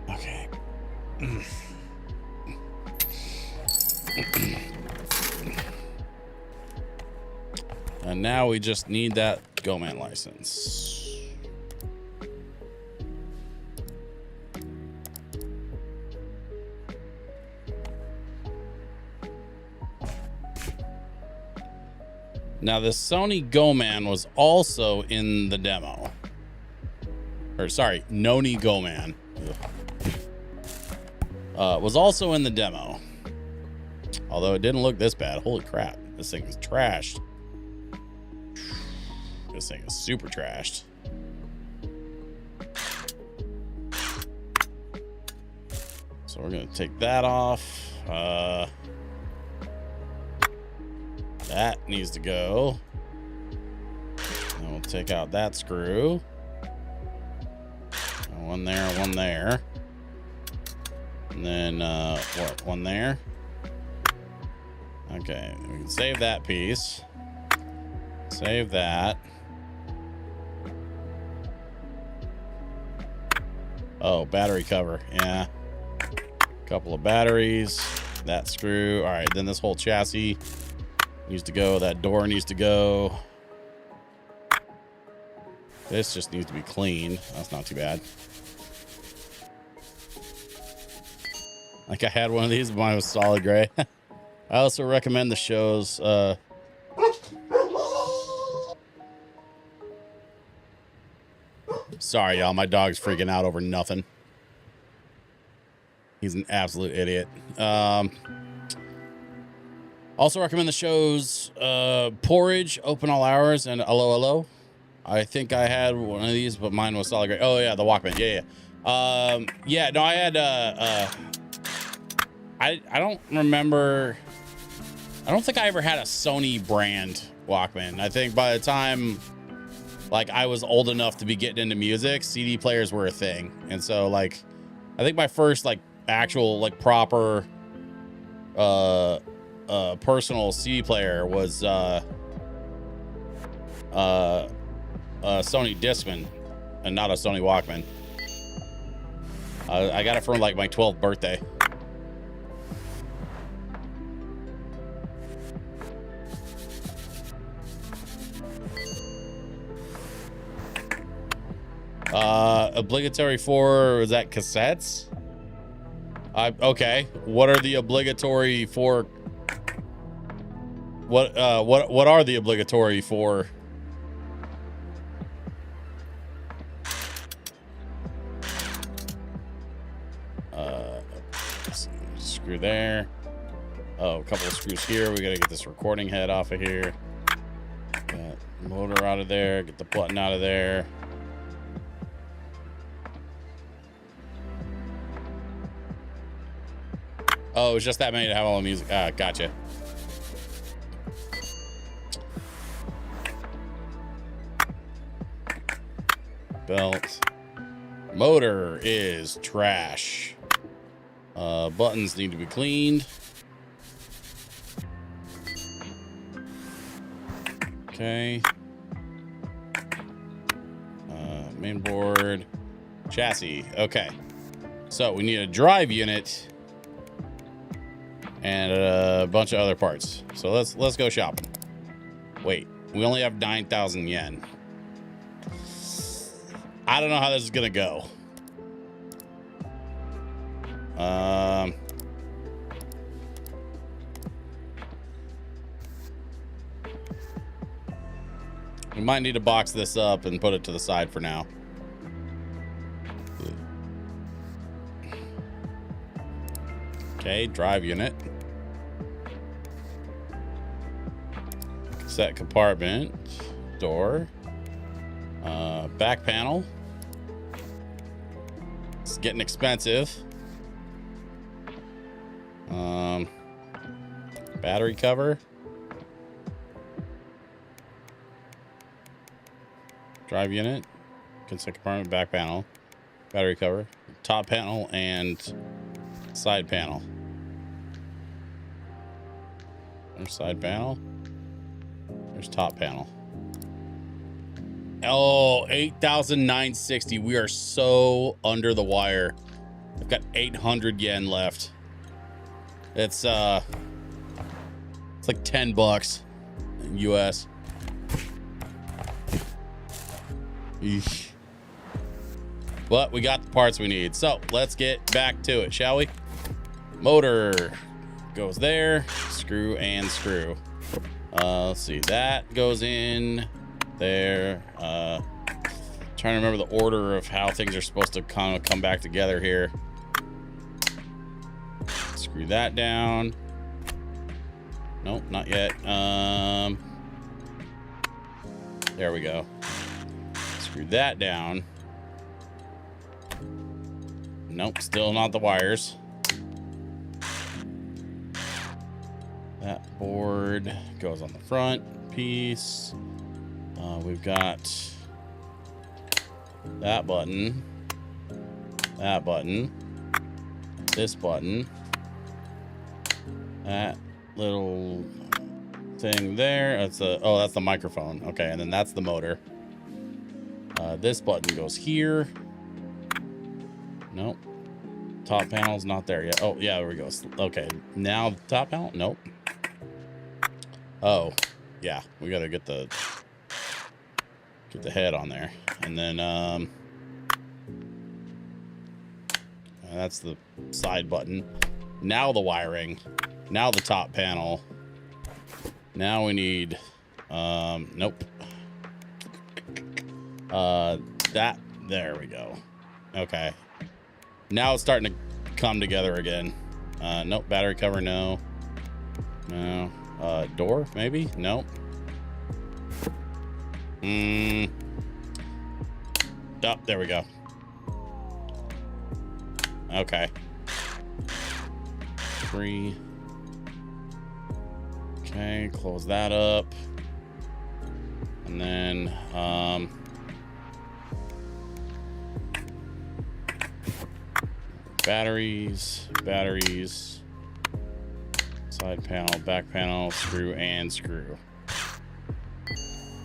Okay. And now we just need that Go Man license. Now the Sony Go Man was also in the demo. Or sorry, Noni Go Man. Was also in the demo. Although it didn't look this bad. Holy crap, this thing is trashed. This thing is super trashed. So we're gonna take that off. That needs to go. And we'll take out that screw. One there, one there. And then one there. Okay, we can save that piece. Save that. Oh, battery cover. Yeah. Couple of batteries. That screw. All right, then this whole chassis needs to go. That door needs to go. This just needs to be cleaned. That's not too bad. Like I had one of these, but mine was solid gray. I also recommend the shows. Sorry, y'all. My dog's freaking out over nothing. He's an absolute idiot. Also recommend the shows Porridge, Open All Hours, and Hello Hello. I think I had one of these, but mine was solid gray. Oh, yeah, the Walkman. Yeah. Yeah, no, I had... I don't remember... I don't think I ever had a Sony brand Walkman. I think by the time... like I was old enough to be getting into music, CD players were a thing. And so like, I think my first like actual like proper personal CD player was a Sony Discman and not a Sony Walkman. I got it for like my 12th birthday. Obligatory for, was that cassettes? Okay. What are the obligatory for? What are the obligatory for? Screw there. Oh, a couple of screws here. We gotta get this recording head off of here. Get motor out of there. Get the button out of there. Oh, it's just that many to have all the music. Ah, gotcha. Belt. Motor is trash. Buttons need to be cleaned. Okay. Main board. Chassis. Okay. So we need a drive unit and a bunch of other parts. So let's go shopping. Wait, we only have 9,000 yen. I don't know how this is gonna go. We might need to box this up and put it to the side for now. Okay, drive unit. Set compartment. Door. Back panel. It's getting expensive. Battery cover. Drive unit. Set compartment, back panel. Battery cover. Top panel and side panel. There's side panel. There's top panel. Oh, 8,960. We are so under the wire. I've got 800 yen left. It's like $10 in US. Eesh. But we got the parts we need. So let's get back to it, shall we? Motor goes there. Screw and screw. Let's see. That goes in there. Trying to remember the order of how things are supposed to kind of come back together here. Screw that down. Nope, not yet. There we go. Screw that down. Nope, still not the wires. That board goes on the front piece. We've got that button, this button, that little thing there. That's that's the microphone. Okay, and then that's the motor. This button goes here. Nope. Top panel's not there yet. Oh, yeah, there we go. Okay, now the top panel? Nope. Oh, yeah, we gotta get the head on there. And then that's the side button. Now the wiring. Now the top panel. Now we need nope. That, there we go. Okay. Now it's starting to come together again. Nope, battery cover, no. No. Door, maybe? Nope. Oh, there we go. Okay. 3. Okay, close that up. And then, batteries, side panel, back panel, screw and screw.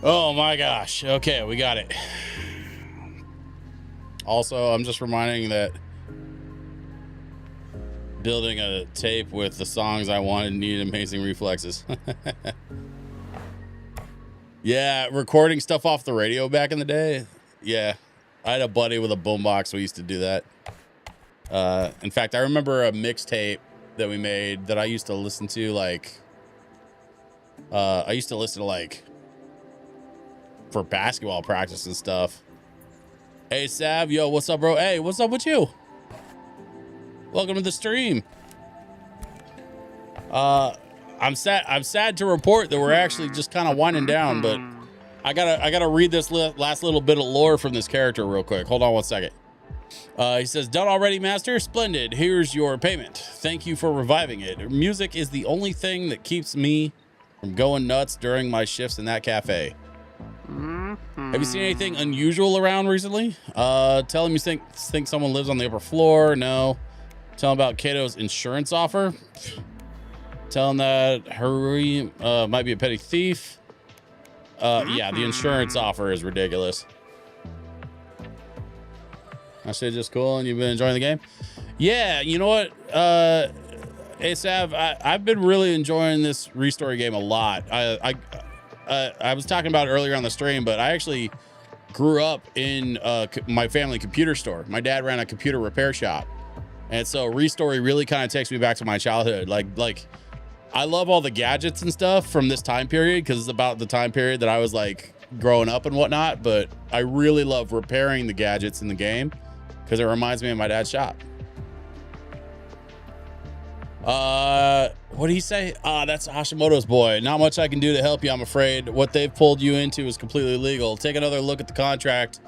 Oh my gosh. Okay, we got it. Also, I'm just reminding that building a tape with the songs I wanted needed amazing reflexes. Yeah, recording stuff off the radio back in the day. Yeah, I had a buddy with a boombox. We used to do that. In fact, I remember a mixtape that we made that I used to listen to, like, for basketball practice and stuff. Hey, Sav, yo, what's up, bro? Hey, what's up with you? Welcome to the stream. I'm sad to report that we're actually just kind of winding down, but I gotta read this last little bit of lore from this character real quick. Hold on one second. He says, done already, master? Splendid. Here's your payment. Thank you for reviving it. Music is the only thing that keeps me from going nuts during my shifts in that cafe. Have you seen anything unusual around recently? Tell him you think someone lives on the upper floor. No. Tell him about Kato's insurance offer. Tell him that Hurry might be a petty thief. Yeah, the insurance offer is ridiculous. I said just cool, and you've been enjoying the game. Yeah, you know what? Hey Sav, I've been really enjoying this ReStory game a lot. I was talking about it earlier on the stream, but I actually grew up in my family computer store. My dad ran a computer repair shop, and so ReStory really kind of takes me back to my childhood. Like I love all the gadgets and stuff from this time period because it's about the time period that I was like growing up and whatnot. But I really love repairing the gadgets in the game because it reminds me of my dad's shop. What did he say? That's Hashimoto's boy. Not much I can do to help you, I'm afraid. What they've pulled you into is completely illegal. Take another look at the contract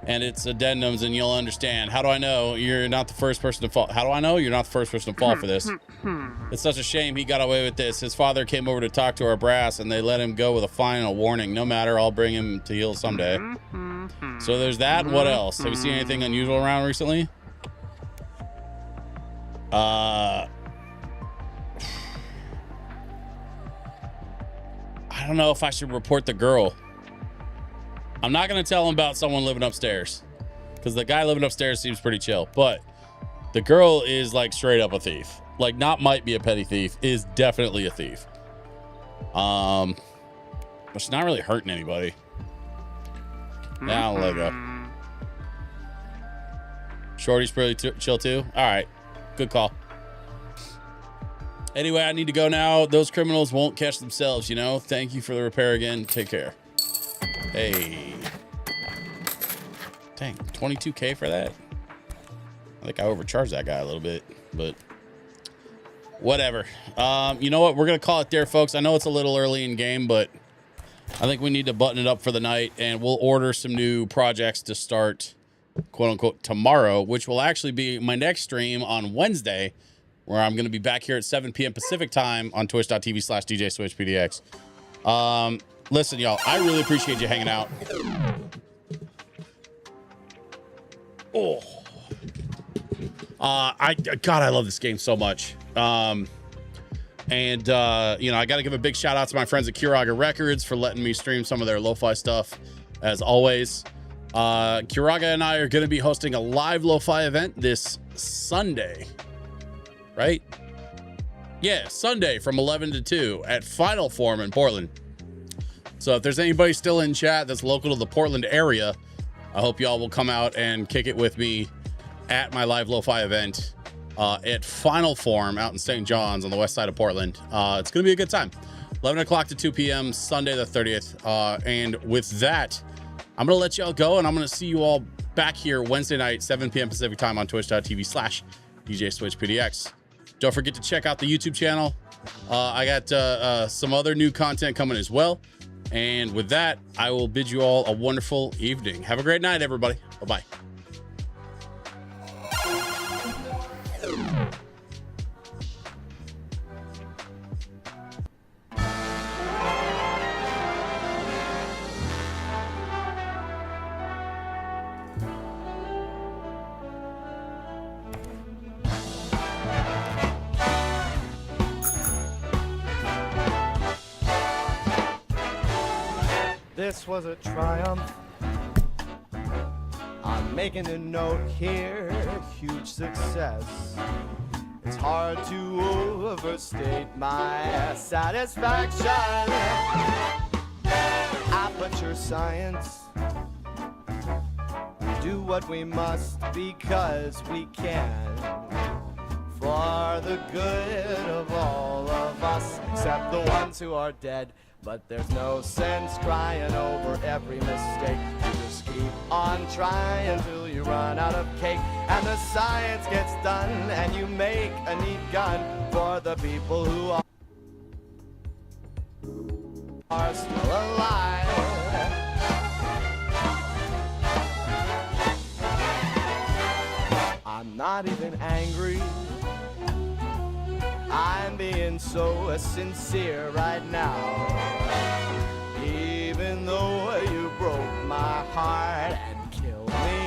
and its addendums and you'll understand. How do I know you're not the first person to fall? How do I know you're not the first person to fall for this? It's such a shame he got away with this. His father came over to talk to our brass and they let him go with a final warning. No matter, I'll bring him to heel someday. So there's that. What else? Have you seen anything unusual around recently? I don't know if I should report the girl. I'm not going to tell him about someone living upstairs because the guy living upstairs seems pretty chill, but the girl is like straight up a thief. Like not might be a petty thief, is definitely a thief. But she's not really hurting anybody. Now let go. Shorty's pretty chill too. All right, good call. Anyway, I need to go now. Those criminals won't catch themselves, you know? Thank you for the repair again. Take care. Hey. Dang, 22K for that? I think I overcharged that guy a little bit, but whatever. You know what? We're going to call it there, folks. I know it's a little early in game, but I think we need to button it up for the night, and we'll order some new projects to start, quote-unquote, tomorrow, which will actually be my next stream on Wednesday, where I'm going to be back here at 7 p.m. Pacific time on twitch.tv/DJSwitchPDX. Listen, y'all, I really appreciate you hanging out. Oh. God, I love this game so much. You know, I got to give a big shout out to my friends at Kuraga Records for letting me stream some of their lo-fi stuff, as always. Kuraga and I are going to be hosting a live lo-fi event this Sunday. Right? Yeah, Sunday from 11 to 2 at Final Form in Portland. So if there's anybody still in chat that's local to the Portland area, I hope y'all will come out and kick it with me at my live lo-fi event at Final Form out in St. John's on the west side of Portland. It's going to be a good time. 11 o'clock to 2 p.m. Sunday the 30th. And with that, I'm going to let y'all go, and I'm going to see you all back here Wednesday night, 7 p.m. Pacific time on twitch.tv/DJSwitchPDX. Don't forget to check out the YouTube channel. I got some other new content coming as well. And with that, I will bid you all a wonderful evening. Have a great night, everybody. Bye-bye. This was a triumph. I'm making a note here, huge success. It's hard to overstate my satisfaction. Aperture science. We do what we must because we can. For the good of all of us, except the ones who are dead. But there's no sense crying over every mistake. You just keep on trying till you run out of cake. And the science gets done and you make a neat gun for the people who are still alive. I'm not even angry. I'm being so sincere right now. Even though you broke my my heart and killed me.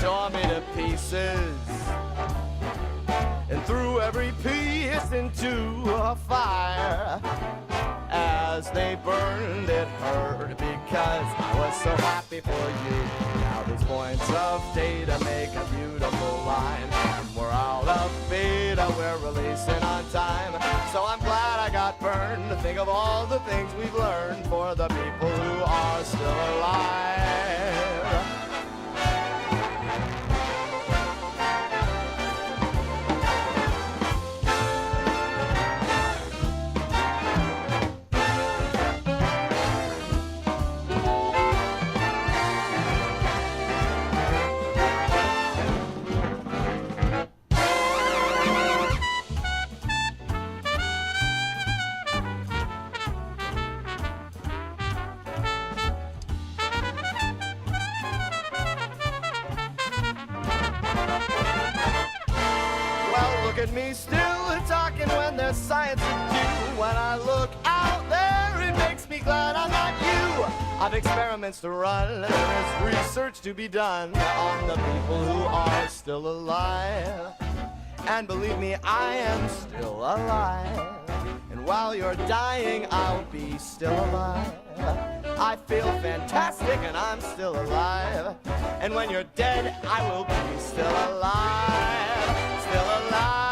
Tore me to pieces and threw every piece into a fire. As they burned, it hurt because I was so happy for you. Now these points of data make a beautiful line. And we're out of beta, we're releasing on time. So I'm glad I got burned to think of all the things we've learned for the people who are still alive. Look at me still talking when there's science to do. When I look out there, it makes me glad I'm not you. I've experiments to run, there is research to be done on the people who are still alive. And believe me, I am still alive. And while you're dying, I'll be still alive. I feel fantastic and I'm still alive. And when you're dead, I will be still alive. Still alive.